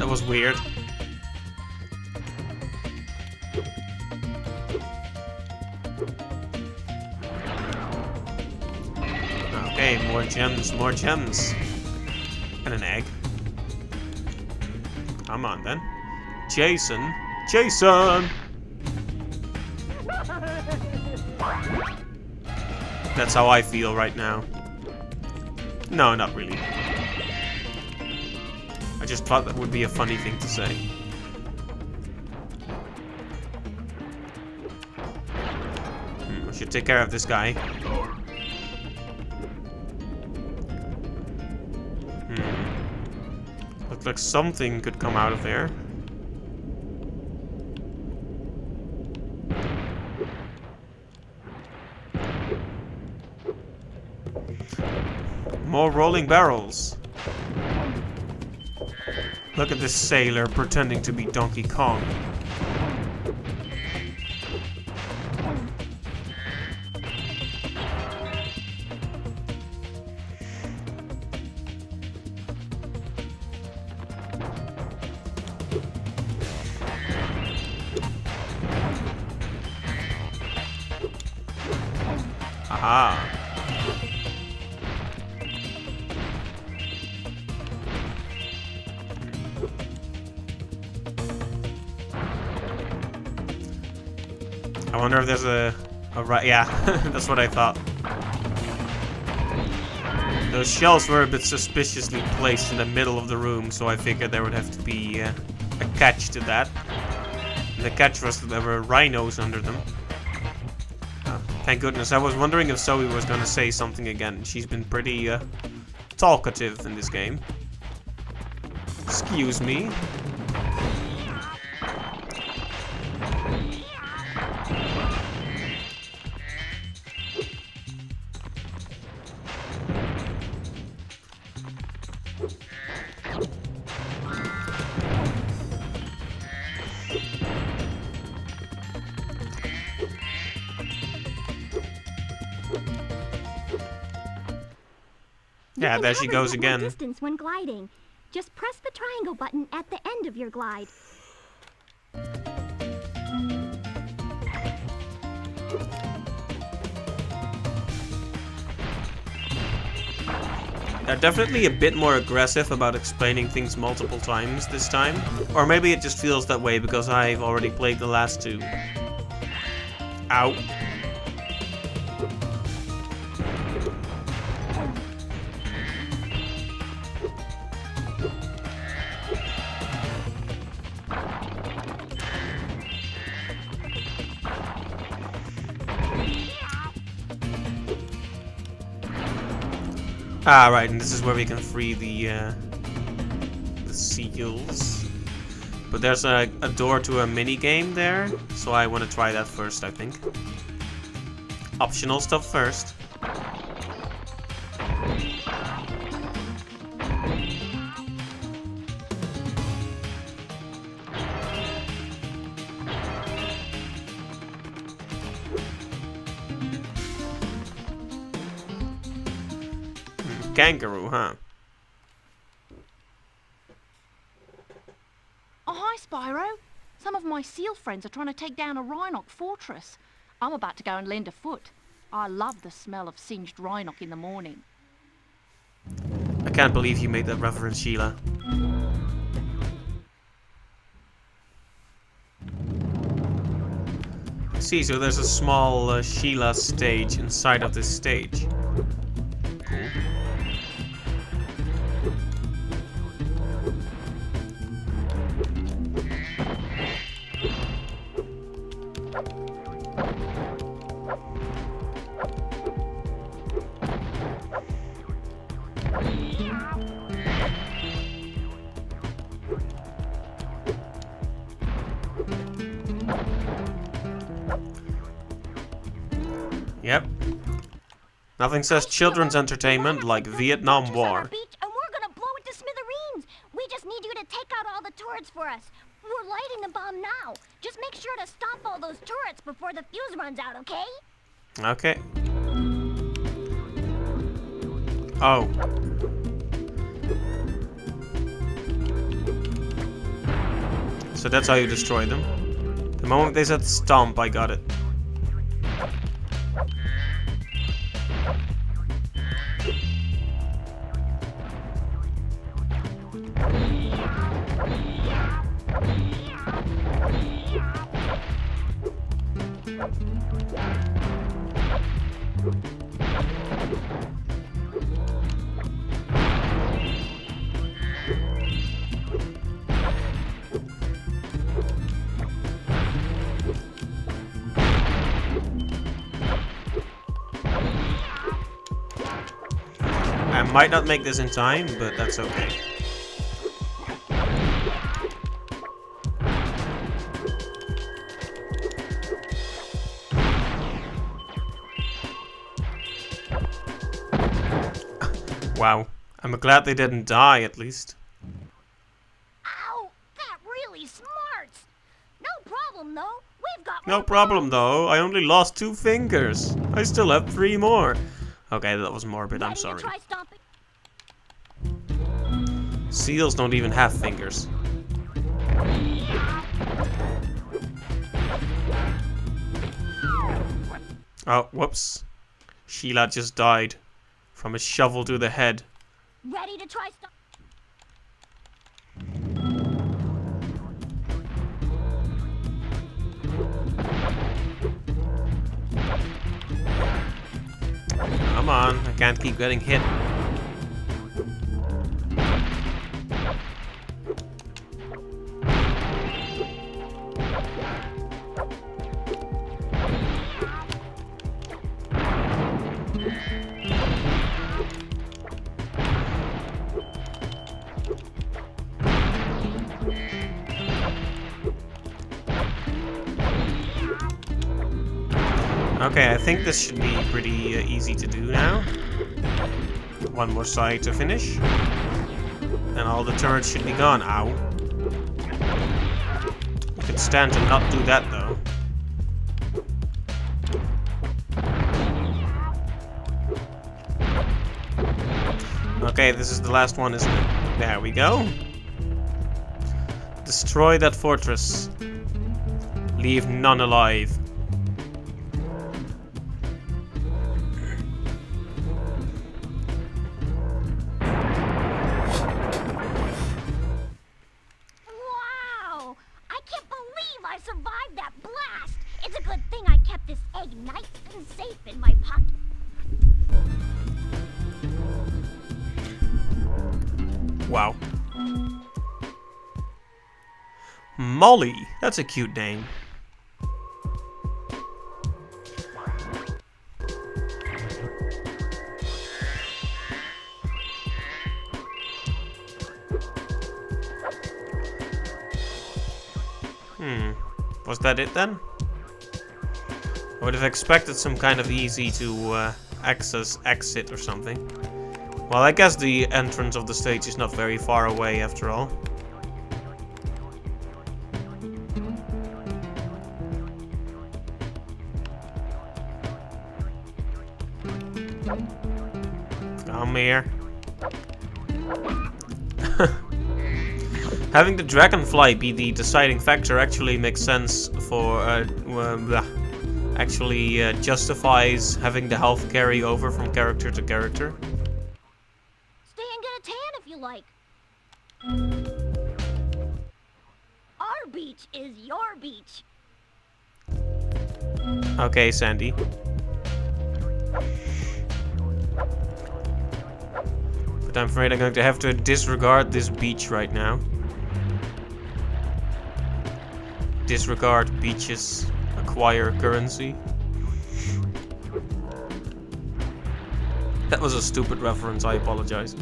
That was weird. Okay, more gems, more gems. And an egg. Come on then. Jason! Jason! That's how I feel right now. No, not really. I just thought that would be a funny thing to say. I should take care of this guy. Looks like something could come out of there. More rolling barrels. Look at this sailor pretending to be Donkey Kong. Aha. I wonder if there's a right. Yeah, that's what I thought. Those shells were a bit suspiciously placed in the middle of the room, so I figured there would have to be a catch to that. And the catch was that there were rhinos under them. Thank goodness. I was wondering if Zoe was gonna say something again. She's been pretty talkative in this game. Excuse me. Yeah, there she goes again. Distance when gliding. Just press the triangle button at the end of your glide. They're definitely a bit more aggressive about explaining things multiple times this time. Or maybe it just feels that way because I've already played the last two. Ow. Ah, right, and this is where we can free the seals. But there's a door to a mini game there, so I want to try that first, I think. Optional stuff first. Kangaroo, huh? Oh, hi, Spyro. Some of my seal friends are trying to take down a Rhinoc fortress. I'm about to go and lend a foot. I love the smell of singed Rhinoc in the morning. I can't believe you made that reference, Sheila. See, so there's a small Sheila stage inside of this stage. Cool. Yep. Nothing says children's entertainment like Vietnam War. Beach, and we're gonna blow it to smithereens. We just need you to take out all the turrets for us. We're lighting the bomb now. Just make sure to stop all those turrets before the fuse runs out, okay? Okay. Oh. So that's how you destroy them. The moment they said stomp, I got it. I might not make this in time, but that's okay. Wow. I'm glad they didn't die, at least. Ow! That really smarts! No problem, though. We've got No problem, though. I only lost 2 fingers. I still have 3 more. Okay, that was morbid. I'm sorry. Try stomping. Seals don't even have fingers. Oh, whoops. Sheila just died from a shovel to the head. Ready to try stuff? Come on, I can't keep getting hit. Okay, I think this should be pretty easy to do now. One more side to finish. And all the turrets should be gone. Ow. You can stand to not do that though. Okay, this is the last one, isn't it? There we go. Destroy that fortress. Leave none alive. Wow! I can't believe I survived that blast! It's a good thing I kept this egg nice and safe in my pocket. Wow. Molly, that's a cute name. Was that it then? I would have expected some kind of easy to access exit or something. Well, I guess the entrance of the stage is not very far away after all. Come here. Having the dragonfly be the deciding factor actually makes sense for justifies having the health carry over from character to character. Stay and get a tan if you like. Our beach is your beach. Okay, Sandy. But I'm afraid I'm going to have to disregard this beach right now. Disregard beaches, acquire currency. That was a stupid reference, I apologize.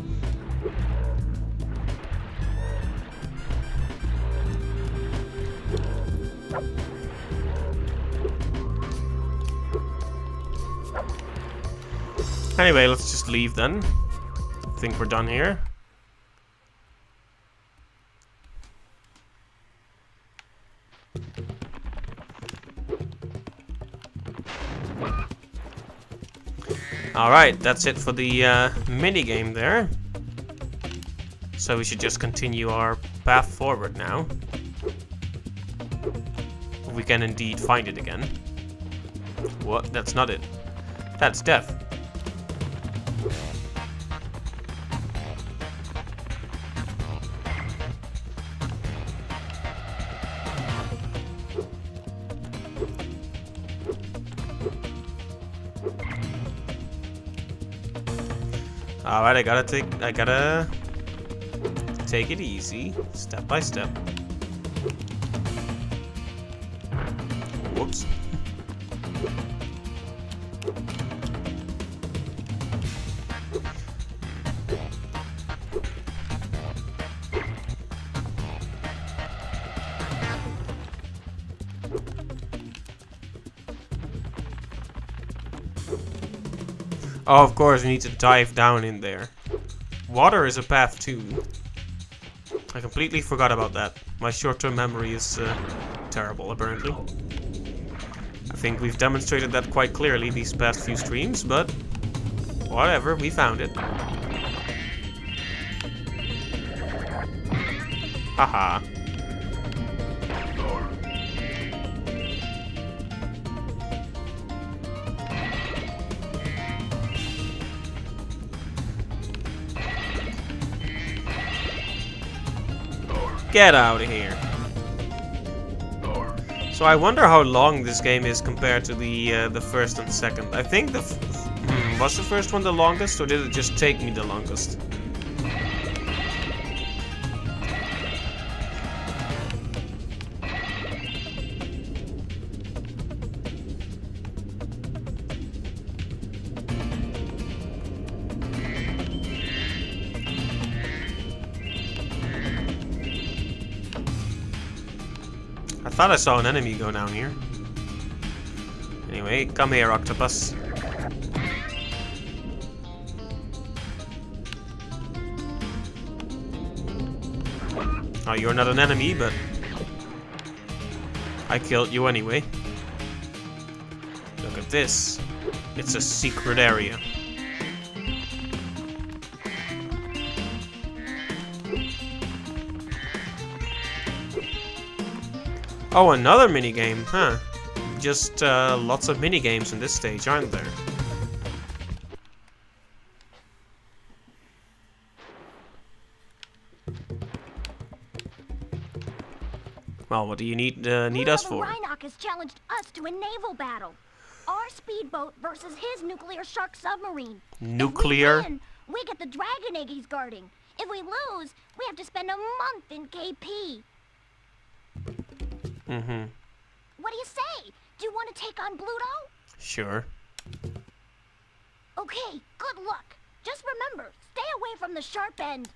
Anyway, let's just leave then. I think we're done here. Alright, that's it for the minigame there. So we should just continue our path forward now. We can indeed find it again. What? That's not it. That's death. Alright, I gotta take it easy, step by step. Whoops. Oh, of course, we need to dive down in there. Water is a path too. I completely forgot about that. My short-term memory is terrible, apparently. I think we've demonstrated that quite clearly these past few streams, but whatever, we found it. Haha. Get out of here. So I wonder how long this game is compared to the first and second. I think was the first one the longest, or did it just take me the longest? I thought I saw an enemy go down here. Anyway, come here, octopus. Oh, you're not an enemy, but I killed you anyway. Look at this. It's a secret area. Oh, another minigame, huh? Just lots of minigames in this stage, aren't there? Well, what do you need us for? Rhinoc has challenged us to a naval battle. Our speedboat versus his nuclear shark submarine. Nuclear? If we win, we get the dragon egg he's guarding. If we lose, we have to spend a month in KP. Mm-hmm. What do you say? Do you want to take on Bluto? Sure. Okay, good luck. Just remember, stay away from the sharp end.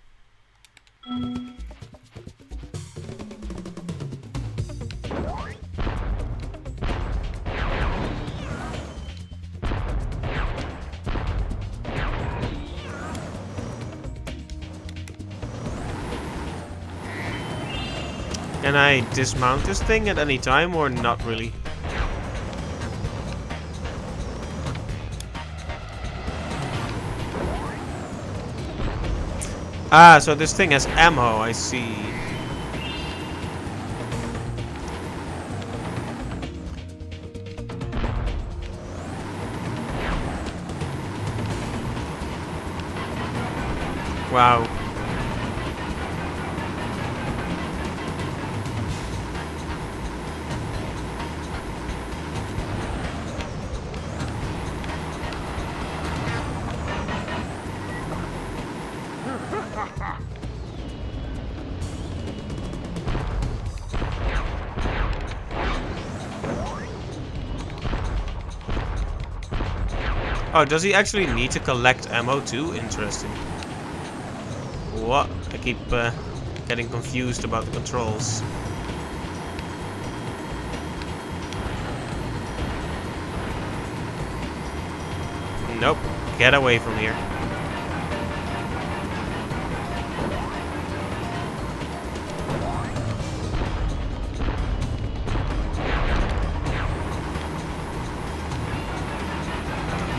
Can I dismount this thing at any time or not really? Ah, so this thing has ammo, I see. Wow. Oh, does he actually need to collect ammo too? Interesting. What? I keep getting confused about the controls. Nope. Get away from here.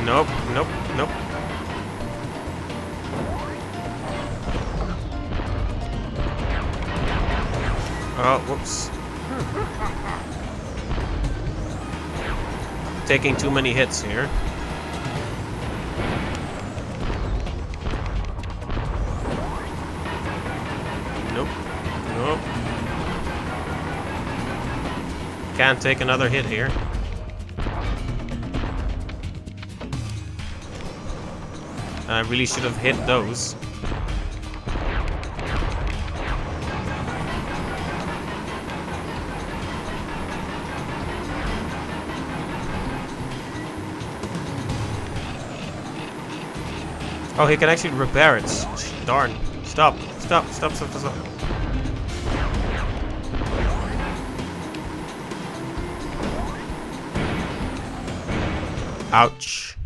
Nope, nope, nope. Oh, whoops. Taking too many hits here. Nope. Nope. Can't take another hit here. I really should have hit those. Oh, he can actually repair it. Darn. Stop. Stop. Stop. Stop. Stop. Stop. Ouch.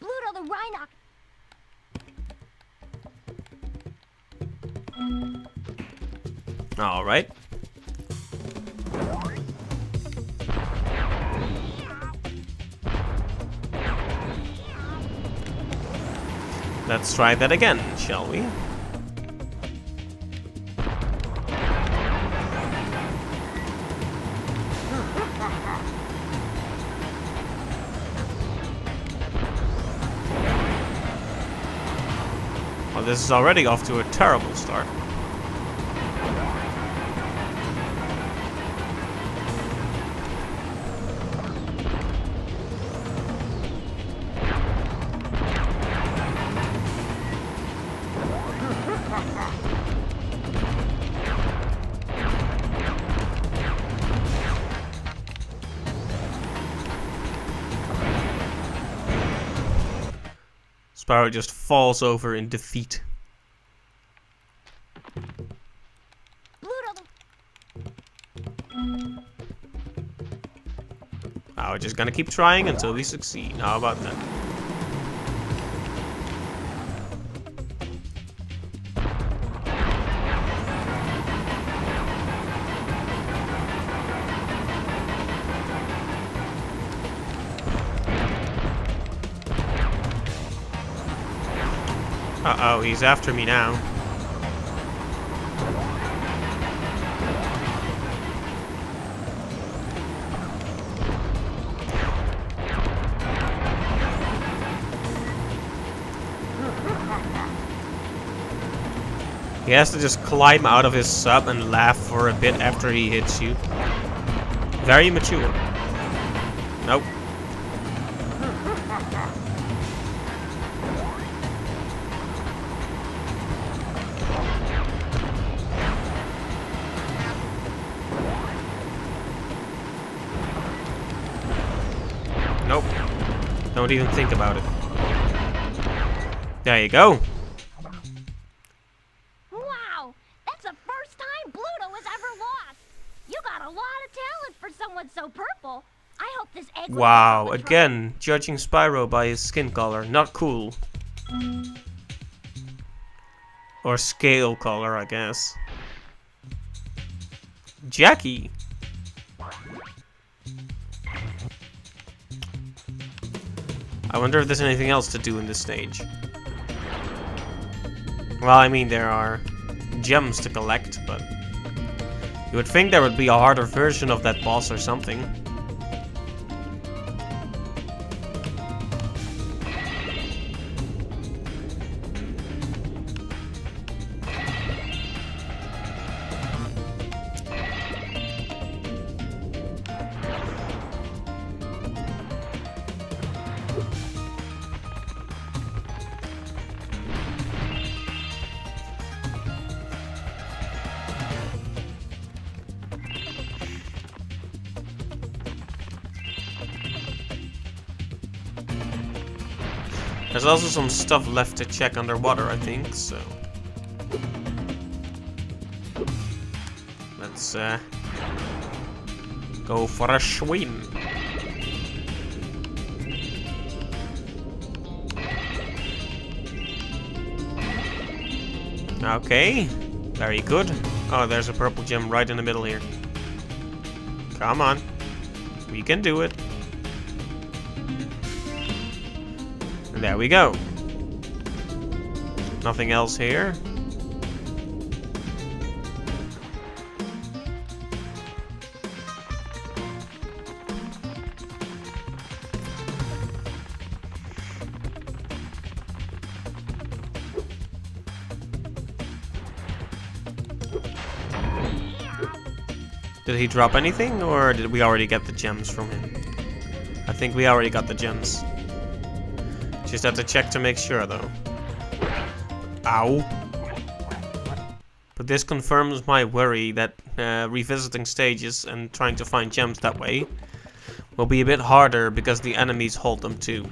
Bluto the Rhinoc. All right. Let's try that again, shall we? Well, this is already off to a terrible start. Spyro just falls over in defeat. Oh, we're just gonna keep trying until we succeed. How about that? Uh-oh, he's after me now. He has to just climb out of his sub and laugh for a bit after he hits you. Very mature. Nope. Nope. Don't even think about it. There you go. Wow! That's the first time Bluto has ever lost! You got a lot of talent for someone so purple. I hope this egg... Wow, again, judging Spyro by his skin color. Not cool. Or scale color, I guess. Jackie! I wonder if there's anything else to do in this stage. Well, I mean, there are gems to collect, but you would think there would be a harder version of that boss or something. There's also some stuff left to check underwater, I think, so... Let's, go for a swim. Okay, very good. Oh, there's a purple gem right in the middle here. Come on. We can do it. There we go. Nothing else here. Did he drop anything, or did we already get the gems from him? I think we already got the gems. Just have to check to make sure, though. Ow. But this confirms my worry that revisiting stages and trying to find gems that way will be a bit harder because the enemies hold them too.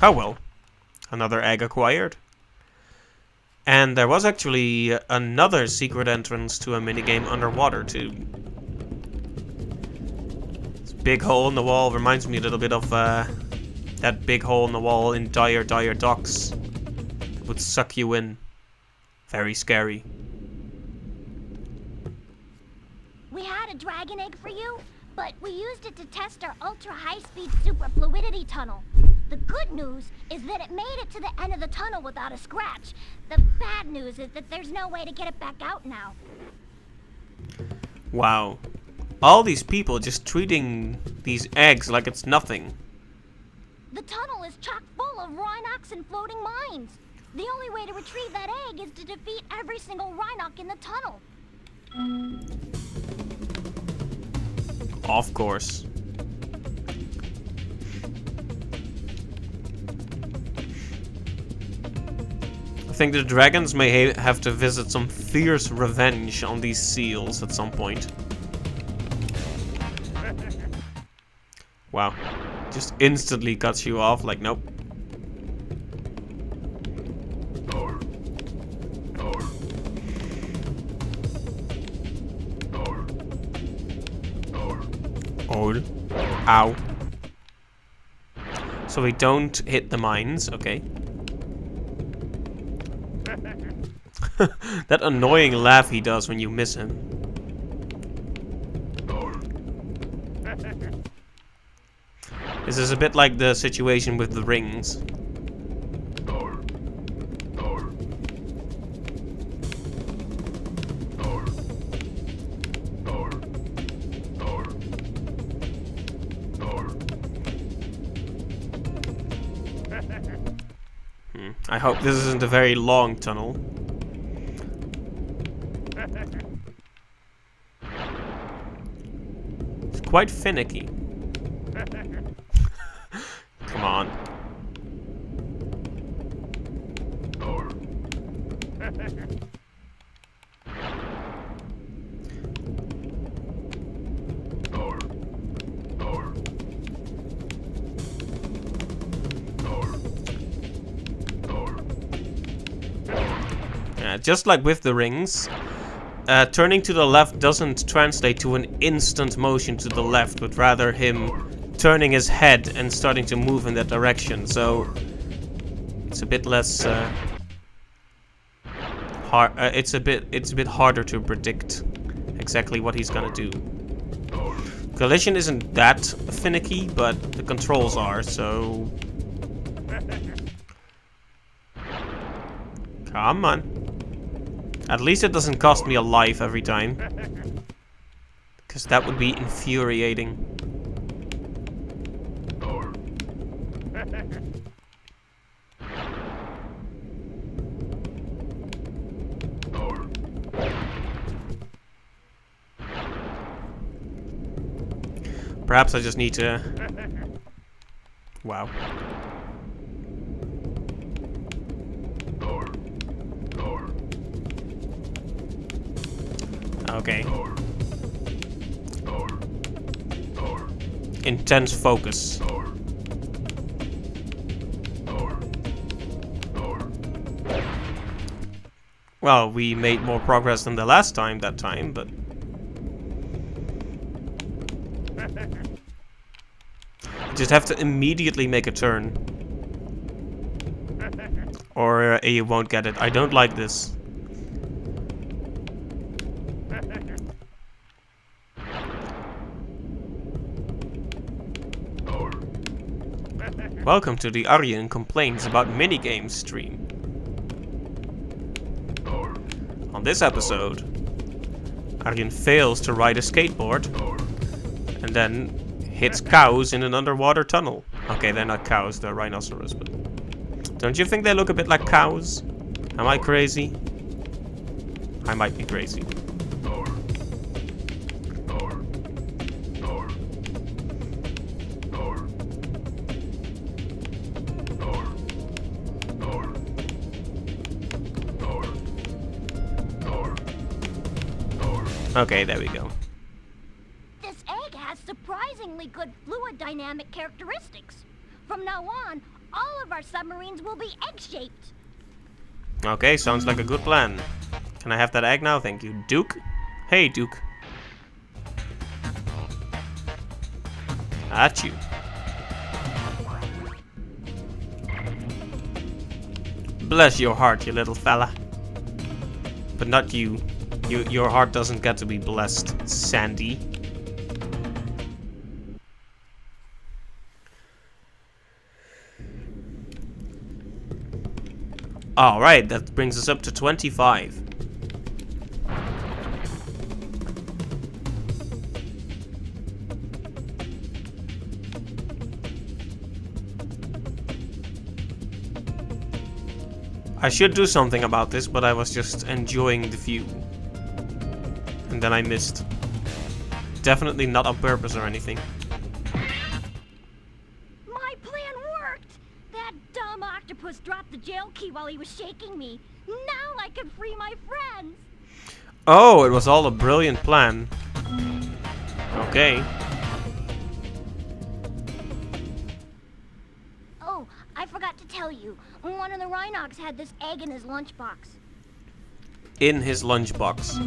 Oh well. Another egg acquired. And there was actually another secret entrance to a minigame underwater too. This big hole in the wall reminds me a little bit of that big hole in the wall in Dire Docks. It would suck you in. Very scary. We had a dragon egg for you, but we used it to test our ultra-high-speed super fluidity tunnel. The good news is that it made it to the end of the tunnel without a scratch. The bad news is that there's no way to get it back out now. Wow. all these people just treating these eggs like it's nothing. The tunnel is chock full of Rhinox and floating mines. The only way to retrieve that egg is to defeat every single Rhinox in the tunnel. Of course. I think the dragons may have to visit some fierce revenge on these seals at some point. Wow. Just instantly cuts you off, like, nope. Oh. Ow. So we don't hit the mines, okay. That annoying laugh he does when you miss him. This is a bit like the situation with the rings. I hope this isn't a very long tunnel. It's quite finicky. Come on. Just like with the rings, turning to the left doesn't translate to an instant motion to the left, but rather him turning his head and starting to move in that direction. So it's a bit less hard. It's a bit harder to predict exactly what he's gonna do. Collision isn't that finicky, but the controls are. So come on. At least it doesn't cost me a life every time. Because that would be infuriating. Perhaps I just need to... Wow. Okay. Intense focus. Well, we made more progress than the last time that time, but... Just have to immediately make a turn. Or you won't get it. I don't like this. Welcome to the Arjen Complains About Minigames stream. On this episode, Arjen fails to ride a skateboard and then hits cows in an underwater tunnel. Okay, they're not cows, they're rhinoceros, but... Don't you think they look a bit like cows? Am I crazy? I might be crazy. Okay, there we go. This egg has surprisingly good fluid dynamic characteristics. From now on, all of our submarines will be egg-shaped. Okay, sounds like a good plan. Can I have that egg now? Thank you. Duke? Hey, Duke. At you. Bless your heart, you little fella. But not you. Your heart doesn't get to be blessed, Sandy. Alright, that brings us up to 25. I should do something about this, but I was just enjoying the view. And then I missed. Definitely not on purpose or anything. My plan worked! That dumb octopus dropped the jail key while he was shaking me. Now I can free my friends! Oh, it was all a brilliant plan. Okay. Oh, I forgot to tell you. One of the Rhinox had this egg in his lunchbox. In his lunchbox.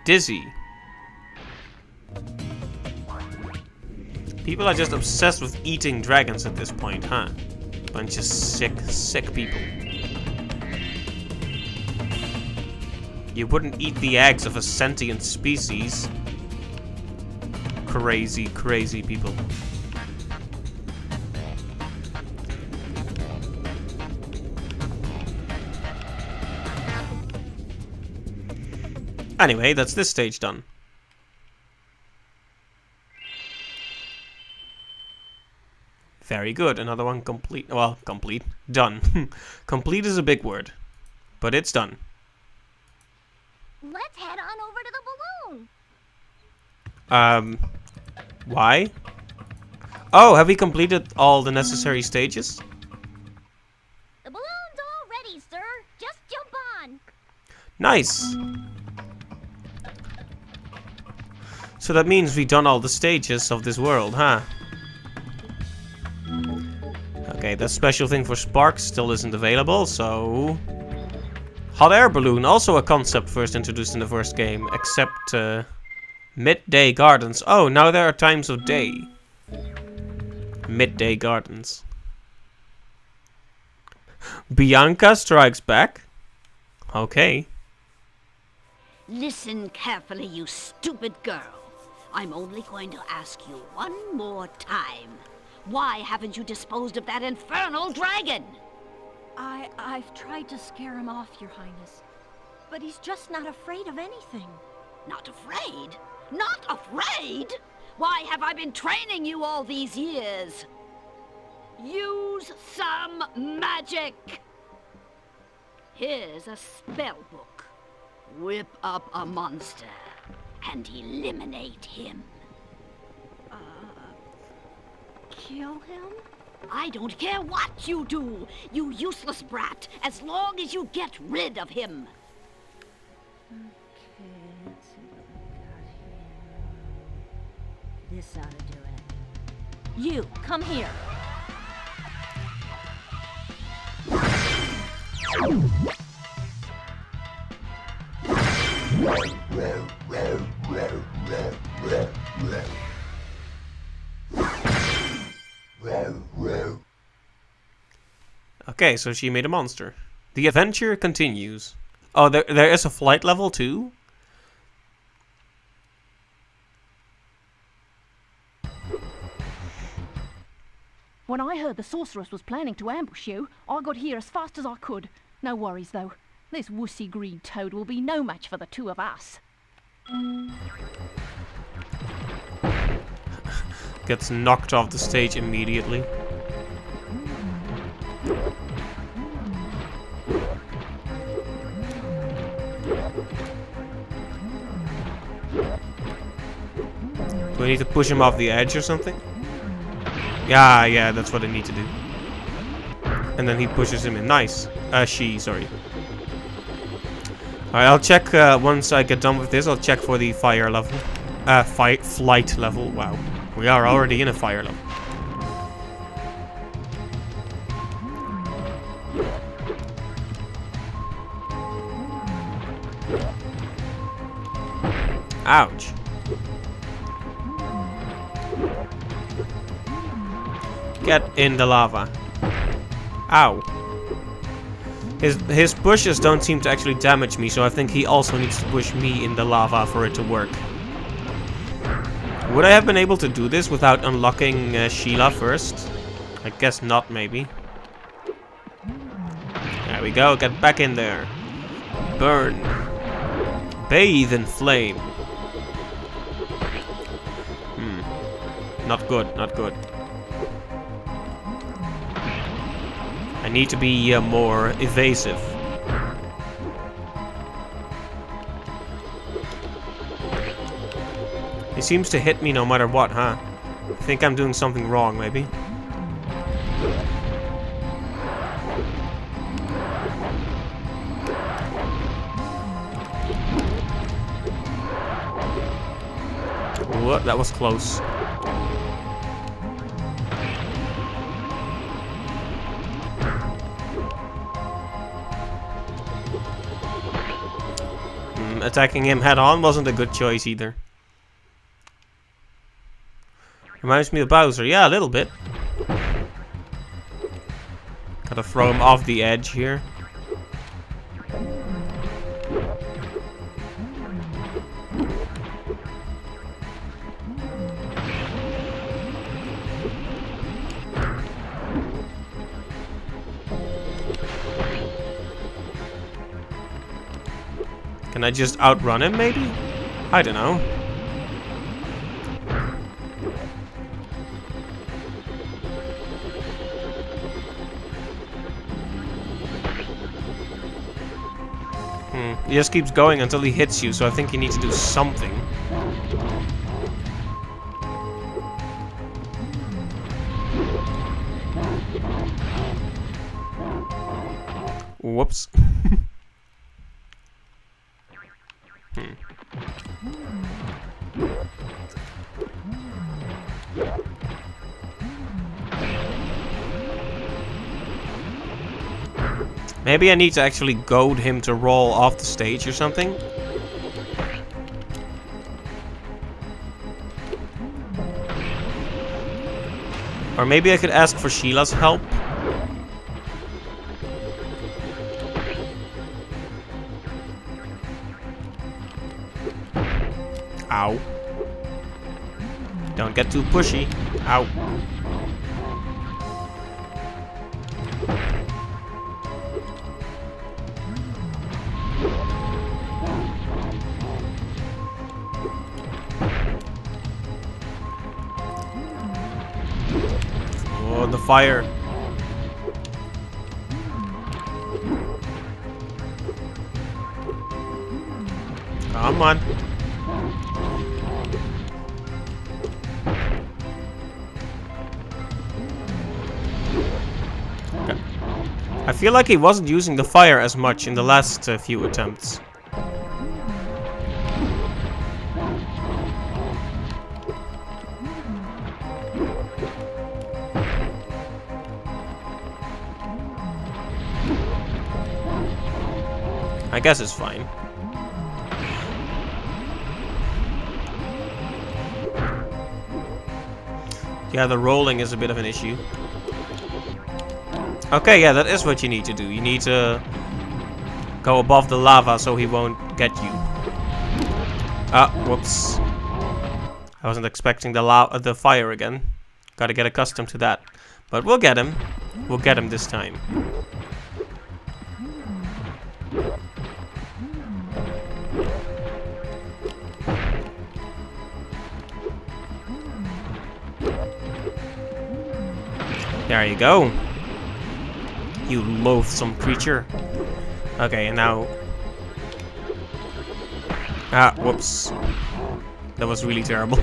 Dizzy. People are just obsessed with eating dragons at this point, huh? Bunch of sick people. You wouldn't eat the eggs of a sentient species. Crazy people. Anyway, that's this stage done. Very good. Another one complete. Well, complete. Done. Complete is a big word. But it's done. Let's head on over to the balloon. Why? Oh, have we completed all the necessary stages? The balloon's all ready, sir. Just jump on. Nice. So that means we've done all the stages of this world, huh? Okay, that special thing for sparks still isn't available, so... Hot air balloon, also a concept first introduced in the first game, except midday gardens. Oh, now there are times of day. Midday gardens. Bianca strikes back. Okay. Listen carefully, you stupid girl. I'm only going to ask you one more time. Why haven't you disposed of that infernal dragon? I've tried to scare him off, Your Highness. But he's just not afraid of anything. Not afraid? Not afraid? Why have I been training you all these years? Use some magic! Here's a spell book. Whip up a monster and eliminate him. Kill him? I don't care what you do, you useless brat, as long as you get rid of him. Okay, let's see what we got here. This ought to do it. You, come here. Okay, so she made a monster. The adventure continues. Oh, there is a flight level too? When I heard the sorceress was planning to ambush you, I got here as fast as I could. No worries, though. This wussy green toad will be no match for the two of us. Gets knocked off the stage immediately. Do I need to push him off the edge or something? Yeah, that's what I need to do. And then he pushes him in. Nice. Sorry. Alright, I'll check, once I get done with this, I'll check for the fire level. Flight level. Wow. We are already in a fire level. Ouch. Get in the lava. Ow. His pushes don't seem to actually damage me, so I think he also needs to push me in the lava for it to work. Would I have been able to do this without unlocking Sheila first? I guess not, maybe. There we go, get back in there. Burn. Bathe in flame. Not good, not good. I need to be more evasive. He seems to hit me no matter what, huh? I think I'm doing something wrong, maybe. What? That was close. Attacking him head on wasn't a good choice either. Reminds me of Bowser. Yeah, a little bit. Gotta throw him off the edge here. Can I just outrun him, maybe? I don't know. He just keeps going until he hits you, so I think you need to do something. Whoops. Maybe I need to actually goad him to roll off the stage or something. Or maybe I could ask for Sheila's help. Ow. Don't get too pushy. Ow. Oh, the fire. Come on. I feel like he wasn't using the fire as much in the last few attempts. I guess it's fine. Yeah, the rolling is a bit of an issue. Okay, yeah, that is what you need to do. You need to go above the lava so he won't get you. Ah, whoops. I wasn't expecting the fire again. Gotta get accustomed to that. But we'll get him. We'll get him this time. There you go. You loathsome creature. Okay, and now... Ah, whoops. That was really terrible.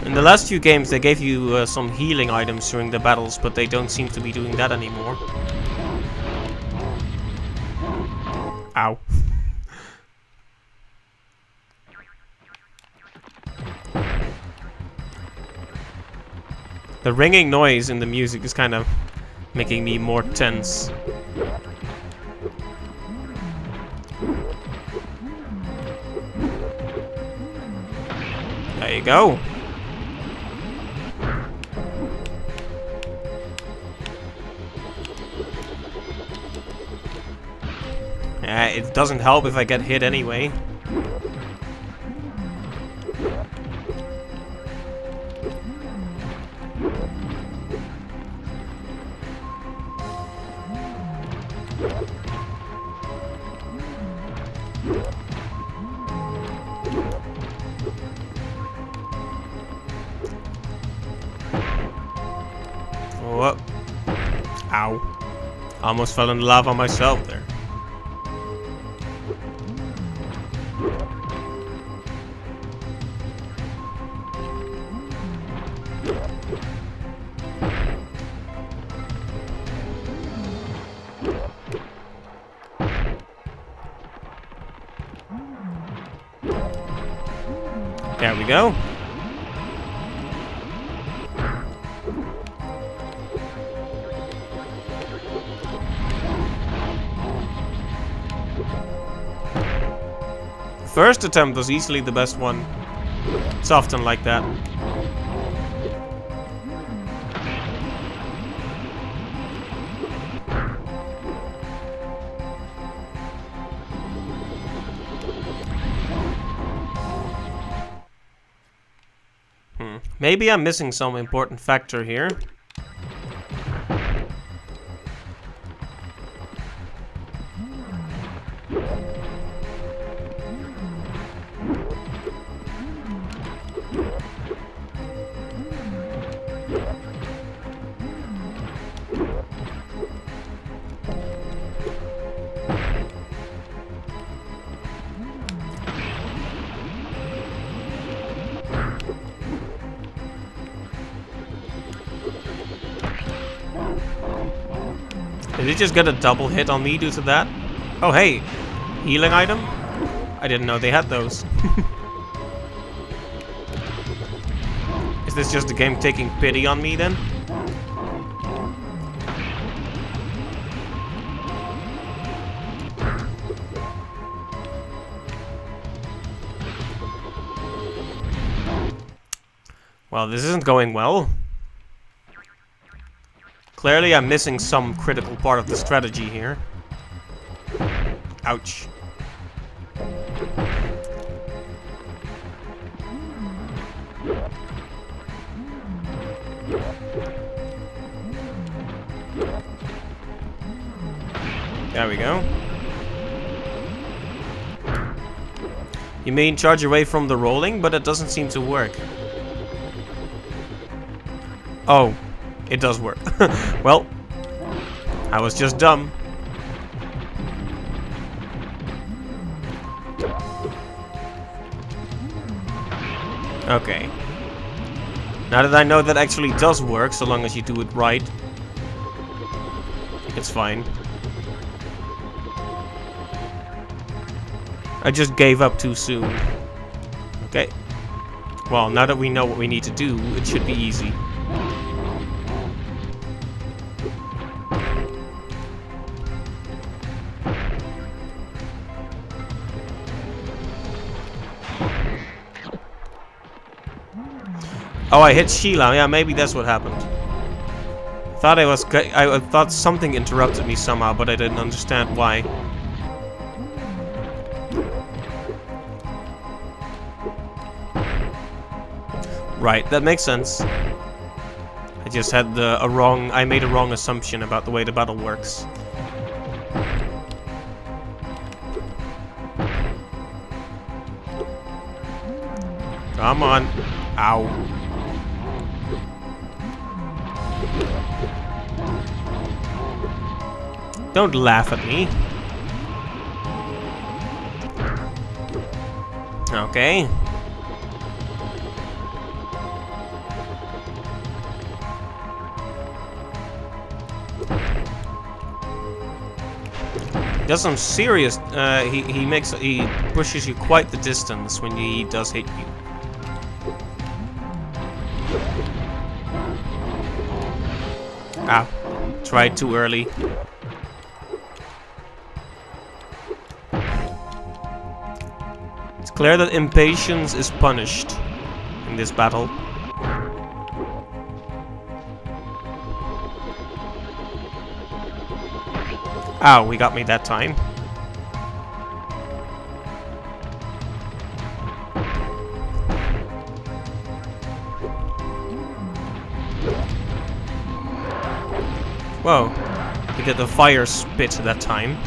In the last few games they gave you some healing items during the battles, but they don't seem to be doing that anymore. Ow. The ringing noise in the music is kind of making me more tense. There you go. It doesn't help if I get hit anyway. Ow. Almost fell in the lava myself there. There we go. First attempt was easily the best one. It's often like that. Maybe I'm missing some important factor here. Did he just get a double hit on me due to that? Oh hey, healing item? I didn't know they had those. Is this just the game taking pity on me then? Well, this isn't going well. Clearly, I'm missing some critical part of the strategy here. Ouch. There we go. You mean charge away from the rolling, but it doesn't seem to work. Oh. It does work. Well, I was just dumb. Okay. Now that I know that actually does work, so long as you do it right, it's fine. I just gave up too soon. Okay. Well, now that we know what we need to do, it should be easy. Oh, I hit Sheila. Yeah, maybe that's what happened. I thought something interrupted me somehow, but I didn't understand why. Right, that makes sense. I just had I made a wrong assumption about the way the battle works. Come on. Ow. Don't laugh at me. Okay. Does some serious. He pushes you quite the distance when he does hit you. Ah, tried too early. It's clear that impatience is punished in this battle. Ow, we got me that time. Whoa, we did the fire spit that time.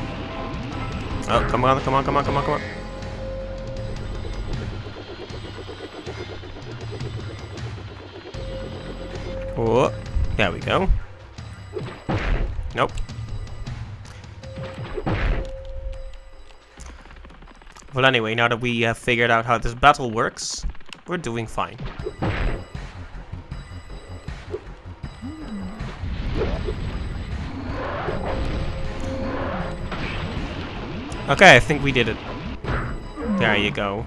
Oh, come on, come on, come on, come on, come on. Oh, there we go. Nope. Well, anyway, now that we have figured out how this battle works, we're doing fine. Okay, I think we did it. There you go.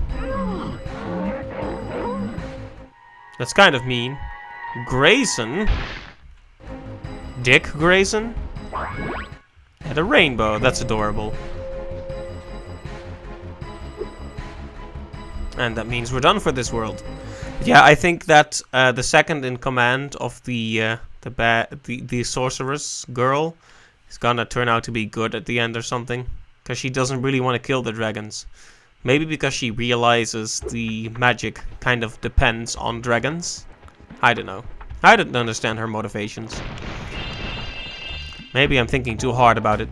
That's kind of mean. Grayson? Dick Grayson? And a rainbow, that's adorable. And that means we're done for this world. Yeah, I think that the second in command of the sorceress girl is gonna turn out to be good at the end or something. Because she doesn't really want to kill the dragons. Maybe because she realizes the magic kind of depends on dragons. I don't know. I didn't understand her motivations. Maybe I'm thinking too hard about it.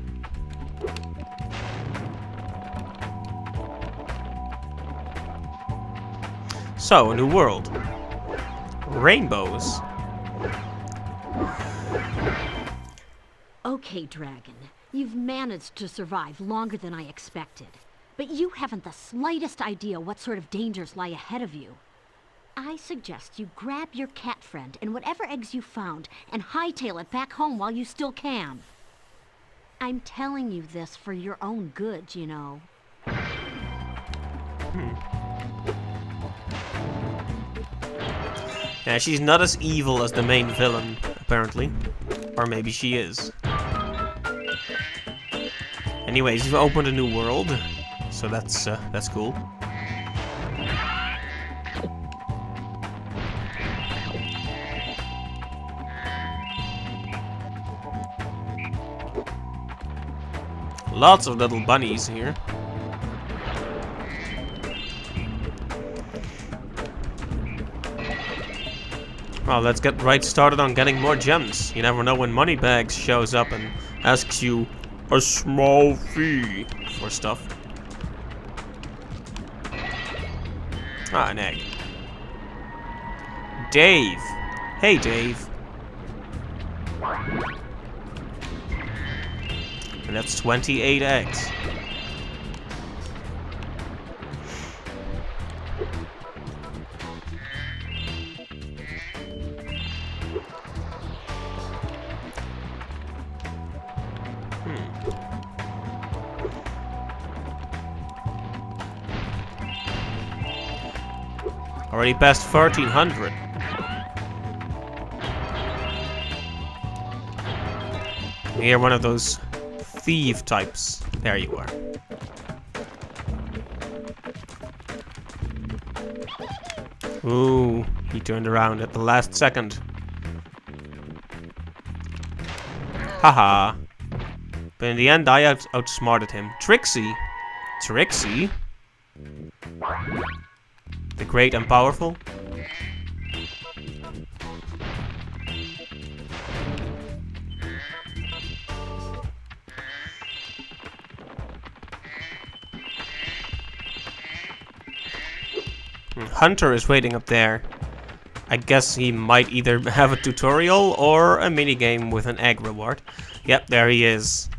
So, a new world. Rainbows. Okay, Dragon. You've managed to survive longer than I expected. But you haven't the slightest idea what sort of dangers lie ahead of you. I suggest you grab your cat friend and whatever eggs you found and hightail it back home while you still can. I'm telling you this for your own good, you know. Yeah, she's not as evil as the main villain, apparently. Or maybe she is. Anyways, you've opened a new world, so that's cool. Lots of little bunnies here. Well, let's get right started on getting more gems. You never know when Moneybags shows up and asks you a small fee for stuff. Ah, an egg. Dave. Hey, Dave. And that's 28 eggs. Already past 1300. You're one of those thief types. There you are. Ooh, he turned around at the last second. Haha. But in the end, I outsmarted him. Trixie? Trixie? The great and powerful? Hunter is waiting up there. I guess he might either have a tutorial or a minigame with an egg reward. Yep, there he is.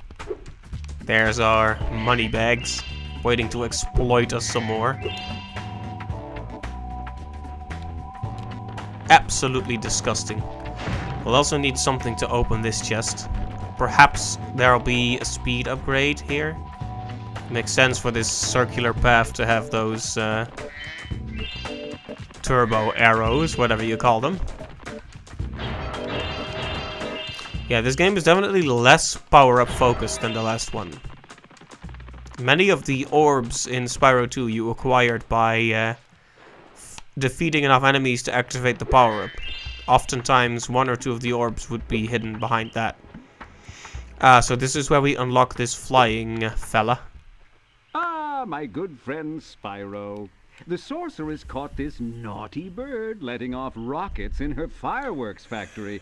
There's our money bags, waiting to exploit us some more. Absolutely disgusting. We'll also need something to open this chest. Perhaps there'll be a speed upgrade here. Makes sense for this circular path to have those turbo arrows, whatever you call them. Yeah, this game is definitely less power-up focused than the last one. Many of the orbs in Spyro 2 you acquired by defeating enough enemies to activate the power-up. Oftentimes, one or two of the orbs would be hidden behind that. So this is where we unlock this flying fella. Ah, my good friend Spyro. The sorceress caught this naughty bird letting off rockets in her fireworks factory,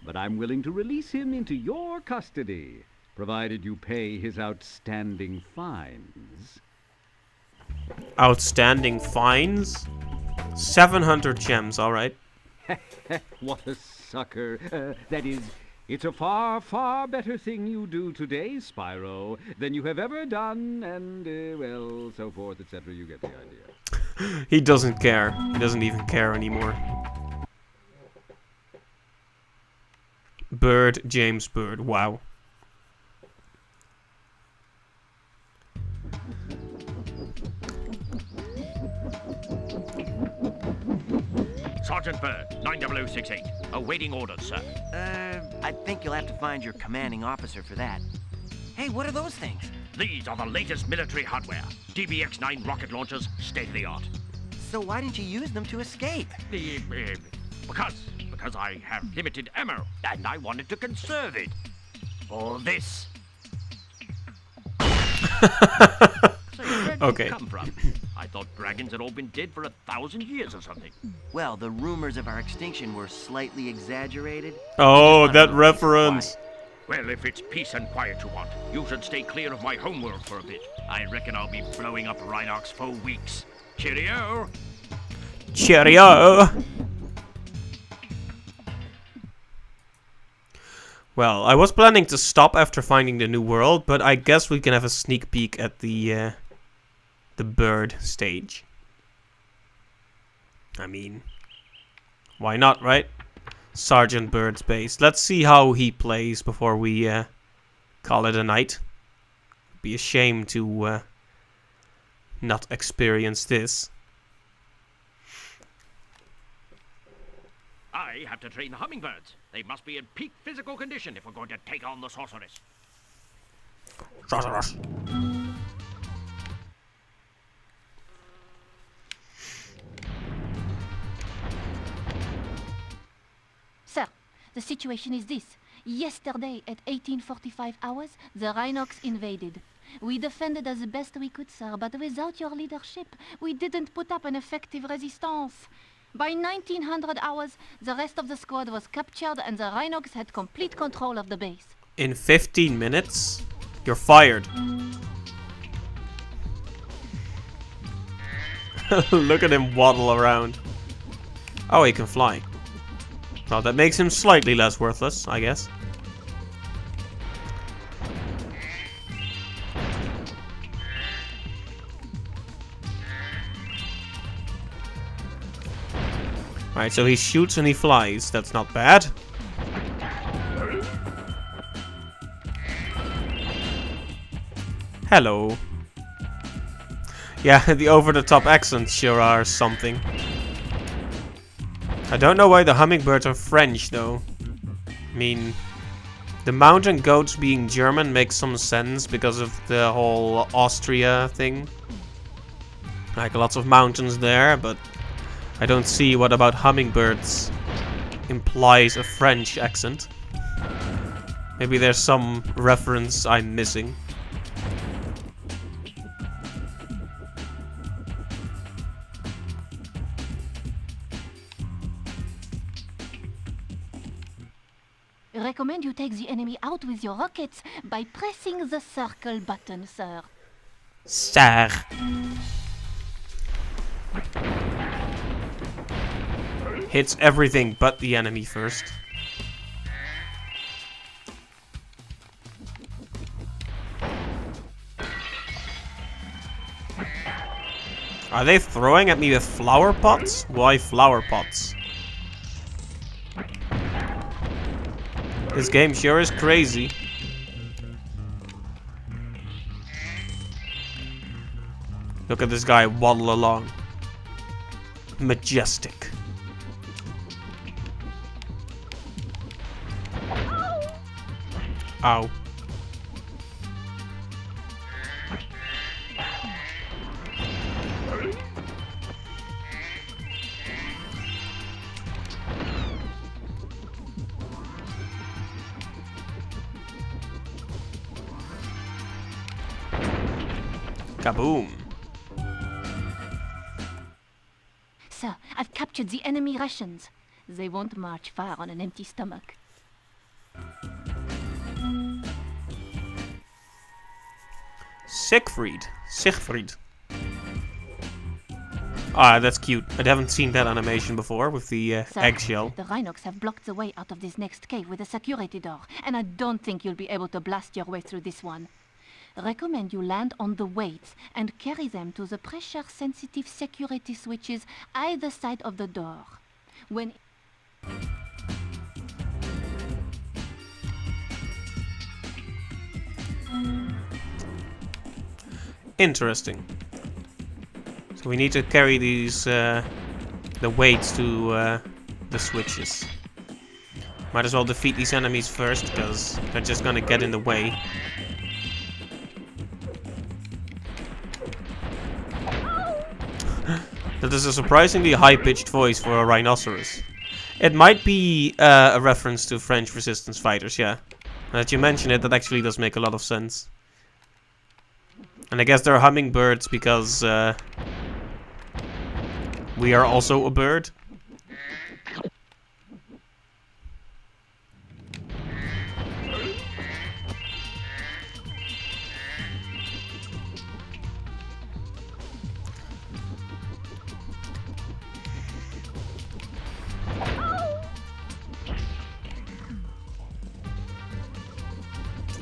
but I'm willing to release him into your custody, provided you pay his outstanding fines. Outstanding fines? 700 gems, alright. What a sucker. That is, It's a far, far better thing you do today, Spyro, than you have ever done, and, well, so forth, etc. You get the idea. He doesn't care. He doesn't even care anymore. Bird, James Bird. Wow. Sergeant Bird, 90068. Awaiting orders, sir. I think you'll have to find your commanding officer for that. Hey, what are those things? These are the latest military hardware. DBX-9 rocket launchers, state-of-the-art. So why didn't you use them to escape? Because I have limited ammo, and I wanted to conserve it. For this. Okay. Come from? I thought dragons had all been dead for 1,000 years or something. Well, the rumors of our extinction were slightly exaggerated. Oh, that reference. Well, if it's peace and quiet you want, you should stay clear of my homeworld for a bit. I reckon I'll be blowing up Rhinox for weeks. Cheerio! Cheerio! Well, I was planning to stop after finding the new world, but I guess we can have a sneak peek at the bird stage. I mean, why not, right? Sergeant Bird's base. Let's see how he plays before we call it a night. It'd be a shame to not experience this. I have to train the hummingbirds. They must be in peak physical condition if we're going to take on the sorceress. Sorceress. Sir, the situation is this. Yesterday at 1845 hours, the Rhinox invaded. We defended as best we could, sir, but without your leadership, we didn't put up an effective resistance. By 1900 hours, the rest of the squad was captured and the Rhinox had complete control of the base. In 15 minutes? You're fired. Look at him waddle around. Oh, he can fly. Well, that makes him slightly less worthless, I guess. Alright, so he shoots and he flies. That's not bad. Hello. Yeah, the over-the-top accents sure are something. I don't know why the hummingbirds are French, though. I mean, the mountain goats being German makes some sense because of the whole Austria thing. Like, lots of mountains there, but I don't see what about hummingbirds implies a French accent. Maybe there's some reference I'm missing. Recommend you take the enemy out with your rockets by pressing the circle button, sir. Sir. Hits everything but the enemy first. Are they throwing at me with flower pots? Why flower pots? This game sure is crazy. Look at this guy waddle along. Majestic. Ow. Kaboom. Sir, I've captured the enemy Russians. They won't march far on an empty stomach. Siegfried. Ah, that's cute. I haven't seen that animation before with the Sir, eggshell. the Rhinox have blocked the way out of this next cave with a security door, and I don't think you'll be able to blast your way through this one. Recommend you land on the weights and carry them to the pressure-sensitive security switches either side of the door. When... Interesting. So we need to carry these, the weights to the switches. Might as well defeat these enemies first, because they're just gonna get in the way. That is a surprisingly high-pitched voice for a rhinoceros. It might be a reference to French resistance fighters, yeah. Now that you mention it, that actually does make a lot of sense. And I guess they're hummingbirds because we are also a bird.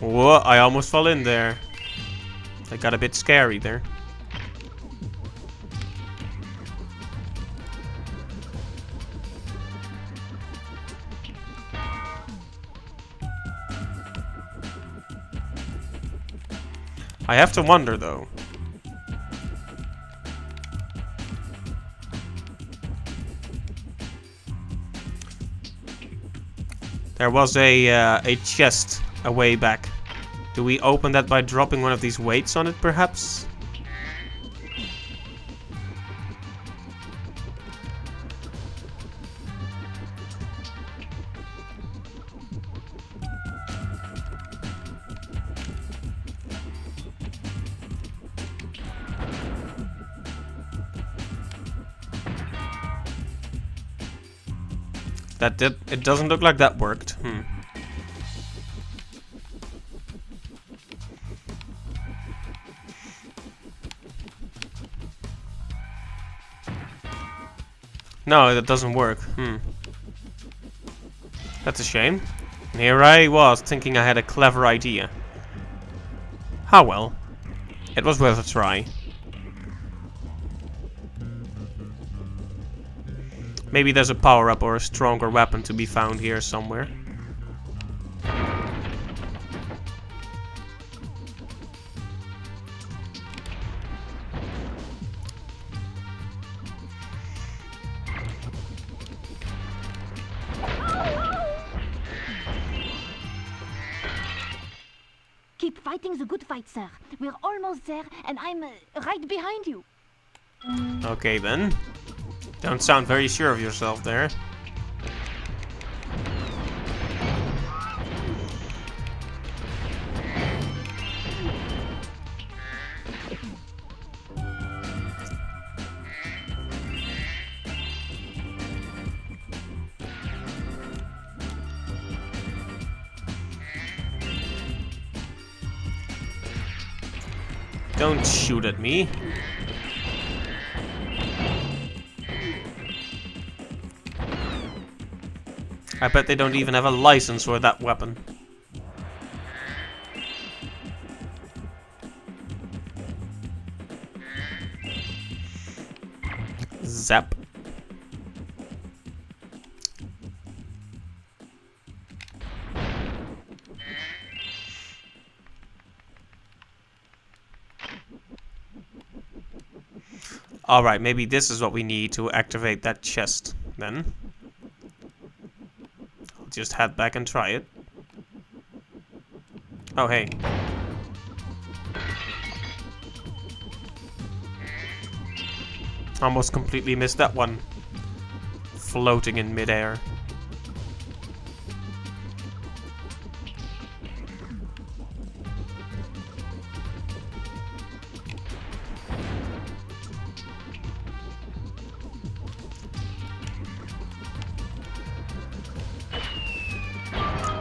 Whoa, I almost fell in there. That got a bit scary there. I have to wonder though. There was a chest a way back. Do we open that by dropping one of these weights on it, perhaps? It doesn't look like that worked. No, that doesn't work. That's a shame. And here I was, thinking I had a clever idea. Ah well. It was worth a try. Maybe there's a power-up or a stronger weapon to be found here somewhere. Keep fighting the good fight, sir. We're almost there, and I'm right behind you. Okay then. Don't sound very sure of yourself there. Don't shoot at me. I bet they don't even have a license for that weapon. Zap. Alright, maybe this is what we need to activate that chest, then. I'll just head back and try it. Oh, hey. Almost completely missed that one. Floating in midair.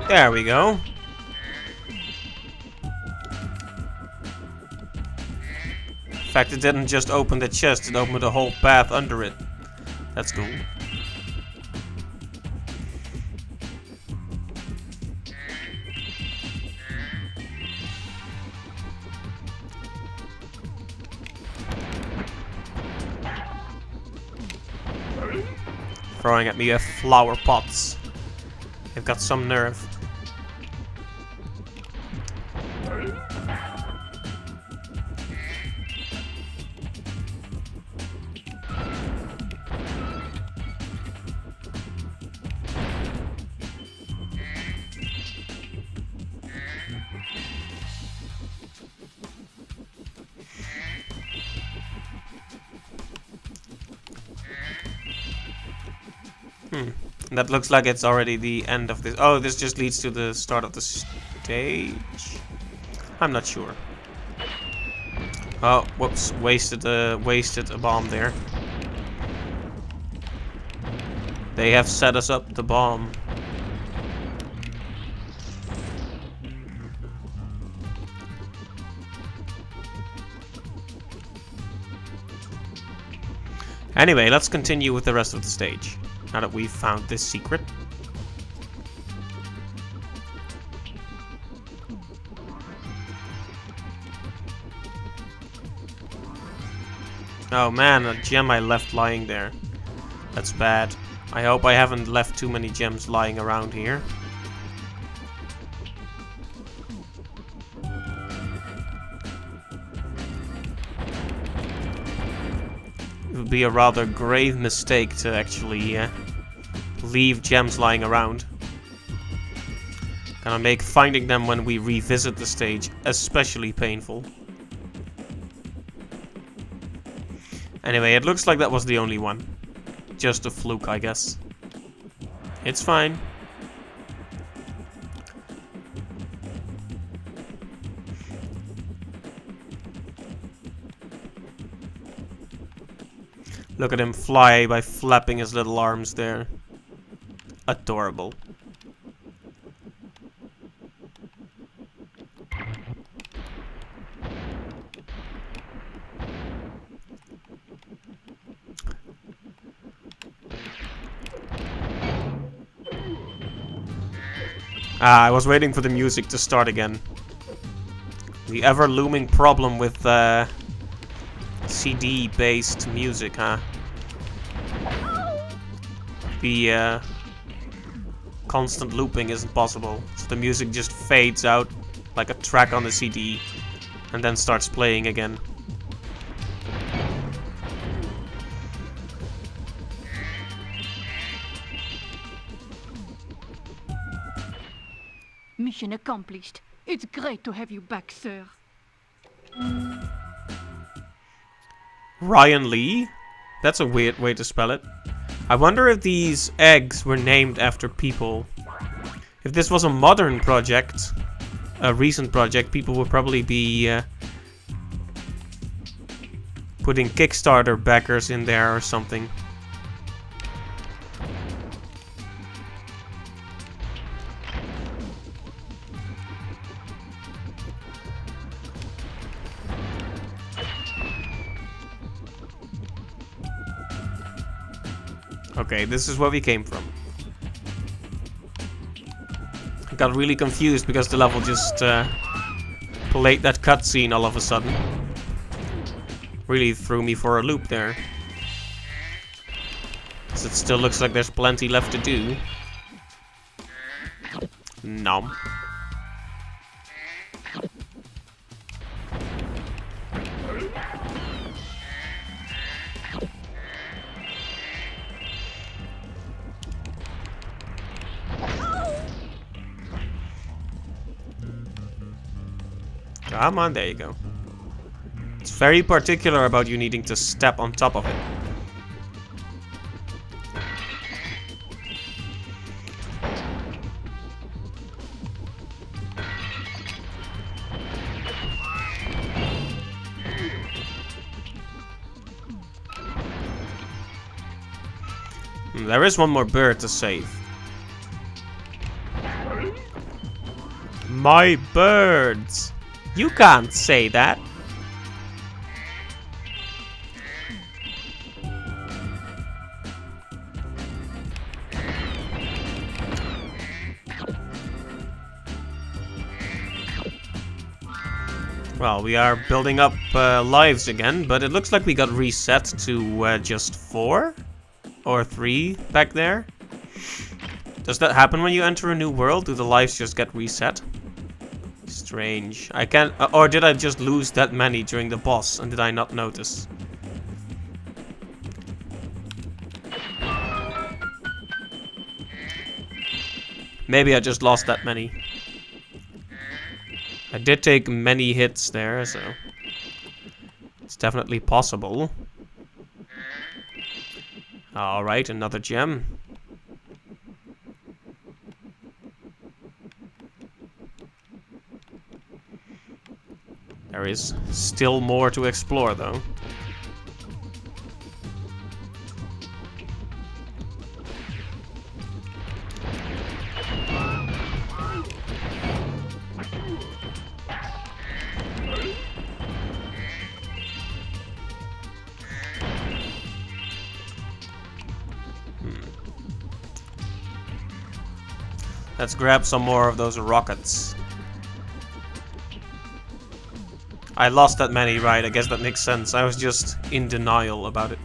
There we go. In fact, it didn't just open the chest, it opened the whole path under it. That's cool. Throwing at me with flower pots. They've got some nerve. That looks like it's already the end of this. Oh, this just leads to the start of the stage? I'm not sure. Oh, whoops. Wasted a bomb there. They have set us up the bomb. Anyway, let's continue with the rest of the stage. Now that we've found this secret. Oh man, a gem I left lying there. That's bad. I hope I haven't left too many gems lying around here. It would be a rather grave mistake to actually leave gems lying around. Gonna make finding them when we revisit the stage especially painful. Anyway, it looks like that was the only one. Just a fluke, I guess. It's fine. Look at him fly by flapping his little arms there. Adorable. I was waiting for the music to start again. The ever-looming problem with CD-based music, huh? The constant looping isn't possible. So the music just fades out like a track on the CD and then starts playing again. Mission accomplished. It's great to have you back, sir. Ryan Lee? That's a weird way to spell it. I wonder if these eggs were named after people. If this was a modern project, a recent project, people would probably be putting Kickstarter backers in there or something. Okay, this is where we came from. I got really confused because the level just played that cutscene all of a sudden. Really threw me for a loop there. Because it still looks like there's plenty left to do. Nom. Come on, there you go. It's very particular about you needing to step on top of it. There is one more bird to save. My birds! You can't say that. Well, we are building up lives again, but it looks like we got reset to just 4 or 3 back there. Does that happen when you enter a new world? Do the lives just get reset? Strange. I can't... or did I just lose that many during the boss and did I not notice? Maybe I just lost that many. I did take many hits there, so it's definitely possible. Alright, another gem. There is still more to explore, though. Let's grab some more of those rockets. I lost that many, right? I guess that makes sense. I was just in denial about it.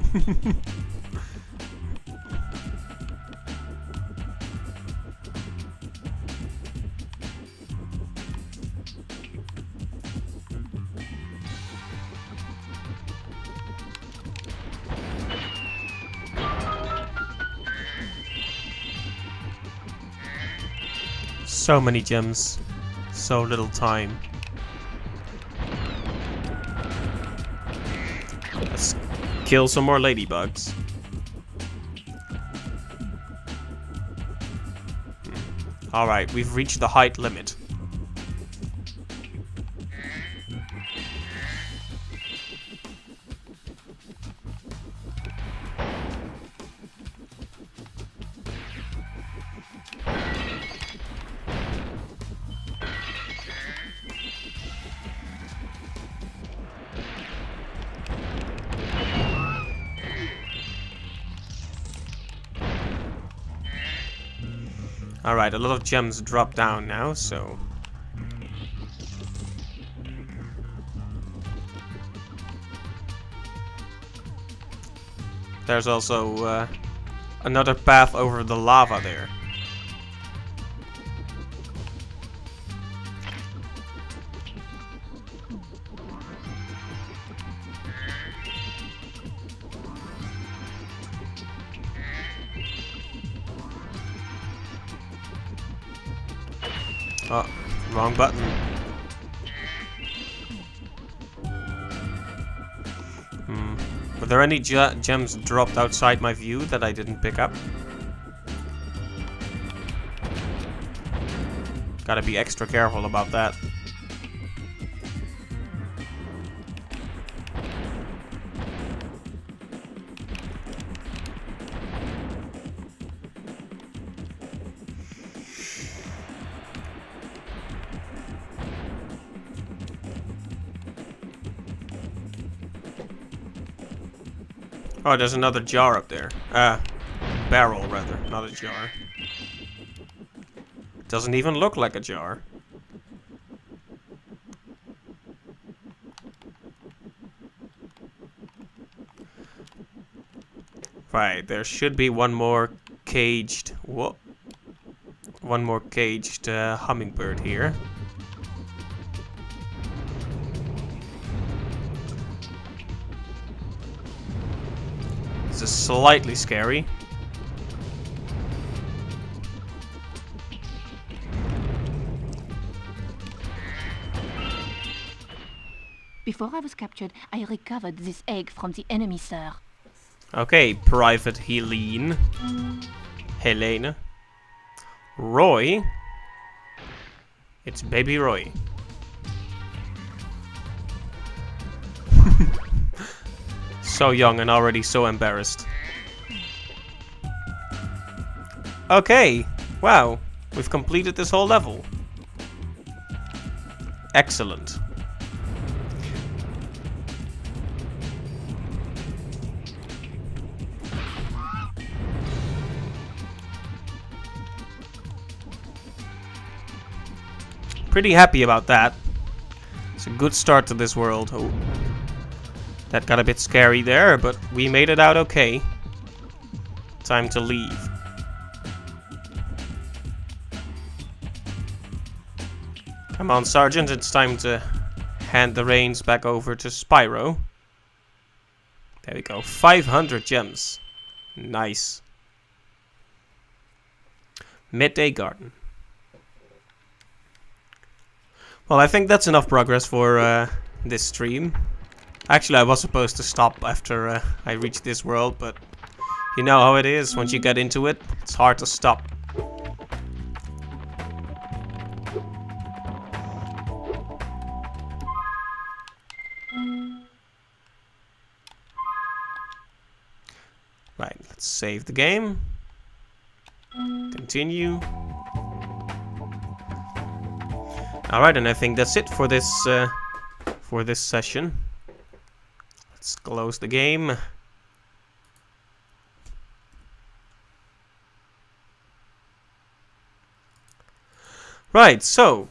So many gems, so little time. Let's kill some more ladybugs. Alright, we've reached the height limit. Alright, a lot of gems drop down now, so... There's also another path over the lava there. Oh, wrong button. Were there any gems dropped outside my view that I didn't pick up? Gotta be extra careful about that. Oh, there's another jar up there. Barrel, rather, not a jar. Doesn't even look like a jar. Right, there should be one more caged... Whoa. One more caged hummingbird here. This is slightly scary. Before I was captured, I recovered this egg from the enemy, sir. Okay, Private Helene. Helene. Roy. It's baby Roy. So young and already so embarrassed. Okay, wow, we've completed this whole level. Excellent. Pretty happy about that. It's a good start to this world. Oh, that got a bit scary there, but we made it out okay. Time to leave. Come on, Sergeant, it's time to hand the reins back over to Spyro. There we go, 500 gems. Nice. Midday Garden. Well, I think that's enough progress for this stream. Actually, I was supposed to stop after I reached this world, but you know how it is. Once you get into it, it's hard to stop. Right, let's save the game. Continue. Alright, and I think that's it for this session. Let's close the game. Right, so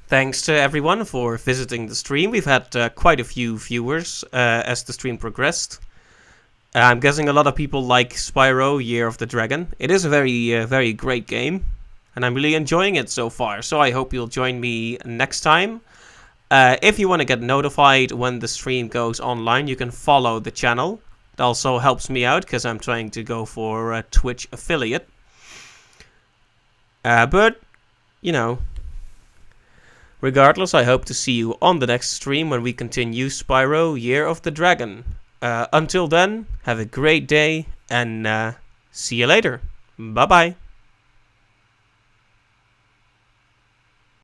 thanks to everyone for visiting the stream. We've had quite a few viewers as the stream progressed. I'm guessing a lot of people like Spyro, Year of the Dragon. It is a very great game, and I'm really enjoying it so far. So I hope you'll join me next time. If you want to get notified when the stream goes online, you can follow the channel. It also helps me out because I'm trying to go for a Twitch affiliate. But, you know, regardless, I hope to see you on the next stream when we continue Spyro, Year of the Dragon. Until then, have a great day and see you later. Bye-bye.